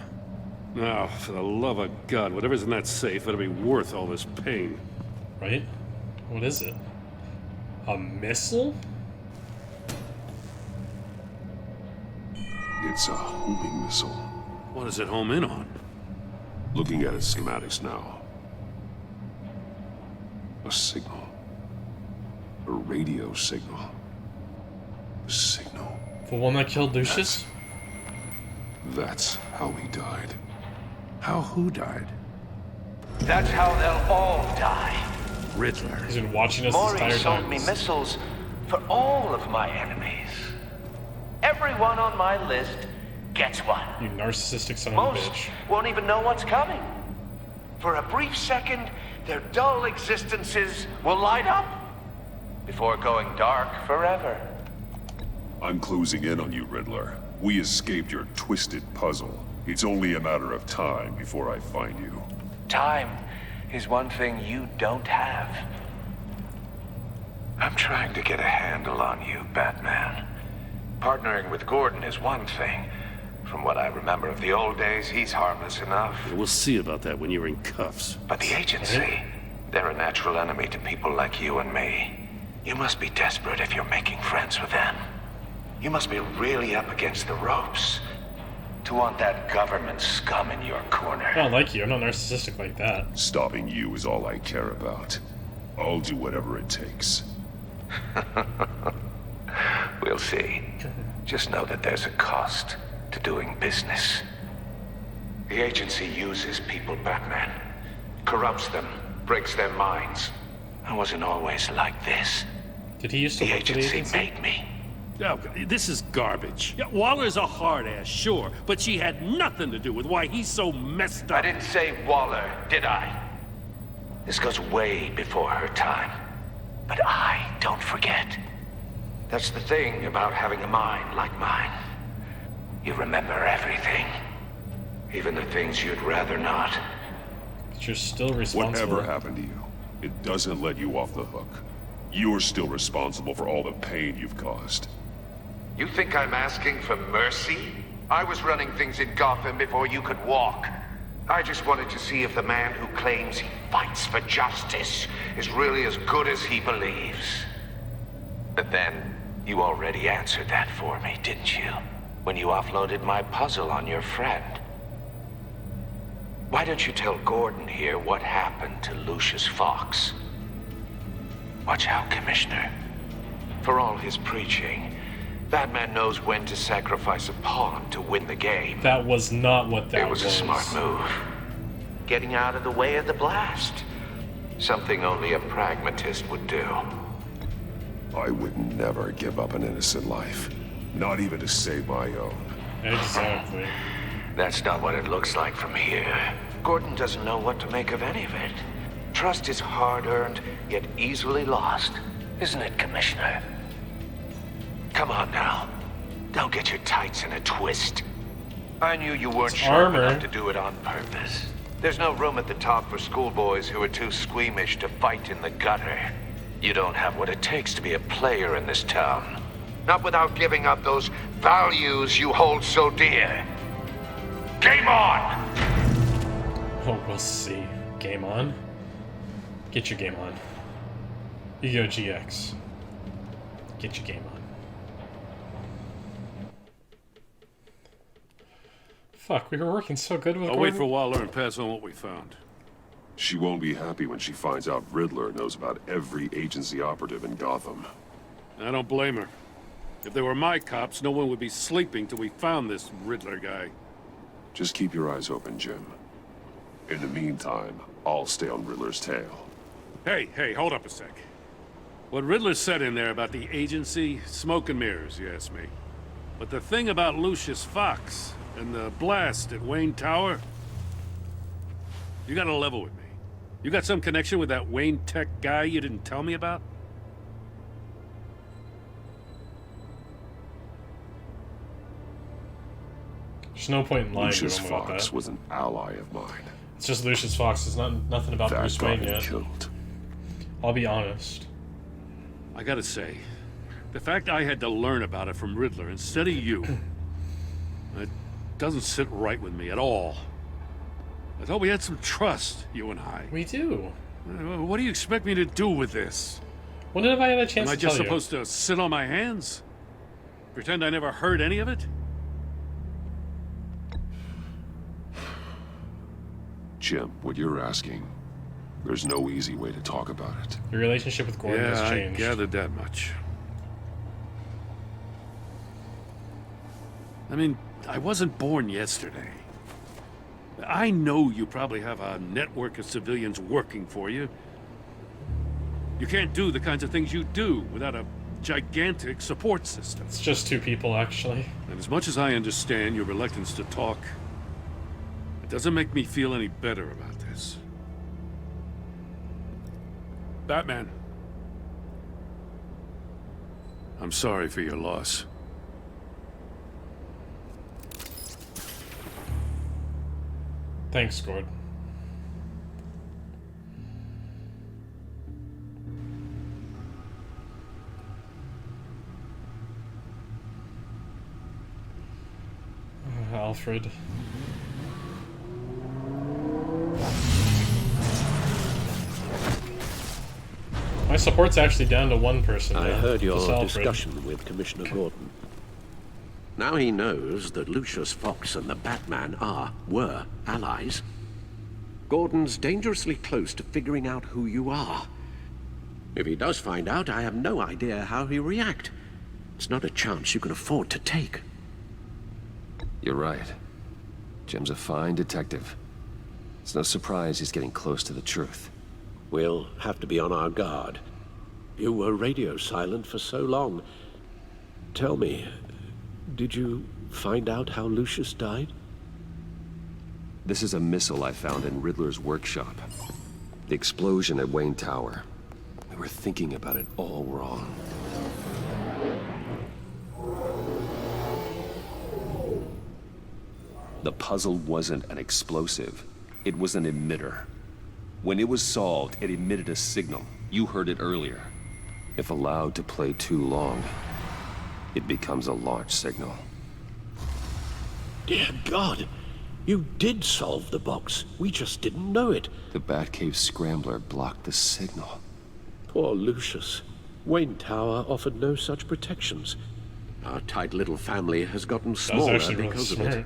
Speaker 10: Now, for the love of God, whatever's in that safe better be worth all this pain.
Speaker 1: Right? What is it? A missile?
Speaker 9: It's a homing missile.
Speaker 10: What does it home in on?
Speaker 9: Looking at its schematics now. A signal. A radio signal. A signal.
Speaker 1: The one that killed Lucius?
Speaker 9: That's how he died.
Speaker 10: How who died?
Speaker 15: That's how they'll all die.
Speaker 10: Riddler.
Speaker 1: He's been watching us this entire
Speaker 15: Maury sold
Speaker 1: time.
Speaker 15: me missiles for all of my enemies. Everyone on my list gets one.
Speaker 1: You narcissistic son of a
Speaker 15: Most
Speaker 1: bitch.
Speaker 15: won't even know what's coming. For a brief second, their dull existences will light up before going dark forever.
Speaker 9: I'm closing in on you, Riddler. We escaped your twisted puzzle. It's only a matter of time before I find you.
Speaker 15: Time is one thing you don't have. I'm trying to get a handle on you, Batman. Partnering with Gordon is one thing. From what I remember of the old days, he's harmless enough.
Speaker 10: We'll see about that when you're in cuffs.
Speaker 15: But the agency, they're a natural enemy to people like you and me. You must be desperate if you're making friends with them. You must be really up against the ropes to want that government scum in your corner.
Speaker 1: I don't like you. I'm not narcissistic like that.
Speaker 9: Stopping you is all I care about. I'll do whatever it takes.
Speaker 15: We'll see. Just know that there's a cost to doing business. The agency uses people, Batman. Corrupts them, breaks their minds. I wasn't always like this.
Speaker 1: Did he used to work for the agency?
Speaker 15: Made me.
Speaker 10: Oh, this is garbage. Yeah, Waller's a hard ass, sure, but she had nothing to do with why he's so messed up.
Speaker 15: I didn't say Waller, did I? This goes way before her time. But I don't forget. That's the thing about having a mind like mine. You remember everything. Even the things you'd rather not.
Speaker 1: But you're still responsible.
Speaker 9: Whatever happened to you, it doesn't let you off the hook. You're still responsible for all the pain you've caused.
Speaker 15: You think I'm asking for mercy? I was running things in Gotham before you could walk. I just wanted to see if the man who claims he fights for justice is really as good as he believes. But then, you already answered that for me, didn't you? When you offloaded my puzzle on your friend. Why don't you tell Gordon here what happened to Lucius Fox? Watch out, Commissioner. For all his preaching, Batman knows when to sacrifice a pawn to win the game.
Speaker 1: That was not what that was.
Speaker 15: It was a smart move. Getting out of the way of the blast. Something only a pragmatist would do.
Speaker 9: I would never give up an innocent life. Not even to save my own.
Speaker 1: Exactly.
Speaker 15: That's not what it looks like from here. Gordon doesn't know what to make of any of it. Trust is hard-earned, yet easily lost. Isn't it, Commissioner? Come on now. Don't get your tights in a twist. I knew you weren't sharp enough to do it on purpose. There's no room at the top for schoolboys who are too squeamish to fight in the gutter. You don't have what it takes to be a player in this town. Not without giving up those values you hold so dear. Game on!
Speaker 1: Oh, we'll see. Game on? Get your game on. You go GX. Get your game on. Fuck, we were working so good with
Speaker 10: I'll
Speaker 1: Gordon.
Speaker 10: wait for Waller and pass on what we found.
Speaker 9: She won't be happy when she finds out Riddler knows about every agency operative in Gotham.
Speaker 10: I don't blame her. If they were my cops, no one would be sleeping till we found this Riddler guy.
Speaker 9: Just keep your eyes open, Jim. In the meantime, I'll stay on Riddler's tail.
Speaker 10: Hey, hold up a sec. What Riddler said in there about the agency, smoke and mirrors, you ask me. But the thing about Lucius Fox and the blast at Wayne Tower, you gotta level with me. You got some connection with that Wayne Tech guy you didn't tell me about?
Speaker 1: There's no point in lying
Speaker 9: Lucius
Speaker 1: to him about
Speaker 9: Fox
Speaker 1: that.
Speaker 9: was an ally of mine.
Speaker 1: It's just Lucius Fox. It's nothing about
Speaker 9: That
Speaker 1: Bruce
Speaker 9: got
Speaker 1: Wayne
Speaker 9: him
Speaker 1: yet.
Speaker 9: killed.
Speaker 1: I'll be honest.
Speaker 10: I gotta say, the fact I had to learn about it from Riddler instead of you, it doesn't sit right with me at all. I thought we had some trust, you and I.
Speaker 1: We do.
Speaker 10: What do you expect me to do with this?
Speaker 1: When have I had a chance
Speaker 10: Am I
Speaker 1: to
Speaker 10: just
Speaker 1: tell you?
Speaker 10: supposed to sit on my hands? Pretend I never heard any of it?
Speaker 9: Jim, what you're asking, there's no easy way to talk about it.
Speaker 1: Your relationship with Gordon has changed.
Speaker 10: I gathered that much. I mean, I wasn't born yesterday. I know you probably have a network of civilians working for you. You can't do the kinds of things you do without a gigantic support system.
Speaker 1: It's just two people, actually.
Speaker 10: And as much as I understand your reluctance to talk, it doesn't make me feel any better about this. Batman. I'm sorry for your loss.
Speaker 1: Thanks, Gordon. Alfred. My support's actually down to one person.
Speaker 11: I heard your
Speaker 1: Alfred.
Speaker 11: discussion with Commissioner Gordon. Now he knows that Lucius Fox and the Batman were allies. Gordon's dangerously close to figuring out who you are. If he does find out, I have no idea how he'll react. It's not a chance you can afford to take.
Speaker 2: You're right. Jim's a fine detective. It's no surprise he's getting close to the truth.
Speaker 11: We'll have to be on our guard. You were radio silent for so long. Tell me, did you find out how Lucius died?
Speaker 2: This is a missile I found in Riddler's workshop. The explosion at Wayne Tower. We were thinking about it all wrong. The puzzle wasn't an explosive. It was an emitter. When it was solved, it emitted a signal. You heard it earlier. If allowed to play too long, it becomes a launch signal.
Speaker 11: Dear God! You did solve the box. We just didn't know it.
Speaker 2: The Batcave Scrambler blocked the signal.
Speaker 11: Poor Lucius. Wayne Tower offered no such protections. Our tight little family has gotten smaller because of it.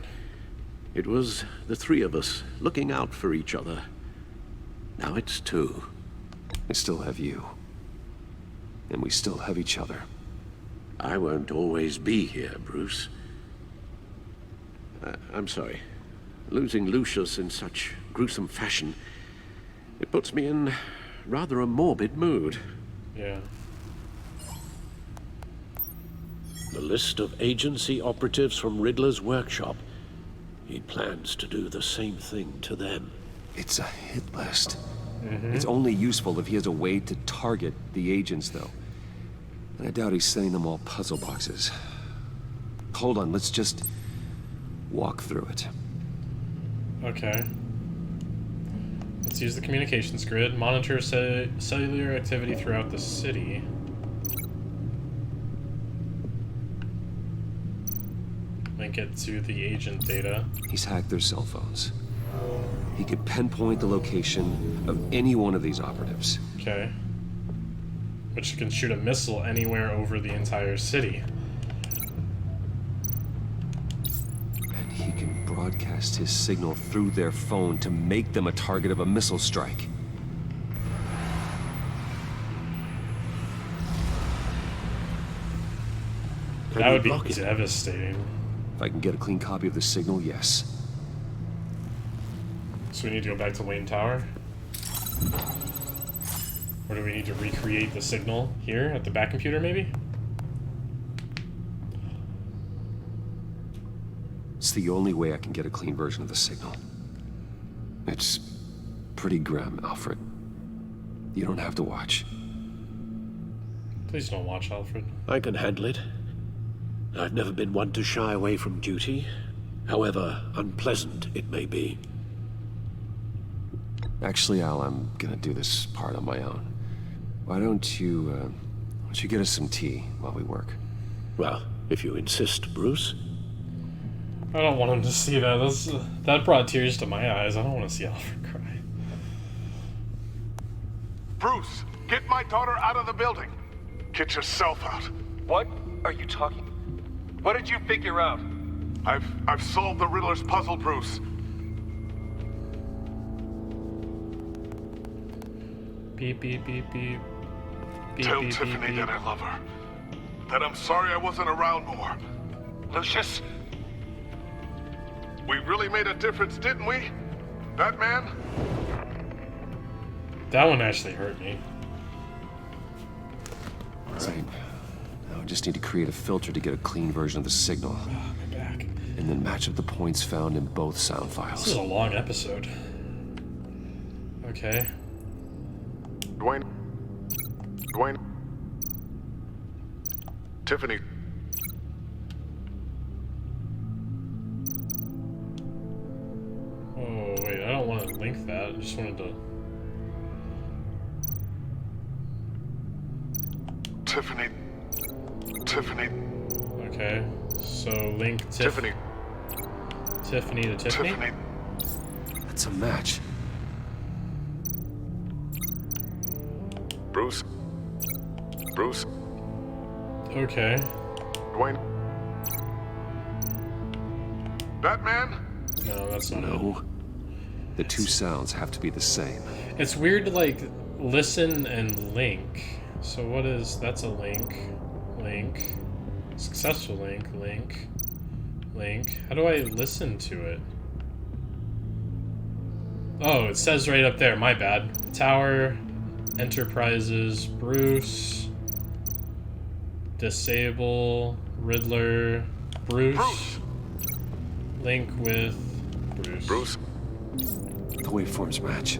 Speaker 11: It was the three of us looking out for each other. Now it's two.
Speaker 2: I still have you. And we still have each other.
Speaker 11: I won't always be here, Bruce. I'm sorry. Losing Lucius in such gruesome fashion, it puts me in rather a morbid mood.
Speaker 1: Yeah.
Speaker 11: The list of agency operatives from Riddler's workshop. He plans to do the same thing to them.
Speaker 2: It's a hit list. It's only useful if he has a way to target the agents, though. And I doubt he's sending them all puzzle boxes. Hold on, let's just walk through it.
Speaker 1: Okay. Let's use the communications grid. Monitor cellular activity throughout the city. Link it to the agent data.
Speaker 2: He's hacked their cell phones. He could pinpoint the location of any one of these operatives.
Speaker 1: Okay. Which can shoot a missile anywhere over the entire city.
Speaker 2: And he can broadcast his signal through their phone to make them a target of a missile strike.
Speaker 1: That would be devastating.
Speaker 2: If I can get a clean copy of the signal, yes.
Speaker 1: So we need to go back to Wayne Tower? Or do we need to recreate the signal here at the back computer, maybe?
Speaker 2: It's the only way I can get a clean version of the signal. It's pretty grim, Alfred. You don't have to watch.
Speaker 1: Please don't watch, Alfred.
Speaker 11: I can handle it. I've never been one to shy away from duty, however unpleasant it may be.
Speaker 2: Actually, Al, I'm gonna do this part on my own. Why don't you get us some tea while we work?
Speaker 11: Well, if you insist, Bruce.
Speaker 1: I don't want him to see that. That brought tears to my eyes. I don't want to see Alfred cry.
Speaker 20: Bruce, get my daughter out of the building. Get yourself out.
Speaker 7: What are you talking? What did you figure out?
Speaker 20: I've solved the Riddler's puzzle, Bruce.
Speaker 1: Beep, beep, beep, beep. Beep,
Speaker 20: Tell
Speaker 1: beep,
Speaker 20: Tiffany
Speaker 1: beep, beep.
Speaker 20: that I love her. That I'm sorry I wasn't around more.
Speaker 7: Lucius?
Speaker 20: We really made a difference, didn't we? Batman?
Speaker 1: That one actually hurt me.
Speaker 2: Right. Now I just need to create a filter to get a clean version of the signal.
Speaker 1: My back.
Speaker 2: And then match up the points found in both sound files.
Speaker 1: This is a long episode. Okay.
Speaker 20: Dwayne. Tiffany.
Speaker 1: Oh, wait, I don't want to link that. I just wanted to...
Speaker 20: Tiffany.
Speaker 1: Okay, so link
Speaker 20: Tiffany.
Speaker 1: Tiffany to Tiffany?
Speaker 2: That's a match.
Speaker 20: Bruce? Bruce?
Speaker 1: Okay.
Speaker 20: Dwayne? Batman?
Speaker 1: No, that's not it.
Speaker 2: No. The two sounds have to be the same.
Speaker 1: It's weird to, like, listen and link. So what is... That's a link. Link. Successful link. Link. Link. How do I listen to it? Oh, it says right up there. My bad. Tower. Enterprises. Bruce. Disable. Riddler. Bruce. Link with Bruce.
Speaker 20: Bruce?
Speaker 2: The waveforms match.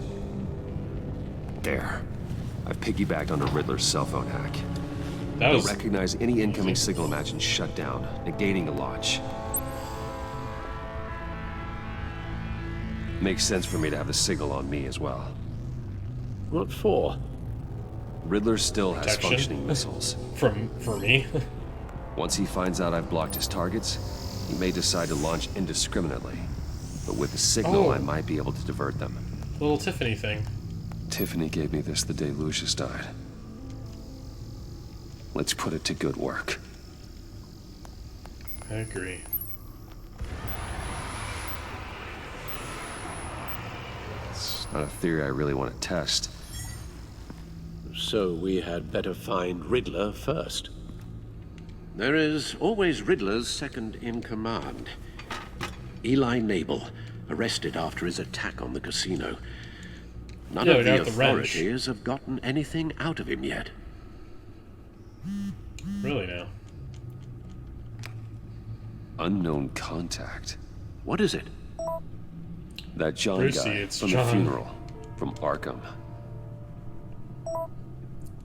Speaker 2: There. I've piggybacked on a Riddler's cell phone hack.
Speaker 1: That was...
Speaker 2: It'll recognize any incoming signal match and shut down, negating the launch. Makes sense for me to have the signal on me as well.
Speaker 11: What for?
Speaker 2: Riddler still has
Speaker 1: Protection?
Speaker 2: functioning missiles.
Speaker 1: For me?
Speaker 2: Once he finds out I've blocked his targets, he may decide to launch indiscriminately. But with the signal, I might be able to divert them.
Speaker 1: Little Tiffany thing.
Speaker 2: Tiffany gave me this the day Lucius died. Let's put it to good work.
Speaker 1: I agree.
Speaker 2: It's not a theory I really want to test.
Speaker 11: So we had better find Riddler first. There is always Riddler's second in command. Eli Nabel, arrested after his attack on the casino. None of the authorities have gotten anything out of him yet.
Speaker 1: Really now?
Speaker 2: Unknown contact.
Speaker 11: What is it?
Speaker 2: That John
Speaker 1: Brucey,
Speaker 2: guy
Speaker 1: it's
Speaker 2: from
Speaker 1: John.
Speaker 2: the funeral, from Arkham.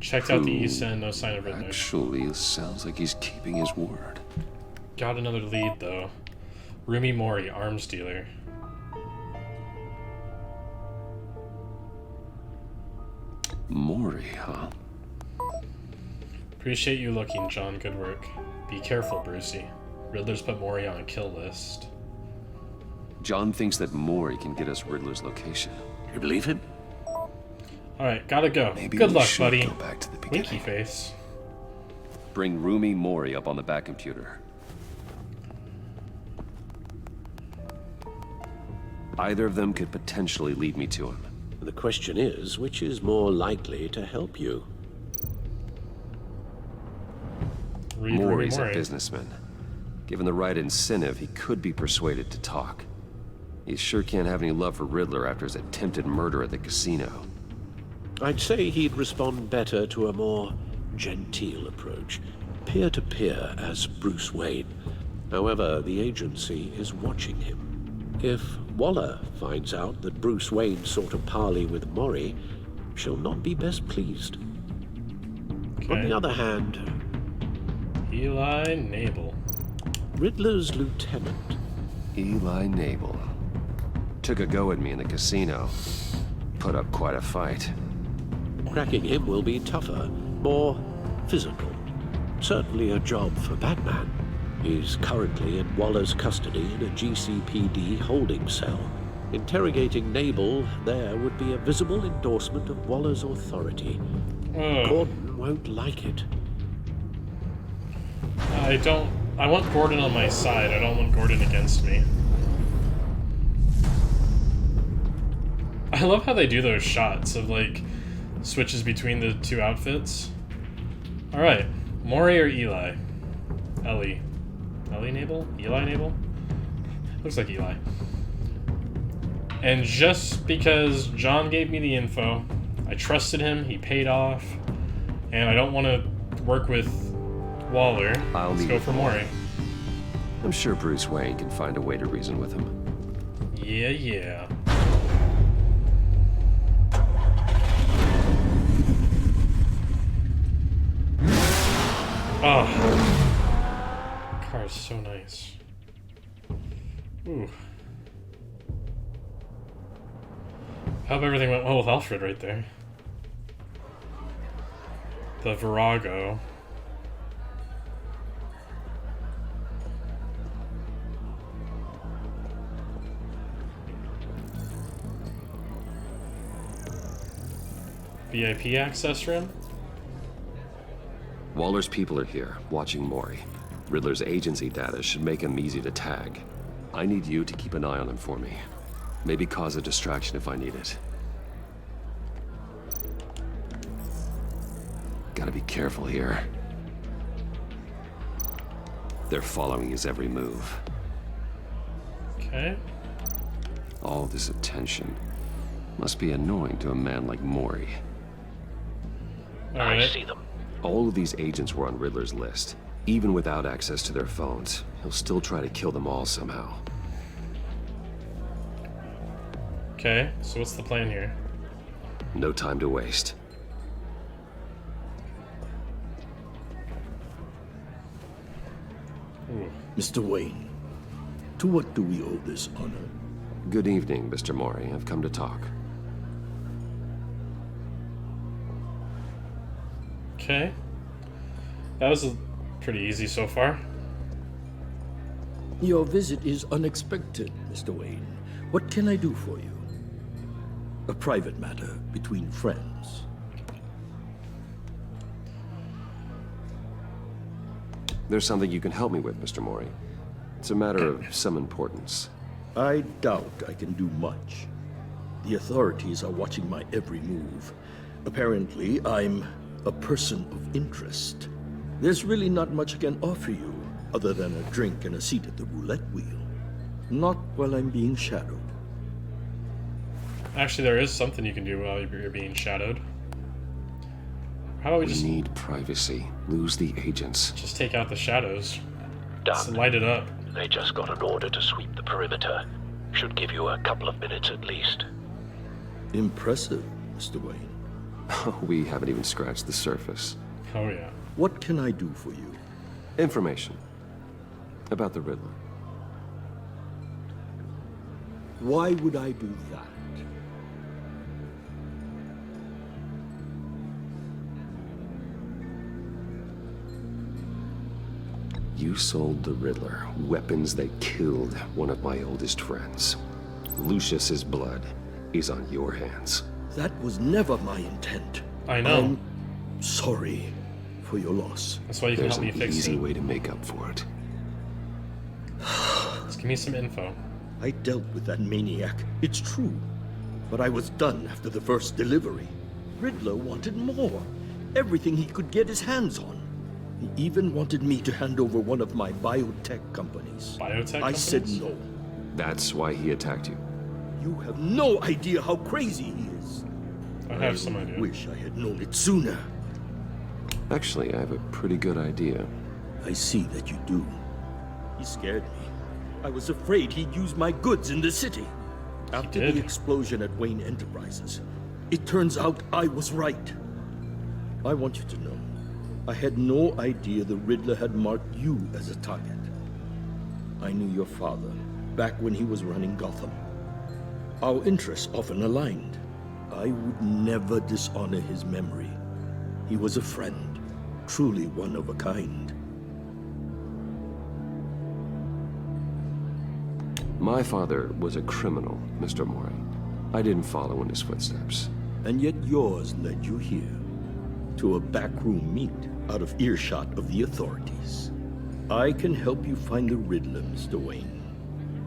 Speaker 1: Checked out the east end, no sign of Riddler.
Speaker 2: Actually, sounds like he's keeping his word.
Speaker 1: Got another lead though. Rumi Mori, arms dealer.
Speaker 2: Mori, huh?
Speaker 1: Appreciate you looking, John. Good work. Be careful, Brucey. Riddler's put Mori on a kill list.
Speaker 2: John thinks that Mori can get us Riddler's location.
Speaker 11: You believe him?
Speaker 1: Alright, gotta go.
Speaker 2: Maybe
Speaker 1: Good
Speaker 2: we
Speaker 1: luck,
Speaker 2: should
Speaker 1: buddy.
Speaker 2: go back to the beginning.
Speaker 1: Winky face.
Speaker 2: Bring Rumi Mori up on the back computer. Either of them could potentially lead me to him.
Speaker 11: The question is, which is more likely to help you?
Speaker 2: Mori's a businessman. Given the right incentive, he could be persuaded to talk. He sure can't have any love for Riddler after his attempted murder at the casino.
Speaker 11: I'd say he'd respond better to a more genteel approach. Peer-to-peer as Bruce Wayne. However, the agency is watching him. If Waller finds out that Bruce Wayne sought a parley with Mori, she'll not be best pleased. On the other hand...
Speaker 1: Eli Nabel.
Speaker 11: Riddler's lieutenant.
Speaker 2: Eli Nabel. Took a go at me in the casino. Put up quite a fight.
Speaker 11: Cracking him will be tougher, more physical. Certainly a job for Batman. He's currently in Waller's custody in a GCPD holding cell. Interrogating Nabel there would be a visible endorsement of Waller's authority. Gordon won't like it.
Speaker 1: I want Gordon on my side. I don't want Gordon against me. I love how they do those shots of, like, switches between the two outfits. Alright. Mori or Eli? Ellie. Ellie Nabel? Eli Nabel? Looks like Eli. And just because John gave me the info, I trusted him, he paid off, and I don't want to work with Waller. Let's go for Mori.
Speaker 2: I'm sure Bruce Wayne can find a way to reason with him.
Speaker 1: Yeah. Oh. Car is so nice. Ooh. I hope everything went well with Alfred right there. The Virago. VIP access room?
Speaker 2: Waller's people are here, watching Mori. Riddler's agency data should make him easy to tag. I need you to keep an eye on him for me. Maybe cause a distraction if I need it. Gotta be careful here. They're following his every move.
Speaker 1: Okay.
Speaker 2: All this attention must be annoying to a man like Mori.
Speaker 5: I see them.
Speaker 2: All of these agents were on Riddler's list. Even without access to their phones, he'll still try to kill them all somehow.
Speaker 1: Okay, so what's the plan here?
Speaker 2: No time to waste.
Speaker 1: Ooh.
Speaker 6: Mr. Wayne, to what do we owe this honor?
Speaker 2: Good evening, Mr. Mori. I've come to talk.
Speaker 1: Okay. That was pretty easy so far.
Speaker 6: Your visit is unexpected, Mr. Wayne. What can I do for you? A private matter between friends.
Speaker 2: There's something you can help me with, Mr. Mori. It's a matter of some importance.
Speaker 6: I doubt I can do much. The authorities are watching my every move. Apparently, I'm a person of interest. There's really not much I can offer you, other than a drink and a seat at the roulette wheel. Not while I'm being shadowed.
Speaker 1: Actually, there is something you can do while you're being shadowed. How about we just
Speaker 2: need privacy. Lose the agents.
Speaker 1: Just take out the shadows.
Speaker 5: Done.
Speaker 1: Just light it up.
Speaker 5: They just got an order to sweep the perimeter. Should give you a couple of minutes at least.
Speaker 6: Impressive, Mr. Wayne.
Speaker 2: We haven't even scratched the surface.
Speaker 1: Oh yeah.
Speaker 6: What can I do for you?
Speaker 2: Information. About the Riddler.
Speaker 6: Why would I do that?
Speaker 2: You sold the Riddler weapons that killed one of my oldest friends. Lucius's blood is on your hands.
Speaker 6: That was never my intent.
Speaker 1: I know.
Speaker 6: I'm sorry for your loss.
Speaker 1: That's why you can
Speaker 2: There's
Speaker 1: help me
Speaker 2: an
Speaker 1: fix
Speaker 2: easy
Speaker 1: it.
Speaker 2: way to make up for it.
Speaker 1: Just give me some info.
Speaker 6: I dealt with that maniac, it's true. But I was done after the first delivery. Riddler wanted more. Everything he could get his hands on. He even wanted me to hand over one of my biotech companies.
Speaker 1: Biotech
Speaker 6: I
Speaker 1: companies?
Speaker 6: said no.
Speaker 2: That's why he attacked you.
Speaker 6: You have no idea how crazy he is.
Speaker 1: I have some idea.
Speaker 6: Wish I had known it sooner.
Speaker 2: Actually, I have a pretty good idea.
Speaker 6: I see that you do. He scared me. I was afraid he'd use my goods in the city. After the explosion at Wayne Enterprises, it turns out I was right. I want you to know, I had no idea the Riddler had marked you as a target. I knew your father back when he was running Gotham. Our interests often aligned. I would never dishonor his memory. He was a friend, truly one of a kind.
Speaker 2: My father was a criminal, Mr. Mori. I didn't follow in his footsteps.
Speaker 6: And yet yours led you here, to a backroom meet out of earshot of the authorities. I can help you find the Riddler, Mr. Wayne.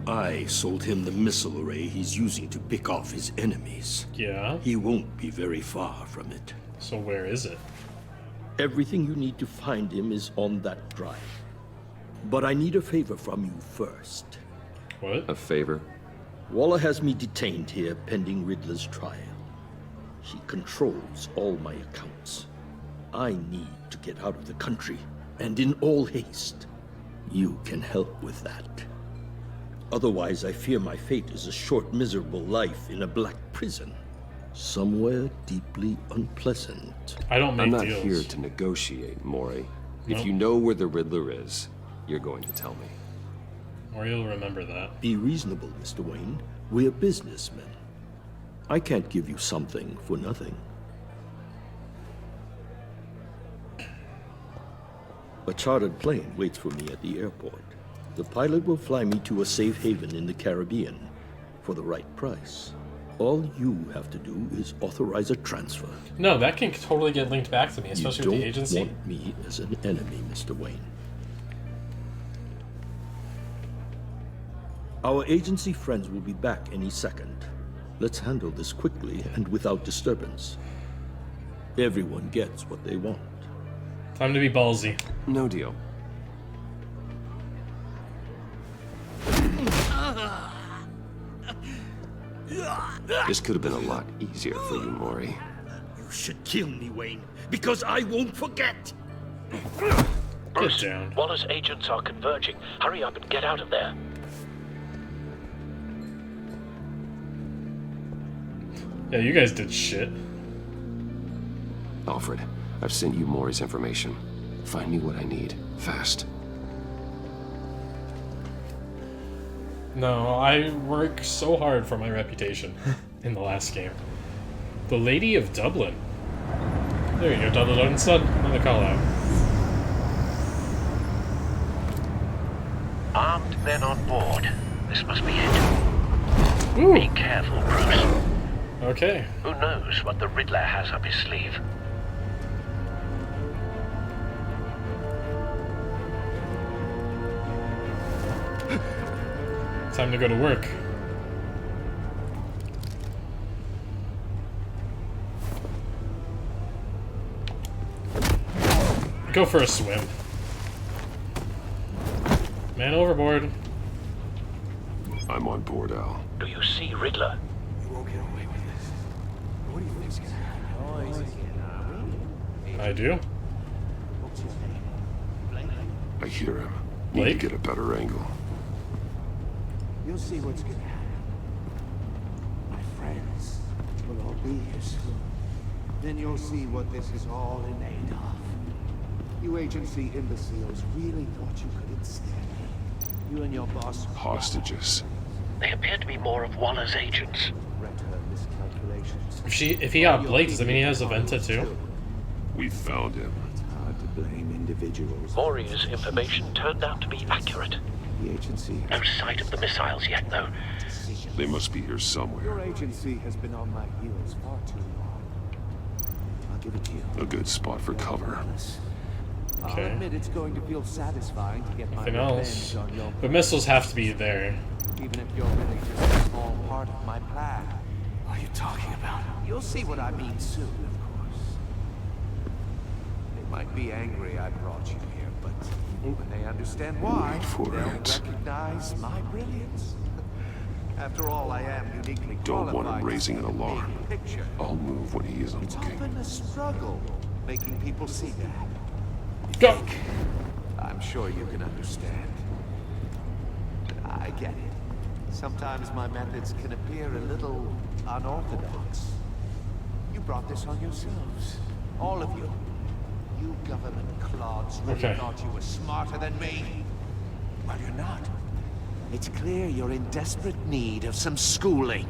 Speaker 6: I sold him the missile array he's using to pick off his enemies.
Speaker 1: Yeah?
Speaker 6: He won't be very far from it.
Speaker 1: So where is it?
Speaker 6: Everything you need to find him is on that drive. But I need a favor from you first.
Speaker 1: What?
Speaker 2: A favor?
Speaker 6: Waller has me detained here pending Riddler's trial. He controls all my accounts. I need to get out of the country, and in all haste. You can help with that. Otherwise, I fear my fate is a short, miserable life in a black prison. Somewhere deeply unpleasant.
Speaker 1: I don't make
Speaker 2: I'm not
Speaker 1: deals.
Speaker 2: here to negotiate, Mori.
Speaker 1: Nope.
Speaker 2: If you know where the Riddler is, you're going to tell me.
Speaker 1: Or you'll remember that.
Speaker 6: Be reasonable, Mr. Wayne. We're businessmen. I can't give you something for nothing. A chartered plane waits for me at the airport. The pilot will fly me to a safe haven in the Caribbean for the right price. All you have to do is authorize a transfer.
Speaker 1: No, that can totally get linked back to me, especially with the agency.
Speaker 6: You don't want me as an enemy, Mr. Wayne. Our agency friends will be back any second. Let's handle this quickly and without disturbance. Everyone gets what they want.
Speaker 1: Time to be ballsy.
Speaker 2: No deal. This could have been a lot easier for you, Maury.
Speaker 6: You should kill me, Wayne, because I won't forget.
Speaker 5: Bruce, Waller's agents are converging. Hurry up and get out of there.
Speaker 1: Yeah, you guys did shit.
Speaker 2: Alfred, I've sent you Maury's information. Find me what I need, fast.
Speaker 1: No, I work so hard for my reputation in the last game. The Lady of Dublin. There you go, Dublin Son. Another call out.
Speaker 5: Armed men on board. This must be it.
Speaker 1: Ooh.
Speaker 5: Be careful, Bruce.
Speaker 1: Okay.
Speaker 5: Who knows what the Riddler has up his sleeve?
Speaker 1: Time to go to work. Go for a swim. Man overboard.
Speaker 9: I'm on board, Al.
Speaker 5: Do you see Riddler?
Speaker 8: You won't get away with this. What do you think's gonna happen?
Speaker 1: I do.
Speaker 8: What's your name?
Speaker 9: I hear him. Need
Speaker 1: Blake?
Speaker 9: to get a better angle.
Speaker 8: You'll see what's gonna happen. My friends will all be here soon. Then you'll see what this is all in aid of. You agency imbeciles really thought you could ensnare me. You and your boss...
Speaker 9: Hostages.
Speaker 5: They appear to be more of Waller's agents.
Speaker 8: Read her miscalculations.
Speaker 1: If he got Blake, does that mean he has Aventa too?
Speaker 9: We found him.
Speaker 8: It's hard to blame individuals.
Speaker 5: Maury's information turned out to be accurate.
Speaker 8: The agency...
Speaker 5: No sight of the missiles yet, though.
Speaker 9: They must be here somewhere.
Speaker 8: Your agency has been on my heels far too long. I'll give it to you.
Speaker 9: A good spot for cover.
Speaker 1: Okay.
Speaker 8: I'll admit it's going to feel satisfying to get
Speaker 1: Nothing
Speaker 8: my
Speaker 1: else.
Speaker 8: revenge on your...
Speaker 1: But missiles have to be there.
Speaker 8: Even if you're really just a small part of my plan. What are you talking about? You'll see what I mean soon, of course. They might be angry I brought you here, but when they understand why, they'll recognize my brilliance. After all, I am uniquely
Speaker 9: Don't want
Speaker 8: qualified
Speaker 9: him raising an
Speaker 8: to see the
Speaker 9: alarm.
Speaker 8: big picture.
Speaker 9: I'll move when he isn't
Speaker 8: It's
Speaker 9: looking.
Speaker 8: often a struggle making people see that.
Speaker 1: Go!
Speaker 8: I'm sure you can understand. I get it. Sometimes my methods can appear a little unorthodox. You brought this on yourselves. All of you. You government clods really thought you were smarter than me. Well, you're not. It's clear you're in desperate need of some schooling.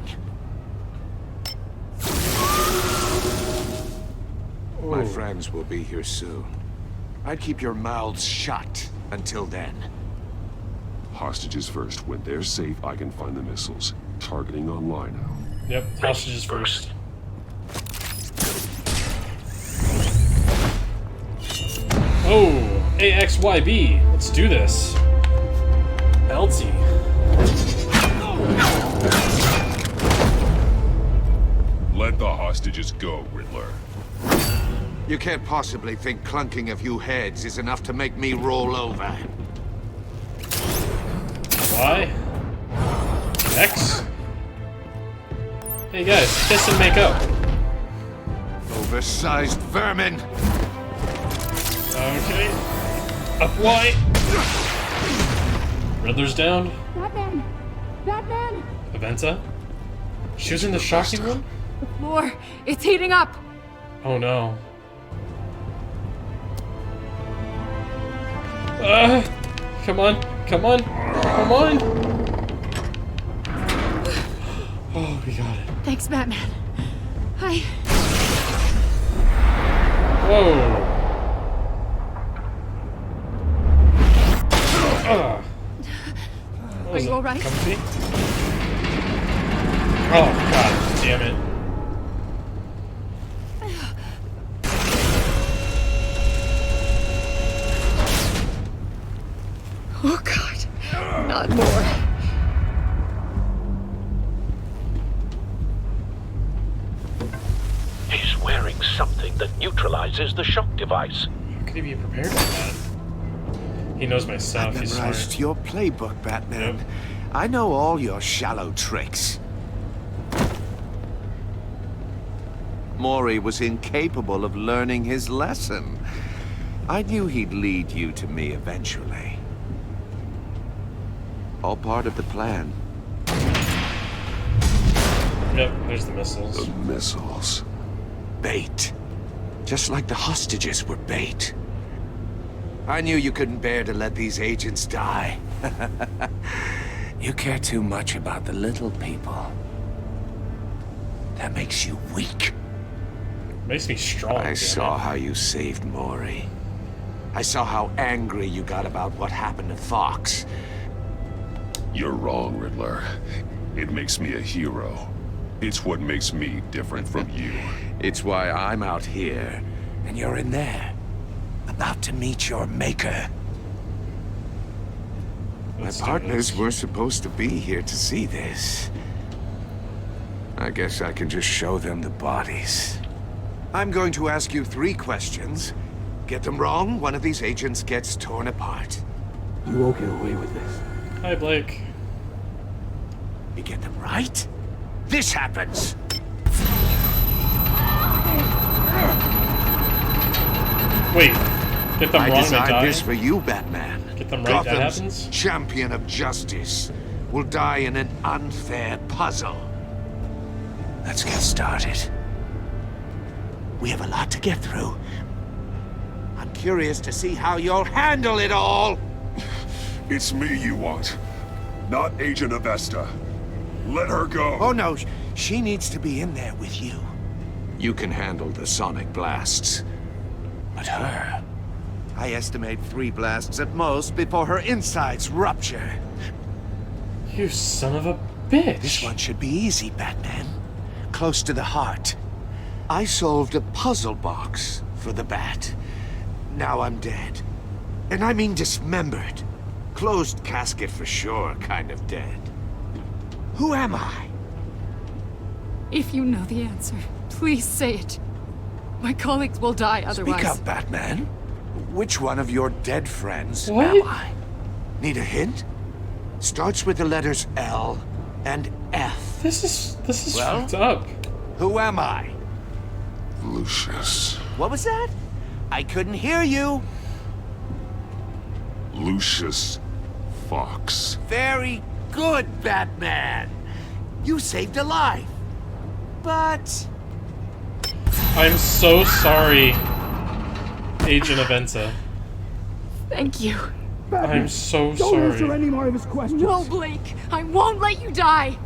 Speaker 15: My friends will be here soon. I'd keep your mouths shut until then.
Speaker 9: Hostages first. When they're safe, I can find the missiles. Targeting online now.
Speaker 1: Yep, hostages first. Oh, AXYB. Let's do this. LT.
Speaker 9: Let the hostages go, Riddler.
Speaker 15: You can't possibly think clunking a few heads is enough to make me roll over.
Speaker 1: Why? X? Hey guys, kiss and make up.
Speaker 15: Oversized vermin!
Speaker 1: Okay. Up Y. Riddler's down.
Speaker 12: Batman! Batman!
Speaker 1: Aventa? She was in the shocking room?
Speaker 12: The floor, it's heating up!
Speaker 1: Oh no. Come on, come on, come on! Oh, we got it.
Speaker 12: Thanks, Batman.
Speaker 1: Whoa!
Speaker 12: Are you alright?
Speaker 1: Comfy? Oh, god damn it.
Speaker 12: Oh god, not more.
Speaker 5: He's wearing something that neutralizes the shock device.
Speaker 1: How could he be prepared for that? He knows my stuff.
Speaker 8: I've
Speaker 1: He's
Speaker 8: memorized
Speaker 1: smart.
Speaker 8: your playbook, Batman.
Speaker 1: Yep.
Speaker 8: I know all your shallow tricks. Maury was incapable of learning his lesson. I knew he'd lead you to me eventually. All part of the plan.
Speaker 1: Yep, there's the missiles.
Speaker 2: The missiles.
Speaker 8: Bait. Just like the hostages were bait. I knew you couldn't bear to let these agents die. You care too much about the little people. That makes you weak.
Speaker 1: Makes me strong.
Speaker 8: I saw how you saved Maury. I saw how angry you got about what happened to Fox.
Speaker 9: You're wrong, Riddler. It makes me a hero. It's what makes me different from you.
Speaker 8: It's why I'm out here, and you're in there. About to meet your maker. My partners were supposed to be here to see this. I guess I can just show them the bodies. I'm going to ask you 3 questions. Get them wrong, one of these agents gets torn apart.
Speaker 6: You won't get away with this.
Speaker 1: Hi, Blake.
Speaker 8: You get them right, this happens.
Speaker 1: Wait, get them
Speaker 8: I
Speaker 1: wrong, they
Speaker 8: designed
Speaker 1: die?
Speaker 8: this for you, Batman.
Speaker 1: Get them right, that
Speaker 8: Gotham's
Speaker 1: happens?
Speaker 8: champion of justice will die in an unfair puzzle. Let's get started. We have a lot to get through. I'm curious to see how you'll handle it all.
Speaker 9: It's me you want, not Agent Avesta. Let her go.
Speaker 8: Oh no, she needs to be in there with you. You can handle the sonic blasts. But her, I estimate 3 blasts at most before her insides rupture.
Speaker 1: You son of a bitch.
Speaker 8: This one should be easy, Batman. Close to the heart. I solved a puzzle box for the Bat. Now I'm dead. And I mean dismembered. Closed casket for sure, kind of dead. Who am I?
Speaker 12: If you know the answer, please say it. My colleagues will die otherwise.
Speaker 8: Speak up, Batman. Which one of your dead friends
Speaker 1: What?
Speaker 8: am I? Need a hint? Starts with the letters L and F.
Speaker 1: This is
Speaker 8: Well?
Speaker 1: fucked up.
Speaker 8: Who am I?
Speaker 9: Lucius.
Speaker 8: What was that? I couldn't hear you.
Speaker 9: Lucius Fox.
Speaker 8: Very good, Batman. You saved a life. But
Speaker 1: I'm so sorry, Agent Aventa.
Speaker 12: Thank you.
Speaker 1: I'm so
Speaker 6: Don't answer
Speaker 1: sorry.
Speaker 6: any more of his questions.
Speaker 12: No, Blake. I won't let you die.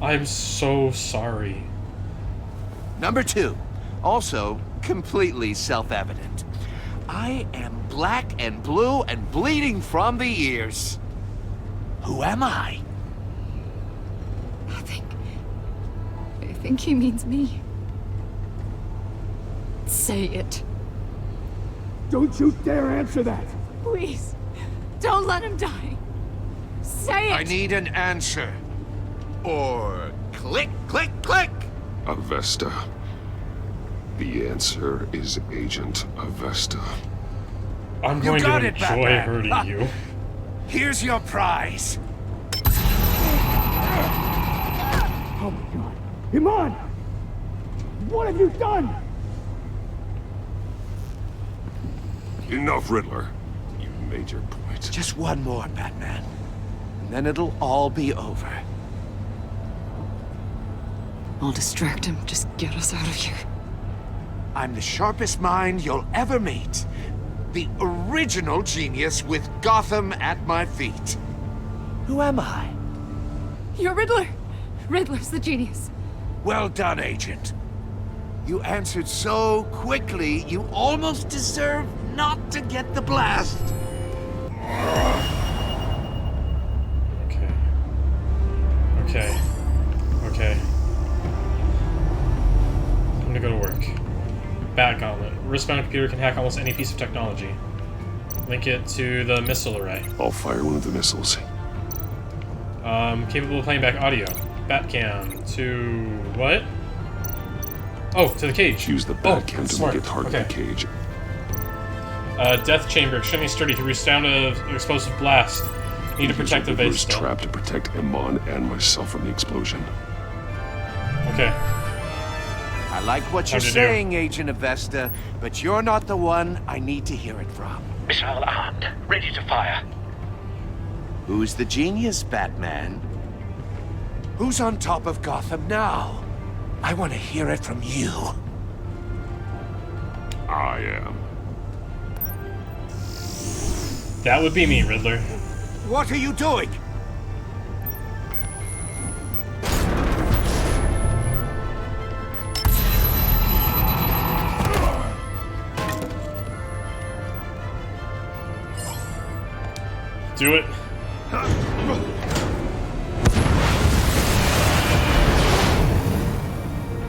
Speaker 1: I'm so sorry.
Speaker 8: Number 2, also completely self-evident. I am black and blue and bleeding from the ears. Who am I?
Speaker 12: I think he means me. Say it.
Speaker 6: Don't you dare answer that.
Speaker 12: Please. Don't let him die. Say it.
Speaker 8: I need an answer. Or click, click, click.
Speaker 9: Avesta. The answer is Agent Avesta.
Speaker 1: I'm
Speaker 8: You
Speaker 1: going to
Speaker 8: got it,
Speaker 1: enjoy
Speaker 8: Batman.
Speaker 1: hurting
Speaker 8: Ha.
Speaker 1: you.
Speaker 8: Here's your prize.
Speaker 6: Oh my god. Iman! What have you done?
Speaker 9: Enough, Riddler. You made your point.
Speaker 8: Just one more, Batman. And then it'll all be over.
Speaker 13: I'll distract him. Just get us out of here.
Speaker 8: I'm the sharpest mind you'll ever meet. The original genius with Gotham at my feet. Who am I?
Speaker 12: You're Riddler. Riddler's the genius.
Speaker 8: Well done, Agent. You answered so quickly, you almost deserve not to get the blast.
Speaker 1: Okay. wristbound computer can hack almost any piece of technology. Link it to the missile array.
Speaker 9: I'll fire one of the missiles.
Speaker 1: Capable of playing back audio. Batcam to what? Oh, to the cage.
Speaker 9: Use the Batcam to make it target the cage.
Speaker 1: Death chamber, extremely sturdy to withstand an explosive blast. Need to protect the base.
Speaker 9: Trap to protect Iman and myself from the explosion.
Speaker 1: Okay.
Speaker 8: I like what you're saying, Agent Avesta, but you're not the one I need to hear it from.
Speaker 15: Missile armed, ready to fire.
Speaker 8: Who's the genius, Batman? Who's on top of Gotham now? I want to hear it from you.
Speaker 9: I am.
Speaker 1: That would be me, Riddler.
Speaker 8: What are you doing?
Speaker 1: Do it.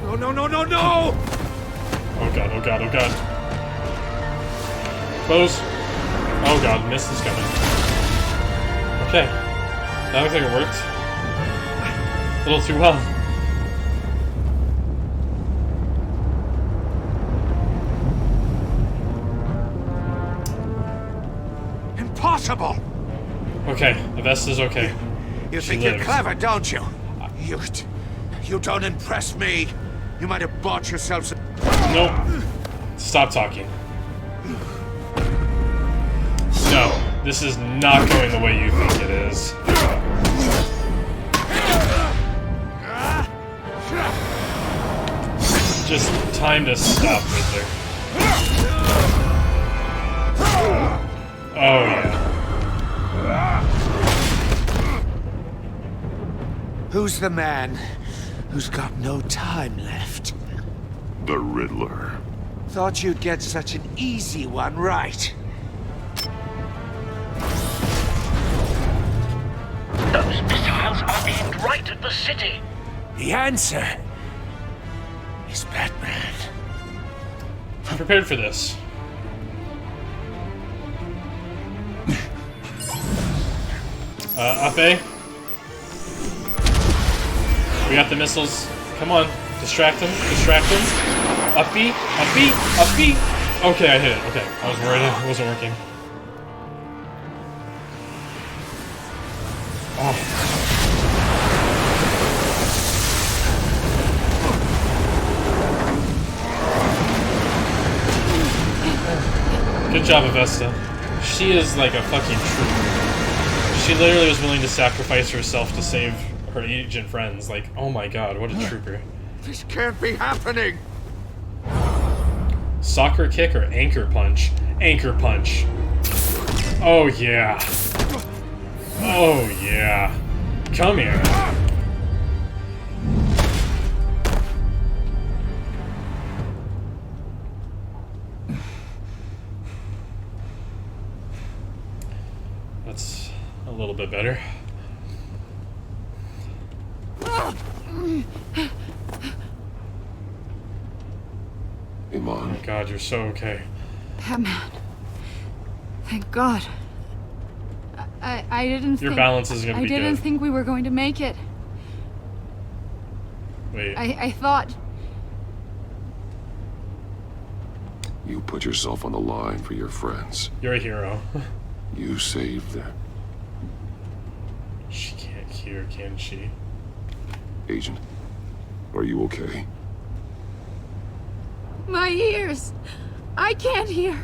Speaker 8: No, no, no, no, no!
Speaker 1: Oh god, oh god, oh god. Close. Oh god, mist is coming. Okay. That looks like it worked. A little too well.
Speaker 8: Impossible!
Speaker 1: Okay, Avesta's okay.
Speaker 8: You
Speaker 1: She
Speaker 8: think
Speaker 1: lives.
Speaker 8: you're clever, don't you? You don't impress me. You might have bought yourself some...
Speaker 1: Nope. Stop talking. No, this is not going the way you think it is. Just time to stop, Riddler. Oh, yeah.
Speaker 8: Who's the man who's got no time left?
Speaker 9: The Riddler.
Speaker 8: Thought you'd get such an easy one right.
Speaker 15: Those missiles are aimed right at the city.
Speaker 8: The answer is Batman.
Speaker 1: I'm prepared for this. Up A. We got the missiles. Come on. Distract him. Distract him. Up B. Up B. Up B. Okay, I hit it. Okay. I was worried it wasn't working. Oh. Good job, Avesta. She is like a fucking trooper. She literally was willing to sacrifice herself to save her agent friends. Like, oh my god, what a trooper.
Speaker 8: This can't be happening.
Speaker 1: Soccer kick or anchor punch? Anchor punch. Oh yeah. Oh yeah. Come here. That's a little bit better.
Speaker 9: Iman.
Speaker 1: Oh god, you're so okay.
Speaker 12: Batman. Thank God. I didn't
Speaker 1: Your
Speaker 12: think...
Speaker 1: balance is gonna be good.
Speaker 12: I didn't think we were going to make it.
Speaker 1: Wait.
Speaker 12: I thought...
Speaker 9: You put yourself on the line for your friends.
Speaker 1: You're a hero.
Speaker 9: You saved them.
Speaker 1: She can't hear, can she?
Speaker 9: Agent, are you okay?
Speaker 12: My ears! I can't hear!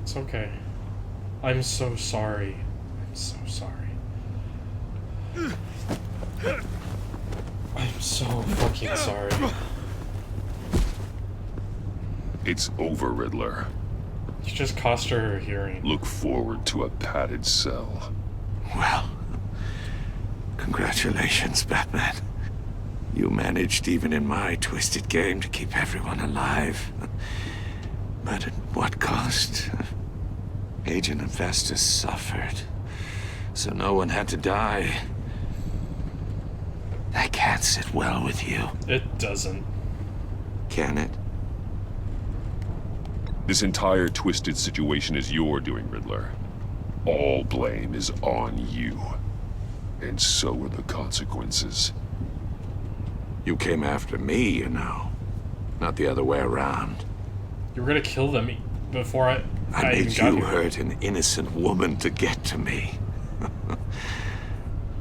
Speaker 1: It's okay. I'm so sorry. I'm so sorry. I'm so fucking sorry.
Speaker 9: It's over, Riddler.
Speaker 1: You just cost her hearing.
Speaker 9: Look forward to a padded cell.
Speaker 15: Well, congratulations, Batman. You managed, even in my twisted game, to keep everyone alive. But at what cost? Agent Avesta suffered.
Speaker 4: So no one had to die. That can't sit well with you.
Speaker 1: It doesn't.
Speaker 4: Can it?
Speaker 9: This entire twisted situation is your doing, Riddler. All blame is on you. And so are the consequences.
Speaker 4: You came after me, you know. Not the other way around.
Speaker 1: You were gonna kill them before I
Speaker 4: made
Speaker 1: even got
Speaker 4: you
Speaker 1: here.
Speaker 4: hurt an innocent woman to get to me.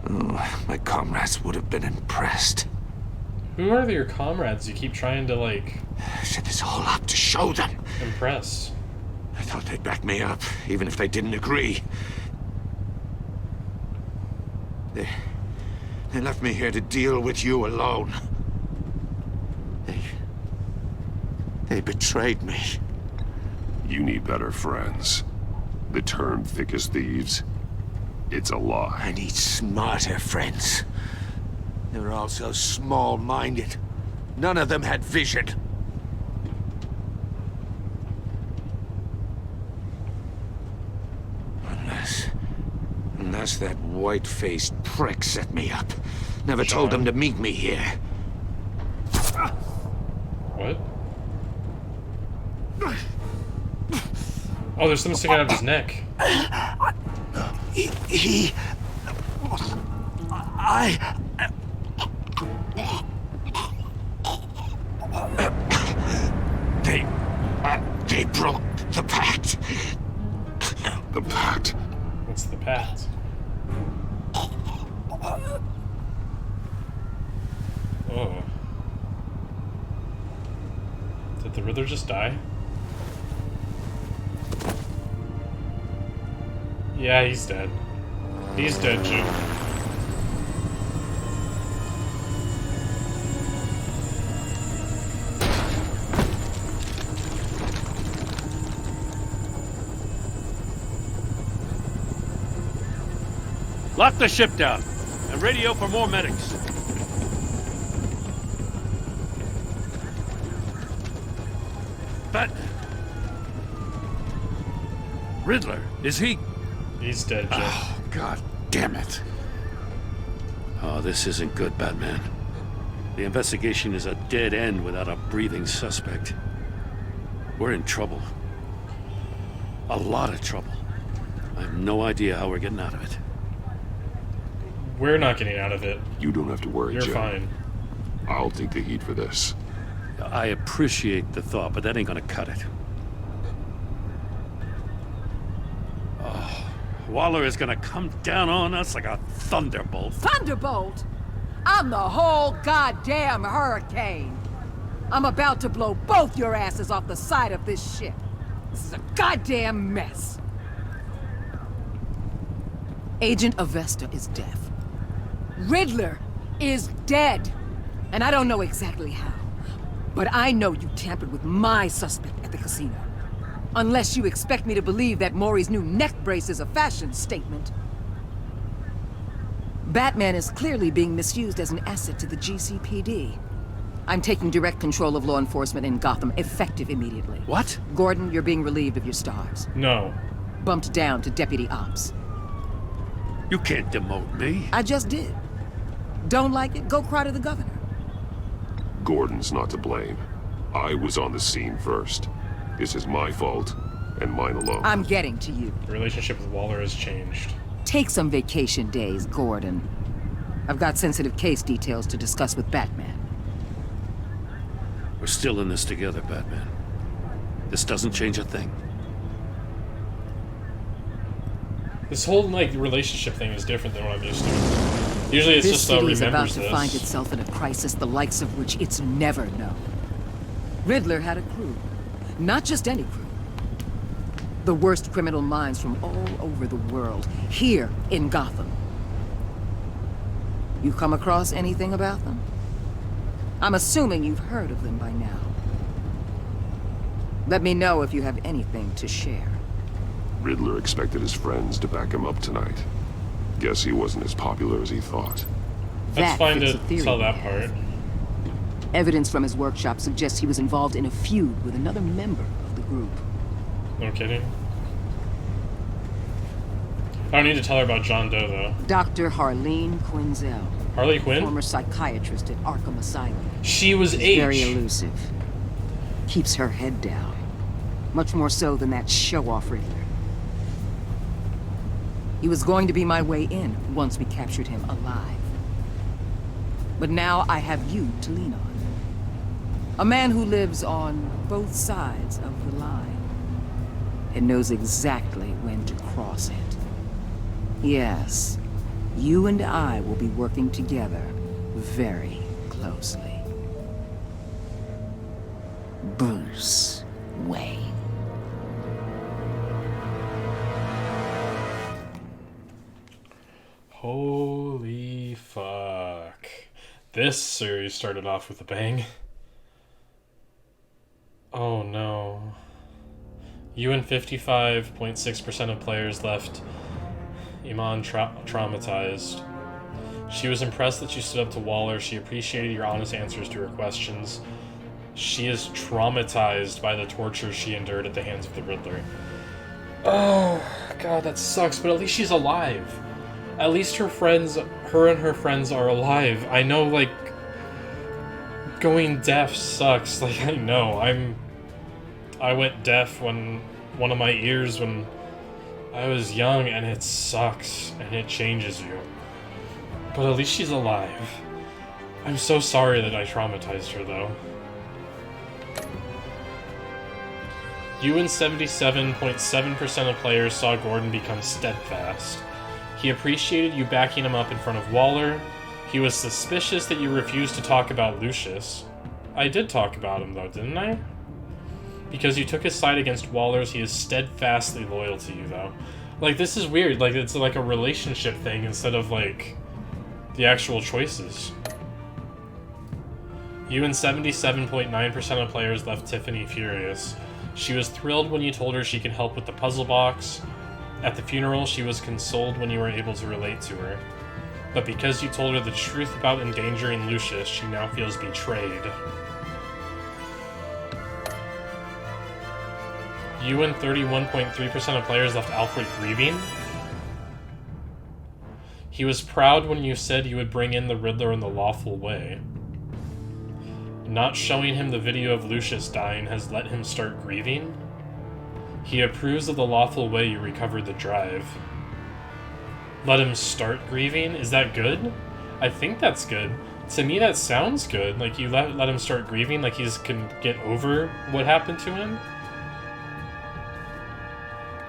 Speaker 4: Oh, my comrades would have been impressed.
Speaker 1: Who are your comrades you keep trying to, like...
Speaker 4: Set this all up to show them.
Speaker 1: Impress.
Speaker 4: I thought they'd back me up, even if they didn't agree. They left me here to deal with you alone. They betrayed me.
Speaker 9: You need better friends. The term thick as thieves, it's a lie.
Speaker 4: I need smarter friends. They were all so small-minded. None of them had vision. Unless that white-faced prick set me up. Never told them to meet me here.
Speaker 1: What? Oh, there's something sticking out of his neck.
Speaker 4: They broke the pact.
Speaker 9: The pact?
Speaker 1: What's the pact? Oh. Did the Riddler just die? Yeah, he's dead. He's dead, Jim.
Speaker 10: Lock the ship down and radio for more medics. But Riddler, is he?
Speaker 1: He's dead, Jim.
Speaker 10: Oh, God damn it. Oh, this isn't good, Batman. The investigation is a dead end without a breathing suspect. We're in trouble. A lot of trouble. I have no idea how we're getting out of it.
Speaker 1: We're not getting out of it.
Speaker 9: You don't have to worry,
Speaker 1: You're
Speaker 9: Jim.
Speaker 1: fine.
Speaker 9: I'll take the heat for this.
Speaker 10: I appreciate the thought, but that ain't gonna cut it. Oh, Waller is gonna come down on us like a thunderbolt.
Speaker 14: Thunderbolt? I'm the whole goddamn hurricane. I'm about to blow both your asses off the side of this ship. This is a goddamn mess. Agent Avesta is deaf. Riddler is dead. And I don't know exactly how. But I know you tampered with my suspect at the casino. Unless you expect me to believe that Maury's new neck brace is a fashion statement. Batman is clearly being misused as an asset to the GCPD. I'm taking direct control of law enforcement in Gotham, effective immediately.
Speaker 10: What?
Speaker 14: Gordon, you're being relieved of your stars.
Speaker 1: No.
Speaker 14: Bumped down to Deputy Ops.
Speaker 10: You can't demote me.
Speaker 14: I just did. Don't like it? Go cry to the governor.
Speaker 9: Gordon's not to blame. I was on the scene first. This is my fault, and mine alone.
Speaker 14: I'm getting to you.
Speaker 1: The relationship with Waller has changed.
Speaker 14: Take some vacation days, Gordon. I've got sensitive case details to discuss with Batman.
Speaker 10: We're still in this together, Batman. This doesn't change a thing.
Speaker 1: This whole, like, relationship thing is different than what I'm used to. Usually it's just
Speaker 14: This city is about
Speaker 1: remembers
Speaker 14: to
Speaker 1: this.
Speaker 14: find itself in a crisis the likes of which it's never known. Riddler had a crew. Not just any crew. The worst criminal minds from all over the world, here in Gotham. You come across anything about them? I'm assuming you've heard of them by now. Let me know if you have anything to share.
Speaker 9: Riddler expected his friends to back him up tonight. Guess he wasn't as popular as he thought.
Speaker 1: That's fine
Speaker 14: fits
Speaker 1: to
Speaker 14: the theory
Speaker 1: tell
Speaker 14: we
Speaker 1: that
Speaker 14: have.
Speaker 1: part.
Speaker 14: Evidence from his workshop suggests he was involved in a feud with another member of the group.
Speaker 1: No kidding. I don't need to tell her about John Doe, though.
Speaker 14: Dr. Harleen Quinzel.
Speaker 1: Harley Quinn?
Speaker 14: Former psychiatrist at Arkham Asylum.
Speaker 1: She was
Speaker 14: She's
Speaker 1: H.
Speaker 14: very elusive. Keeps her head down. Much more so than that show-off Riddler. He was going to be my way in once we captured him alive. But now I have you to lean on. A man who lives on both sides of the line and knows exactly when to cross it. Yes, you and I will be working together very closely. Bruce Wayne.
Speaker 1: Holy fuck. This series started off with a bang. Oh no. You and 55.6% of players left Iman traumatized. She was impressed that you stood up to Waller. She appreciated your honest answers to her questions. She is traumatized by the torture she endured at the hands of the Riddler. Oh, God, that sucks, but at least she's alive. At least her and her friends are alive. I know, like, going deaf sucks. Like, I know. I went deaf when one of my ears when I was young, and it sucks, and it changes you. But at least she's alive. I'm so sorry that I traumatized her, though. You and 77.7% of players saw Gordon become steadfast. He appreciated you backing him up in front of Waller. He was suspicious that you refused to talk about Lucius. I did talk about him, though, didn't I? Because you took his side against Waller's, he is steadfastly loyal to you, though. Like, this is weird. Like, it's like a relationship thing instead of, like, the actual choices. You and 77.9% of players left Tiffany furious. She was thrilled when you told her she could help with the puzzle box. At the funeral, she was consoled when you were able to relate to her. But because you told her the truth about endangering Lucius, she now feels betrayed. You and 31.3% of players left Alfred grieving. He was proud when you said you would bring in the Riddler in the lawful way. Not showing him the video of Lucius dying has let him start grieving. He approves of the lawful way you recovered the drive. Let him start grieving? Is that good? I think that's good. To me, that sounds good. Like, you let him start grieving, like he can get over what happened to him.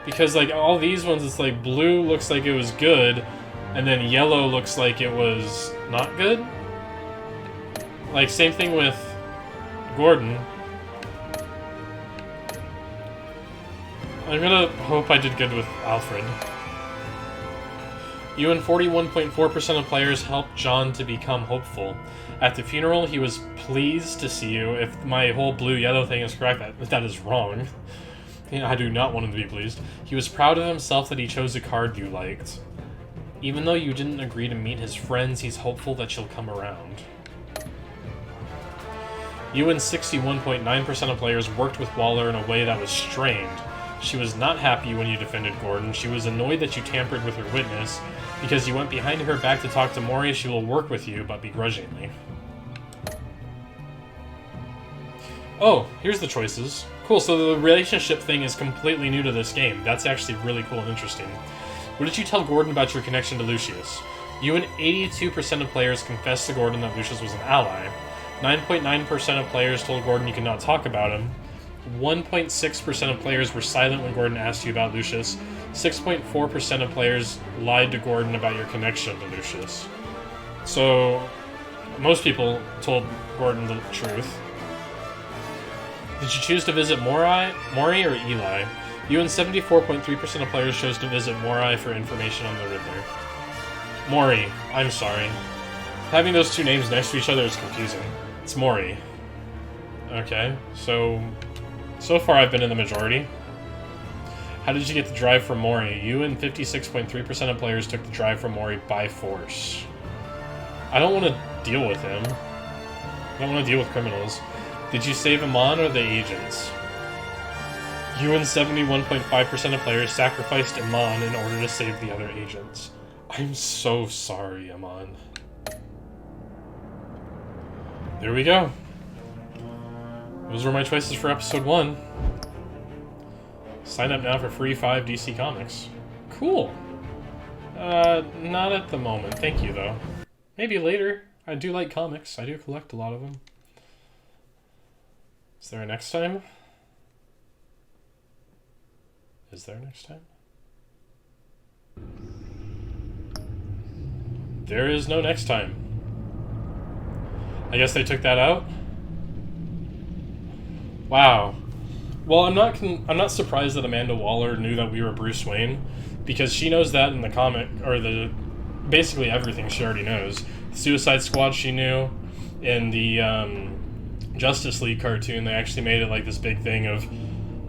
Speaker 1: Because, like, all these ones, it's like blue looks like it was good, and then yellow looks like it was not good. Like, same thing with Gordon. I'm gonna hope I did good with Alfred. You and 41.4% of players helped John to become hopeful. At the funeral, he was pleased to see you. If my whole blue-yellow thing is correct, that is wrong. I do not want him to be pleased. He was proud of himself that he chose a card you liked. Even though you didn't agree to meet his friends, he's hopeful that you'll come around. You and 61.9% of players worked with Waller in a way that was strained. She was not happy when you defended Gordon. She was annoyed that you tampered with her witness. Because you went behind her back to talk to Mori, she will work with you, but begrudgingly. Oh, here's the choices. Cool, so the relationship thing is completely new to this game. That's actually really cool and interesting. What did you tell Gordon about your connection to Lucius? You and 82% of players confessed to Gordon that Lucius was an ally. 9.9% of players told Gordon you could not talk about him. 1.6% of players were silent when Gordon asked you about Lucius. 6.4% of players lied to Gordon about your connection to Lucius. So, most people told Gordon the truth. Did you choose to visit Mori or Eli? You and 74.3% of players chose to visit Mori for information on the Riddler. Mori, I'm sorry. Having those two names next to each other is confusing. It's Mori. Okay, so far I've been in the majority. How did you get the drive from Mori? You and 56.3% of players took the drive from Mori by force. I don't want to deal with him. I don't want to deal with criminals. Did you save Amon or the agents? You and 71.5% of players sacrificed Iman in order to save the other agents. I'm so sorry, Iman. There we go. Those were my choices for episode 1. Sign up now for free 5 DC Comics. Cool. Not at the moment. Thank you, though. Maybe later. I do like comics. I do collect a lot of them. Is there a next time? Is there a next time? There is no next time. I guess they took that out? Wow. Well, I'm not surprised that Amanda Waller knew that we were Bruce Wayne, because she knows that in the comic, or basically everything she already knows. Suicide Squad she knew. In the Justice League cartoon, they actually made it like this big thing of,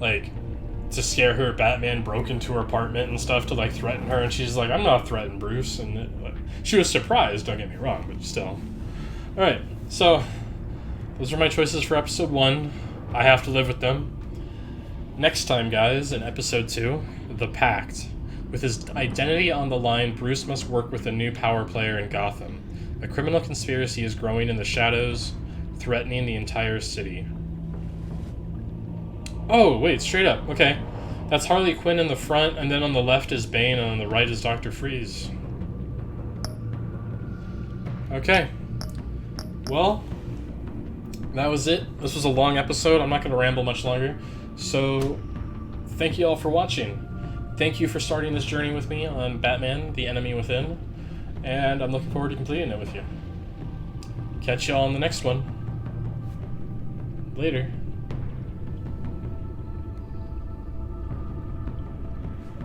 Speaker 1: like, to scare her, Batman broke into her apartment and stuff to, like, threaten her, and she's like, I'm not threatened, Bruce. And she was surprised, don't get me wrong, but still. Alright, so those are my choices for episode 1. I have to live with them. Next time, guys, in episode 2, The Pact. With his identity on the line, Bruce must work with a new power player in Gotham. A criminal conspiracy is growing in the shadows, threatening the entire city. Oh, wait, straight up. Okay. That's Harley Quinn in the front, and then on the left is Bane, and on the right is Dr. Freeze. Okay. Well, that was it. This was a long episode. I'm not going to ramble much longer. So, thank you all for watching. Thank you for starting this journey with me on Batman, The Enemy Within. And I'm looking forward to completing it with you. Catch y'all on the next one. Later.